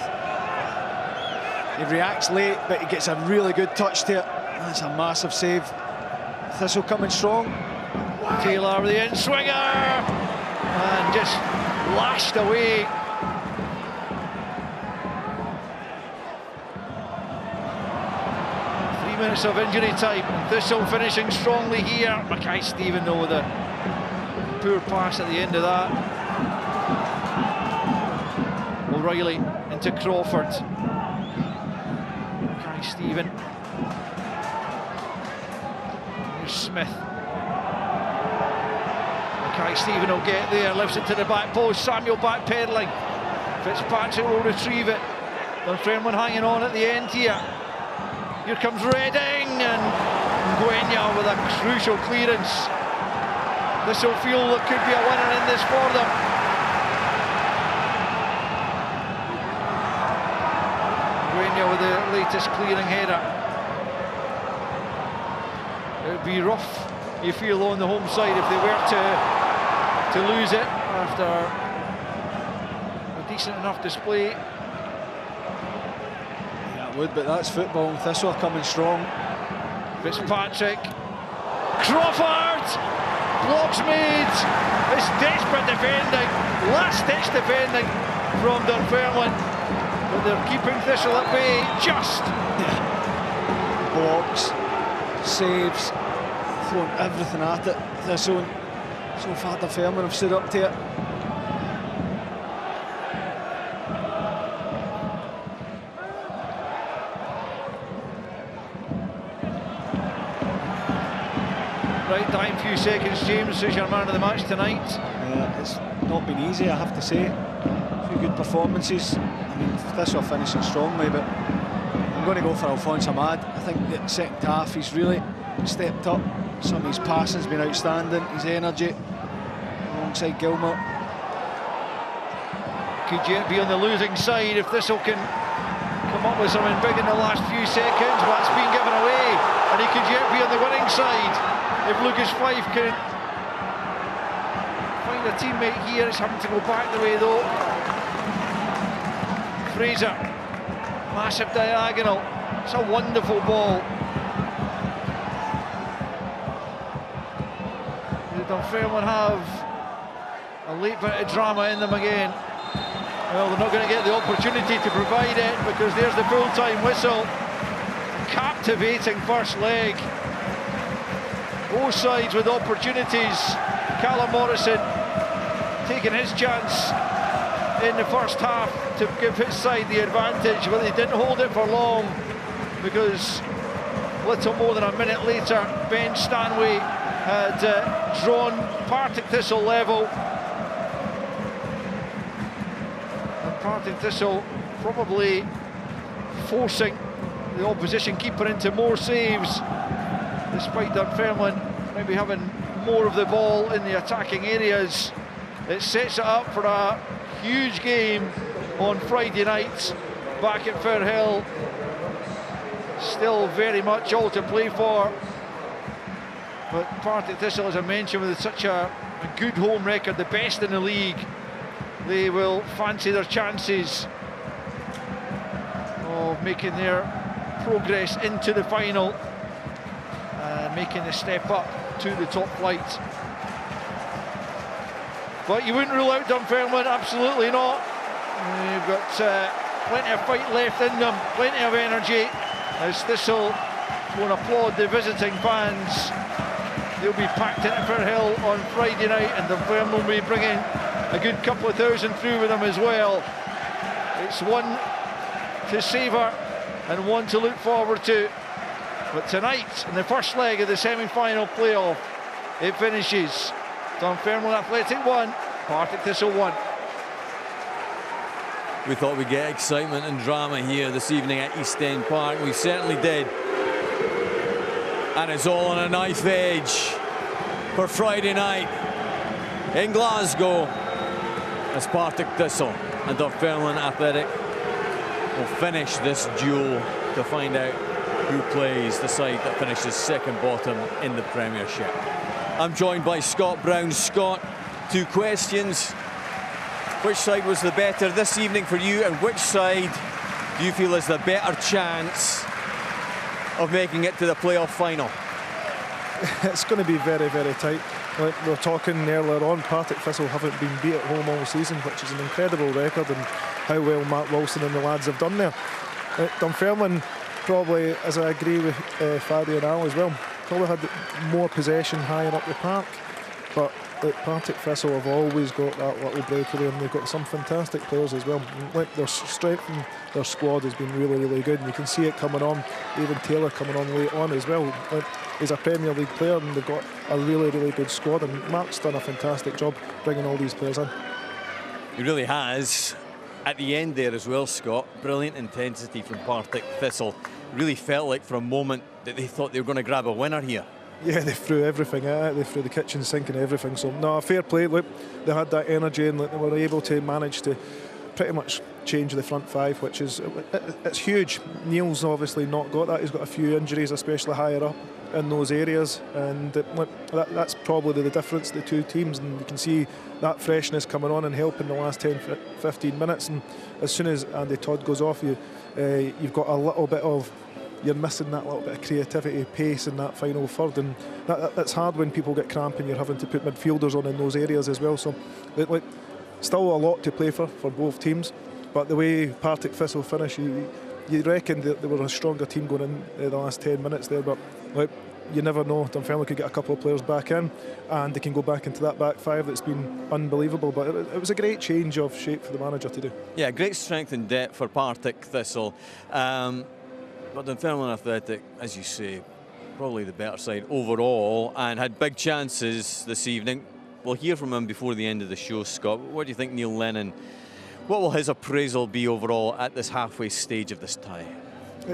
Speaker 9: He reacts late, but he gets a really good touch to it. That's a massive save. Thistle coming strong.
Speaker 2: Taylor with the in-swinger, and just lashed away. Minutes of injury time, and Thistle finishing strongly here. Mackay-Stephen though with a poor pass at the end of that. O'Reilly into Crawford. Mackay-Stephen. Here's Smith. Mackay-Stephen will get there, lifts it to the back post. Samuel backpedaling. Fitzpatrick will retrieve it. Dunfermline hanging on at the end here. Here comes Redding, and Ngwenya with a crucial clearance. This will feel there could be a winner in this for them. Ngwenya with the latest clearing header. It would be rough, you feel, on the home side if they were to lose it after a decent enough display.
Speaker 9: Would, but that's football, and Thistle are coming strong.
Speaker 2: Fitzpatrick, Crawford, blocks made. It's desperate defending, last-ditch defending from Dunfermline, but they're keeping Thistle at bay. Just
Speaker 9: blocks, saves, throwing everything at it. Thistle, so far Dunfermline have stood up to it.
Speaker 2: seconds, James, who's your man of the match tonight?
Speaker 9: It's not been easy, I have to say. A few good performances. I mean, Thistle finishing strongly, but I'm going to go for Alphonse Ahmad. I think that second half he's really stepped up. Some of his passing's been outstanding, his energy alongside Gilmour.
Speaker 2: Could yet be on the losing side if Thistle can come up with something big in the last few seconds, but that's been given away, and he could yet be on the winning side if Lucas Fife can find a teammate here. He's having to go back the way though. Fraser, massive diagonal, it's a wonderful ball. The Dunfermline have a late bit of drama in them again. Well, they're not going to get the opportunity to provide it because there's the full-time whistle. Captivating first leg. Both sides with opportunities. Callum Morrison taking his chance in the first half to give his side the advantage, but they didn't hold it for long because little more than a minute later, Ben Stanway had drawn Partick Thistle level. Partick Thistle probably forcing the opposition keeper into more saves, despite Dunfermline maybe having more of the ball in the attacking areas. It sets it up for a huge game on Friday night back at Firhill. Still very much all to play for, but Partick Thistle, as I mentioned, with such a good home record, the best in the league, they will fancy their chances of making their progress into the final and making the step up to the top flight. But you wouldn't rule out Dunfermline, absolutely not. You've got plenty of fight left in them, plenty of energy, as Thistle won't applaud the visiting fans. They'll be packed into Firhill on Friday night, and Dunfermline will be bringing a good couple of thousand through with them as well. It's one to savour and one to look forward to. But tonight, in the first leg of the semi-final playoff, it finishes Dunfermline Athletic 1, Partick Thistle 1.
Speaker 1: We thought we'd get excitement and drama here this evening at East End Park. We certainly did. And it's all on a knife edge for Friday night in Glasgow, as Partick Thistle and Dunfermline Athletic will finish this duel to find out who plays the side that finishes second bottom in the Premiership. I'm joined by Scott Brown. Scott, two questions. Which side was the better this evening for you, and which side do you feel is the better chance of making it to the playoff final?
Speaker 3: It's going to be very, very tight. Like we were talking earlier on, Partick Thistle haven't been beat at home all season, which is an incredible record, and how well Matt Wilson and the lads have done there. Dunfermline probably, as I agree with Fadi and Al as well, probably had more possession higher up the park, but Partick Thistle have always got that little breakaway, and they've got some fantastic players as well. Like their strength in their squad has been really, really good, and you can see it coming on. Even Taylor coming on late on as well. Like, he's a Premier League player, and they've got a really, really good squad, and Mark's done a fantastic job bringing all these players in.
Speaker 1: He really has. At the end there as well, Scott, brilliant intensity from Partick Thistle. Really felt like for a moment that they thought they were going to grab a winner here.
Speaker 3: Yeah, they threw everything at it. They threw the kitchen sink and everything. So, no, fair play. Look, they had that energy, and they were able to manage to pretty much change the front five, which is it's huge. Neil's obviously not got that. He's got a few injuries, especially higher up in those areas, and that's probably the difference, the two teams, and you can see that freshness coming on and helping the last 10-15 minutes. And as soon as Andy Todd goes off, you've got a little bit of, you're missing that little bit of creativity, pace in that final third, and that's hard when people get cramp and you're having to put midfielders on in those areas as well. So still a lot to play for both teams, but the way Partick Thistle finish, you reckon that they were a stronger team going in the last 10 minutes there, but you never know. Dunfermline could get a couple of players back in, and they can go back into that back five that's been unbelievable. But it was a great change of shape for the manager to do.
Speaker 1: Yeah, great strength and depth for Partick Thistle. But Dunfermline Athletic, as you say, probably the better side overall and had big chances this evening. We'll hear from him before the end of the show, Scott. What do you think, Neil Lennon? What will his appraisal be overall at this halfway stage of this tie?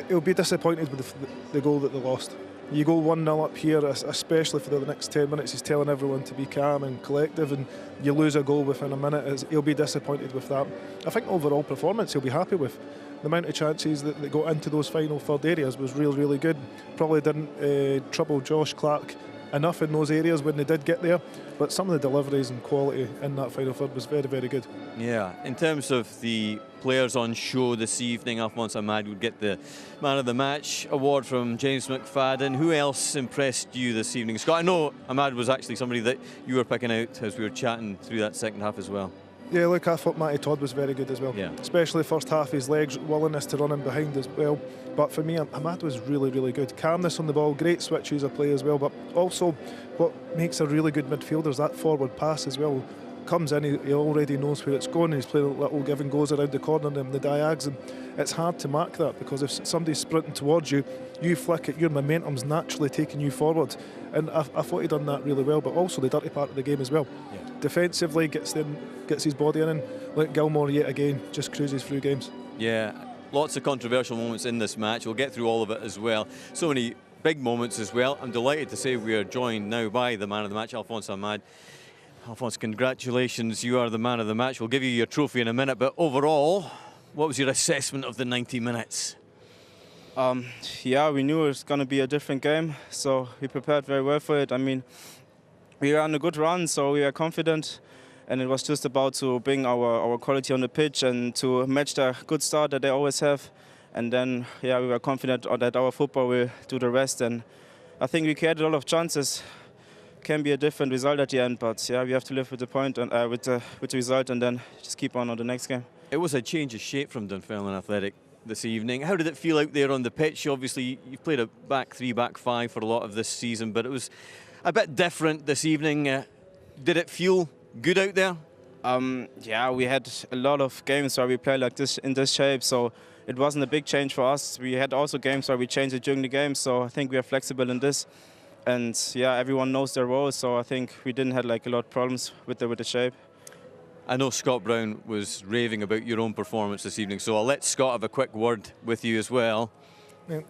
Speaker 3: He'll be disappointed with the goal that they lost. You go 1-0 up here, especially for the next 10 minutes, he's telling everyone to be calm and collective, and you lose a goal within a minute. He'll be disappointed with that. I think overall performance he'll be happy with. The amount of chances that got into those final third areas was really good. Probably didn't trouble Josh Clark enough in those areas when they did get there, but some of the deliveries and quality in that final third was very good.
Speaker 1: Yeah, in terms of the players on show this evening, Alphonse Ahmad would get the Man of the Match award from James McFadden. Who else impressed you this evening, Scott? I know Ahmad was actually somebody that you were picking out as we were chatting through that second half as well.
Speaker 3: Yeah, look, I thought Matty Todd was very good as well.
Speaker 1: Yeah.
Speaker 3: Especially first half, his legs, willingness to run in behind as well. But for me, Ahmad was really good. Calmness on the ball, great switches of play as well. But also, what makes a really good midfielder is that forward pass as well. Comes in, he already knows where it's going. He's playing little give and goes around the corner and the diags, and it's hard to mark that because if somebody's sprinting towards you, you flick it, your momentum's naturally taking you forward. And I thought he done that really well, but also the dirty part of the game as well. Yeah. Defensively, gets his body in, and like Gilmore yet again, just cruises through games.
Speaker 1: Yeah, lots of controversial moments in this match. We'll get through all of it as well. So many big moments as well. I'm delighted to say we are joined now by the man of the match, Alphonse Ahmad. Alphonse, congratulations, you are the man of the match. We'll give you your trophy in a minute, but overall, what was your assessment of the 90 minutes?
Speaker 7: Yeah, we knew it was going to be a different game, so we prepared very well for it. I mean, we were on a good run, so we are confident, and it was just about to bring our quality on the pitch and to match the good start that they always have. And then, yeah, we were confident that our football will do the rest, and I think we created a lot of chances. Can be a different result at the end, but yeah, we have to live with the point and with the result, and then just keep on the next game.
Speaker 1: It was a change of shape from Dunfermline Athletic this evening. How did it feel out there on the pitch? Obviously, you've played a back three, back five for a lot of this season, but it was a bit different this evening. Did it feel good out there?
Speaker 7: Yeah, we had a lot of games where we played like this in this shape, so it wasn't a big change for us. We had also games where we changed it during the game, so I think we are flexible in this. And yeah, everyone knows their role, so I think we didn't have like a lot of problems with the shape.
Speaker 1: I know Scott Brown was raving about your own performance this evening, so I'll let Scott have a quick word with you as well.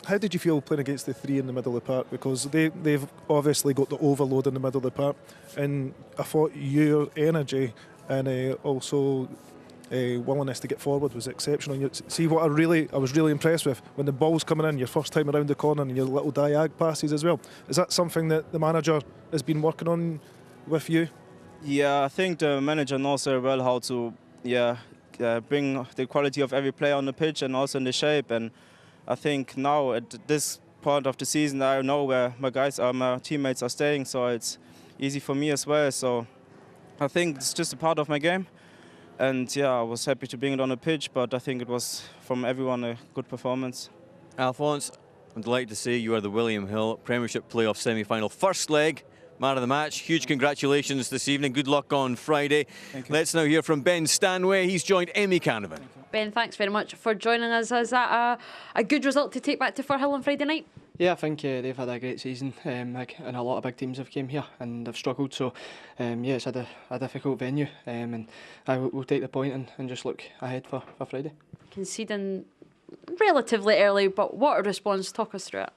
Speaker 3: How did you feel playing against the three in the middle of the park? Because they've obviously got the overload in the middle of the park, and I thought your energy and also willingness to get forward was exceptional. See what I was really impressed with when the ball's coming in, your first time around the corner, and your little diag passes as well. Is that something that the manager has been working on with you?
Speaker 7: Yeah, I think the manager knows very well how to bring the quality of every player on the pitch and also in the shape. And I think now at this point of the season, I know where my teammates are staying, so it's easy for me as well. So I think it's just a part of my game. And yeah, I was happy to bring it on the pitch, but I think it was from everyone a good performance.
Speaker 1: Alphonse, I'm delighted to say you are the William Hill Premiership playoff semi-final first leg man of the match. Huge congratulations this evening. Good luck on Friday. Let's now hear from Ben Stanway. He's joined Amy Canavan.
Speaker 10: Ben, thanks very much for joining us. Is that a good result to take back to Firhill on Friday night?
Speaker 11: Yeah, I think they've had a great season, and a lot of big teams have came here and they've struggled. So, yeah, it's had a difficult venue, and we'll take the point and just look ahead for Friday.
Speaker 10: Conceding relatively early, but what a response. Talk us through it.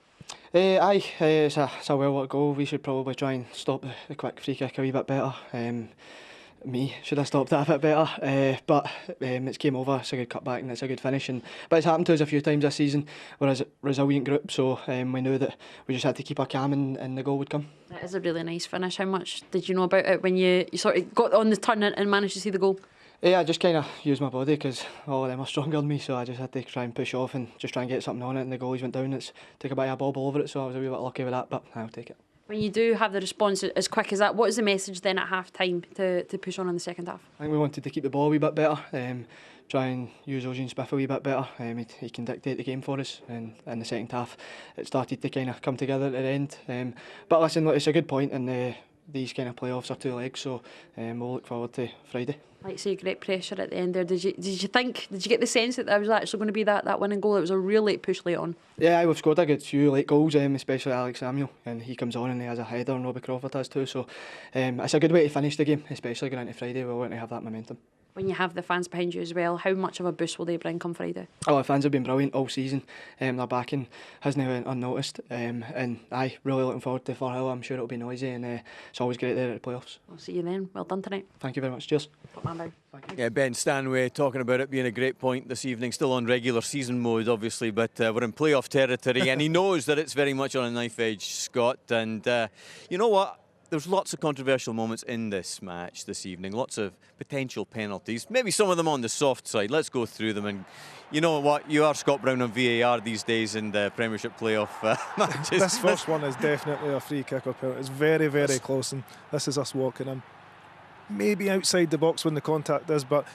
Speaker 11: It's a well-worked goal. We should probably try and stop the quick free kick a wee bit better. Me should have stopped that a bit better, but it's came over. It's a good cutback and it's a good finish. But it's happened to us a few times this season. We're a resilient group, so we knew that we just had to keep our calm and the goal would come.
Speaker 10: That is a really nice finish. How much did you know about it when you sort of got on the turn and managed to see the goal?
Speaker 11: Yeah, I just kind of used my body because all of them are stronger than me, so I just had to try and push off and just try and get something on it, and the goalies went down. It's took a bit of a bobble over it, so I was a wee bit lucky with that, but I'll take it.
Speaker 10: When you do have the response as quick as that, what is the message then at half-time to push on in the second half?
Speaker 11: I think we wanted to keep the ball a wee bit better, try and use Eugene Smith a wee bit better. He can dictate the game for us, and in the second half it started to kind of come together at the end. But listen, it's a good point, and these kind of playoffs are 2 legs, so we'll look forward to Friday.
Speaker 10: Like say, great pressure at the end there. Did you get the sense that there was actually going to be that winning goal? It was a real late push late on.
Speaker 11: Yeah, we've scored a good few late goals, especially Alex Samuel, and he comes on and he has a header, and Robbie Crawford has too. So it's a good way to finish the game, especially going into Friday. We want to have that momentum.
Speaker 10: When you have the fans behind you as well, how much of a boost will they bring come Friday?
Speaker 11: Oh, the fans have been brilliant all season. Their backing hasn't went unnoticed, and really looking forward to Firhill. I'm sure it'll be noisy, and it's always great there at the playoffs.
Speaker 10: I'll see you then. Well done tonight.
Speaker 11: Thank you very much. Cheers.
Speaker 1: Yeah, Ben Stanway talking about it being a great point this evening. Still on regular season mode, obviously, but we're in playoff territory, and he knows that it's very much on a knife edge, Scott. And you know what? There's lots of controversial moments in this match this evening, lots of potential penalties, maybe some of them on the soft side. Let's go through them. And you know what? You are Scott Brown on VAR these days in the Premiership playoff matches.
Speaker 3: This first one is definitely a free kick or penalty. It's very, very close, and this is us walking in. Maybe outside the box when the contact is, but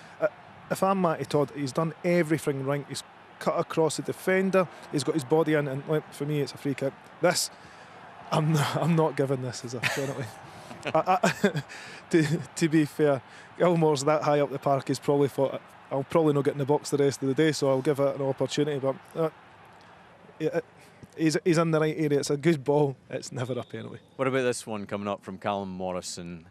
Speaker 3: if I'm Matty Todd, he's done everything right. He's cut across the defender, he's got his body in, and for me it's a free kick. This, I'm not giving this as a penalty. To be fair, Gilmore's that high up the park, he's probably thought, I'll probably not get in the box the rest of the day, so I'll give it an opportunity, but he's in the right area. It's a good ball, it's never a penalty.
Speaker 1: What about this one coming up from Callum Morrison?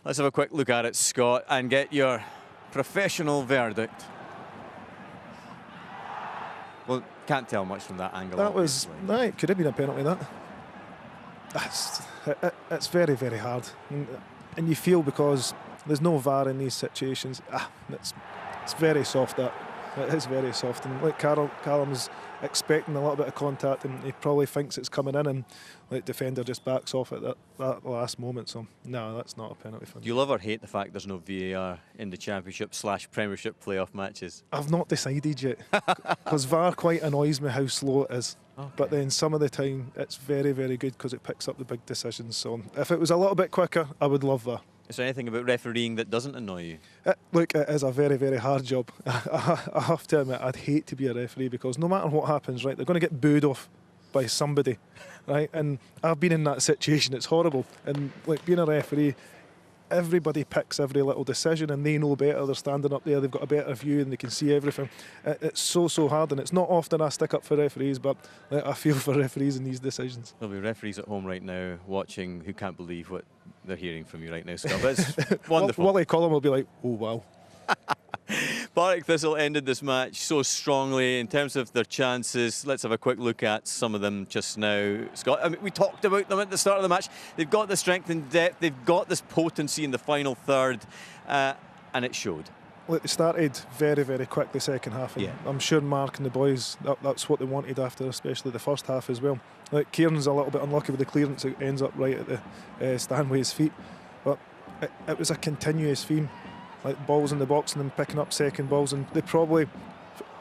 Speaker 1: Let's have a quick look at it, Scott, and get your professional verdict. Well, can't tell much from that angle.
Speaker 3: That was, it could have been a penalty, that. It's very, very hard. And you feel, because there's no VAR in these situations, it's very soft, that. It is very soft. And like Callum's expecting a little bit of contact, and he probably thinks it's coming in, and like defender just backs off at that last moment. So no, that's not a penalty for me.
Speaker 1: Do you love or hate the fact there's no VAR in the Championship / Premiership playoff matches?
Speaker 3: I've not decided yet, because VAR quite annoys me how slow it is. Okay. But then some of the time it's very, very good because it picks up the big decisions. So if it was a little bit quicker, I would love that.
Speaker 1: Is there anything about refereeing that doesn't annoy you?
Speaker 3: Look, it is a very, very hard job. I have to admit, I'd hate to be a referee, because no matter what happens, right, they're going to get booed off by somebody, right? And I've been in that situation. It's horrible. And like being a referee, everybody picks every little decision, and they know better. They're standing up there, they've got a better view, and they can see everything. It's so hard, and it's not often I stick up for referees, but I feel for referees in these decisions.
Speaker 1: There'll be referees at home right now watching who can't believe what they're hearing from you right now, Scott. It's wonderful.
Speaker 3: Wally Collum will be like, oh wow.
Speaker 1: Partick Thistle ended this match so strongly in terms of their chances. Let's have a quick look at some of them just now, Scott. I mean, we talked about them at the start of the match. They've got the strength and depth. They've got this potency in the final third, and it showed.
Speaker 3: Look, it started very, very quickly second half, and I'm sure Mark and the boys, that's what they wanted after, especially the first half as well. Like, Kieran's a little bit unlucky with the clearance. It ends up right at the Stanway's feet, but it was a continuous theme, like balls in the box and then picking up second balls, and they probably,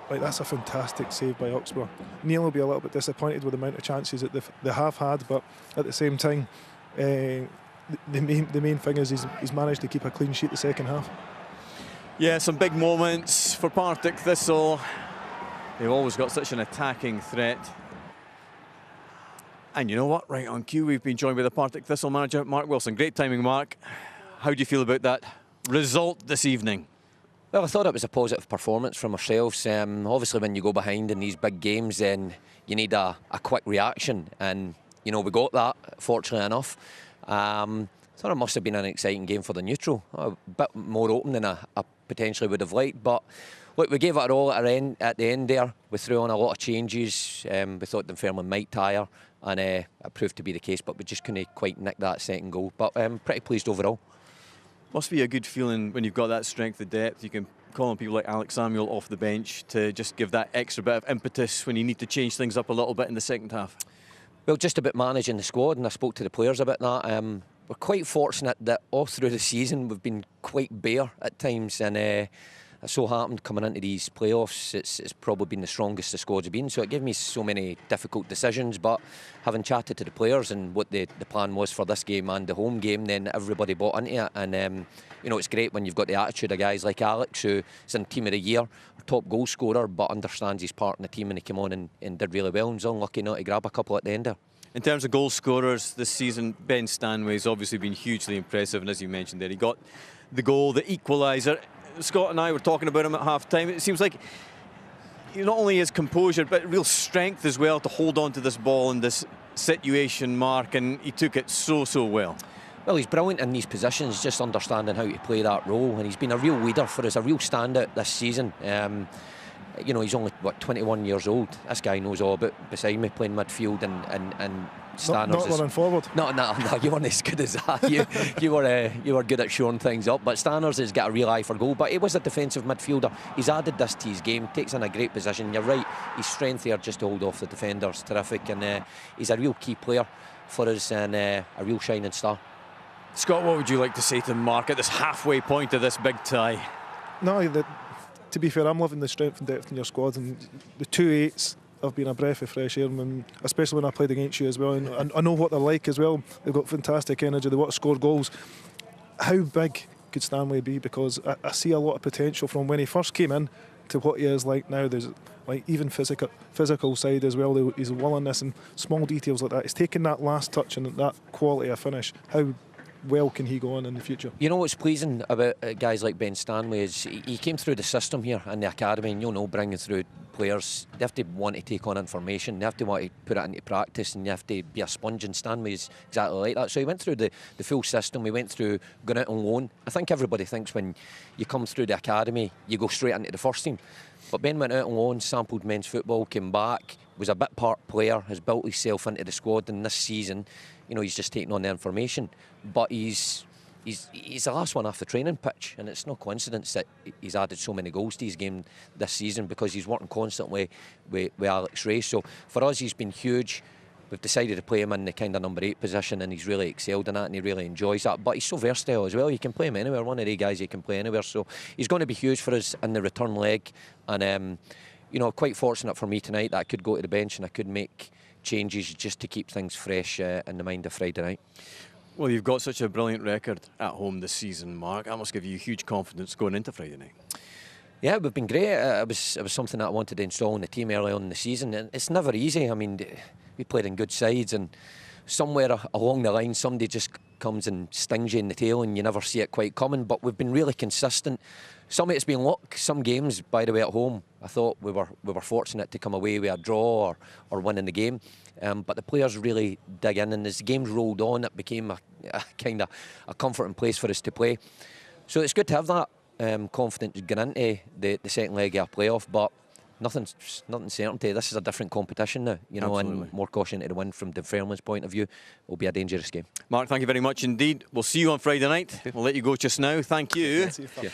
Speaker 3: like, that's a fantastic save by Oxborough. Neil will be a little bit disappointed with the amount of chances that they have had, but at the same time, the main thing is he's managed to keep a clean sheet the second half.
Speaker 1: Yeah, some big moments for Partick Thistle. They've always got such an attacking threat. And you know what? Right on cue, we've been joined by the Partick Thistle manager, Mark Wilson. Great timing, Mark. How do you feel about that result this evening?
Speaker 16: Well, I thought it was a positive performance from ourselves. Obviously, when you go behind in these big games, then you need a quick reaction. And, you know, we got that, fortunately enough. I thought it must have been an exciting game for the neutral. A bit more open than I potentially would have liked. But, look, we gave it our all at the end there. We threw on a lot of changes. We thought Dunfermline might tire, and it proved to be the case, but we just couldn't quite nick that second goal. But pretty pleased overall.
Speaker 1: Must be a good feeling when you've got that strength of depth. You can call on people like Alex Samuel off the bench to just give that extra bit of impetus when you need to change things up a little bit in the second half.
Speaker 16: Well, just about managing the squad, and I spoke to the players about that. We're quite fortunate that all through the season we've been quite bare at times, and it so happened coming into these playoffs, it's probably been the strongest the squad's been, so it gave me so many difficult decisions. But having chatted to the players and what the plan was for this game and the home game, then everybody bought into it. And you know, it's great when you've got the attitude of guys like Alex, who is in Team of the Year, our top goal scorer, but understands his part in the team, and he came on and did really well, and was unlucky not to grab a couple at the end there.
Speaker 1: In terms of goal scorers this season, Ben Stanway's obviously been hugely impressive, and as you mentioned there, he got the goal, the equaliser. Scott and I were talking about him at half-time. It seems like he not only has composure, but real strength as well to hold on to this ball in this situation, Mark, and he took it so well.
Speaker 16: Well, he's brilliant in these positions, just understanding how to play that role, and he's been a real leader for us, a real standout this season. You know, he's only, what, 21 years old. This guy knows all about beside me, playing midfield and Stanners.
Speaker 3: Not running forward.
Speaker 16: No, you weren't as good as that. You were good at showing things up. But Stanners has got a real eye for goal. But he was a defensive midfielder. He's added this to his game. Takes in a great position. You're right. His strength here just to hold off the defenders, terrific. And he's a real key player for us and a real shining star.
Speaker 1: Scott, what would you like to say to Mark at this halfway point of this big tie?
Speaker 3: No, to be fair, I'm loving the strength and depth in your squad, and the 2-8s have been a breath of fresh air, and especially when I played against you as well. And I know what they're like as well. They've got fantastic energy. They want to score goals. How big could Stanley be? Because I see a lot of potential from when he first came in to what he is like now. There's like even physical side as well. His willingness and small details like that. He's taking that last touch and that quality of finish. How well can he go on in the future?
Speaker 16: You know what's pleasing about guys like Ben Stanley is he came through the system here in the academy, and bringing through players, they have to want to take on information, they have to want to put it into practice, and you have to be a sponge, and Stanley is exactly like that. So he went through the full system, we went through going out on loan. I think everybody thinks when you come through the academy you go straight into the first team, but Ben went out on loan, sampled men's football, came back, was a bit part player, has built himself into the squad, and this season he's just taking on the information. But he's the last one off the training pitch, and it's no coincidence that he's added so many goals to his game this season, because he's working constantly with Alex Ray. So for us, he's been huge. We've decided to play him in the kind of number 8 position, and he's really excelled in that, and he really enjoys that. But he's so versatile as well. You can play him anywhere. One of the guys you can play anywhere. So he's going to be huge for us in the return leg. And quite fortunate for me tonight that I could go to the bench and I could make changes just to keep things fresh in the mind of Friday night.
Speaker 1: Well, you've got such a brilliant record at home this season, Mark. That must give you huge confidence going into Friday night.
Speaker 16: Yeah, we've been great. It was something that I wanted to install in the team early on in the season. And it's never easy. I mean, we played in good sides, and somewhere along the line somebody just comes and stings you in the tail and you never see it quite coming. But we've been really consistent. Some of it's been luck. Some games, by the way, at home, I thought we were fortunate to come away with a draw or winning the game. But the players really dig in, and as the games rolled on, it became a kind of a comforting place for us to play. So it's good to have that confidence going into the second leg of a playoff. But nothing's certainty. This is a different competition now, and more caution to the win from Dunfermline's point of view. Will be a dangerous game.
Speaker 1: Mark, thank you very much indeed. We'll see you on Friday night. We'll let you go just now. Thank you.
Speaker 3: Yeah.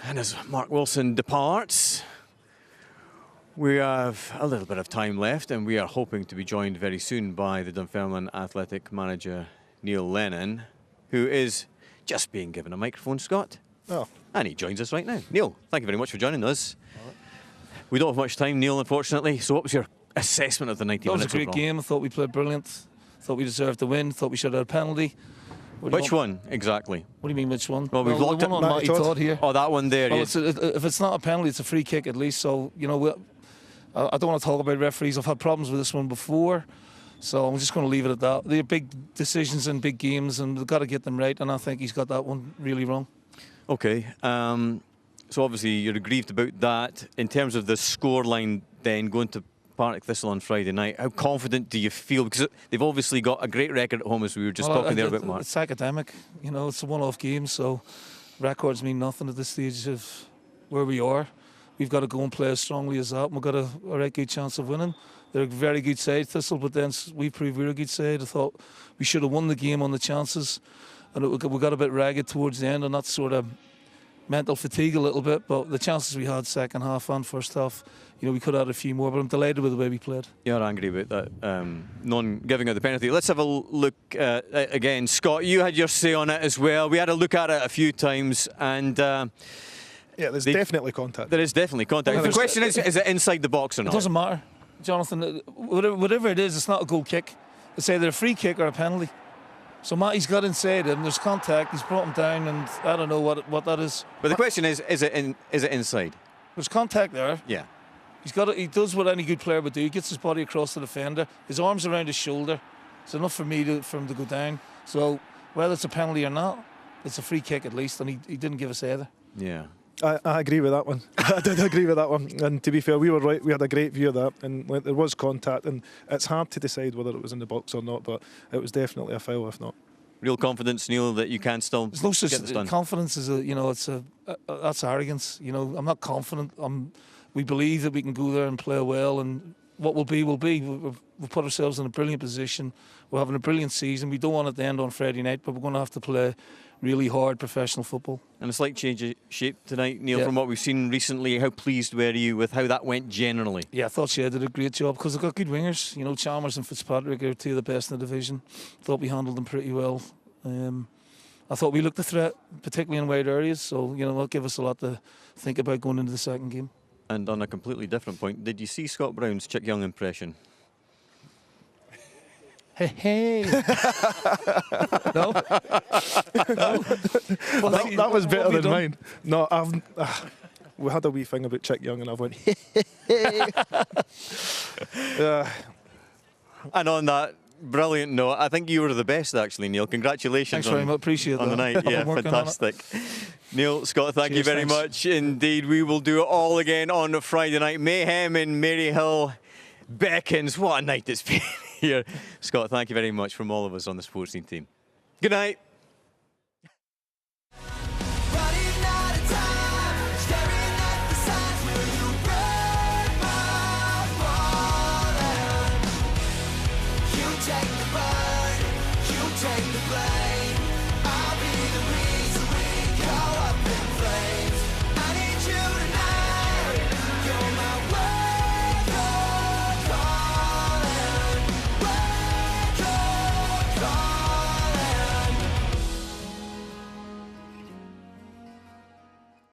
Speaker 1: And as Mark Wilson departs, we have a little bit of time left, and we are hoping to be joined very soon by the Dunfermline athletic manager, Neil Lennon, who is just being given a microphone, Scott.
Speaker 3: Oh.
Speaker 1: And he joins us right now. Neil, thank you very much for joining us. We don't have much time, Neil, unfortunately. So what was your assessment of the 90 minutes?
Speaker 15: It was a great game. I thought we played brilliant. Thought we deserved the win. Thought we should have had a penalty.
Speaker 1: Which one, exactly?
Speaker 15: What do you mean, which one?
Speaker 1: Well, we've looked
Speaker 15: at one on Matty Todd here. Oh,
Speaker 1: that one there.
Speaker 15: Well,
Speaker 1: yes.
Speaker 15: If it's not a penalty, it's a free kick at least. So, I don't want to talk about referees. I've had problems with this one before. So I'm just going to leave it at that. They're big decisions in big games, and we've got to get them right. And I think he's got that one really wrong.
Speaker 1: Okay. So obviously you're aggrieved about that. In terms of the scoreline then, going to Partick Thistle on Friday night, how confident do you feel? Because they've obviously got a great record at home, as we were just talking there about, Mark.
Speaker 15: It's academic. It's a one-off game, so records mean nothing at this stage of where we are. We've got to go and play as strongly as that, and we've got a right good chance of winning. They're a very good side, Thistle, but then we proved we're a good side. I thought we should have won the game on the chances, and we got a bit ragged towards the end, and that sort of mental fatigue a little bit, but the chances we had second half and first half, we could have had a few more, but I'm delighted with the way we played. You're
Speaker 1: angry about that, non-giving out the penalty. Let's have a look again. Scott, you had your say on it as well. We had a look at it a few times, and
Speaker 3: yeah, there's definitely contact.
Speaker 1: There is definitely contact. The question is it inside the box or not?
Speaker 15: It doesn't matter, Jonathan. Whatever it is, it's not a goal kick. It's either a free kick or a penalty. So Matty's got inside him, there's contact, he's brought him down, and I don't know what that is.
Speaker 1: But the question is it inside?
Speaker 15: There's contact there.
Speaker 1: Yeah.
Speaker 15: He does what any good player would do. He gets his body across the defender, his arms around his shoulder. It's enough for him to go down. So whether it's a penalty or not, it's a free kick at least, and he didn't give us either.
Speaker 1: Yeah.
Speaker 3: I agree with that one. I did agree with that one. And to be fair, we were right. We had a great view of that, and there was contact, and it's hard to decide whether it was in the box or not, but it was definitely a foul, if not.
Speaker 1: Real confidence, Neil, that you can still
Speaker 15: There's no such
Speaker 1: get this done.
Speaker 15: confidence is that's arrogance. I'm not confident. We believe that we can go there and play well, and what will be will be. We've put ourselves in a brilliant position. We're having a brilliant season. We don't want it to end on Friday night, but we're going to have to play really hard professional football.
Speaker 1: And a slight change of shape tonight, Neil, from what we've seen recently. How pleased were you with how that went generally?
Speaker 15: Yeah, I thought she did a great job because they've got good wingers. Chalmers and Fitzpatrick are two of the best in the division. Thought we handled them pretty well. I thought we looked a threat, particularly in wide areas, so that'll give us a lot to think about going into the second game.
Speaker 1: And on a completely different point, did you see Scott Brown's Chick Young impression?
Speaker 15: Hey. No?
Speaker 3: Well, that was better than mine. No, we had a wee thing about Chick Young, and I went,
Speaker 1: And on that brilliant note, I think you were the best, actually, Neil. Congratulations.
Speaker 15: Thanks very much. Appreciate
Speaker 1: on
Speaker 15: that.
Speaker 1: the night. Yeah, fantastic. Neil, Scott, thank you very much indeed. We will do it all again on Friday night. Mayhem in Maryhill beckons. What a night it's been here. Scott, thank you very much from all of us on the Sports Scene team. Good night.
Speaker 14: Take the blame, I'll be the reason.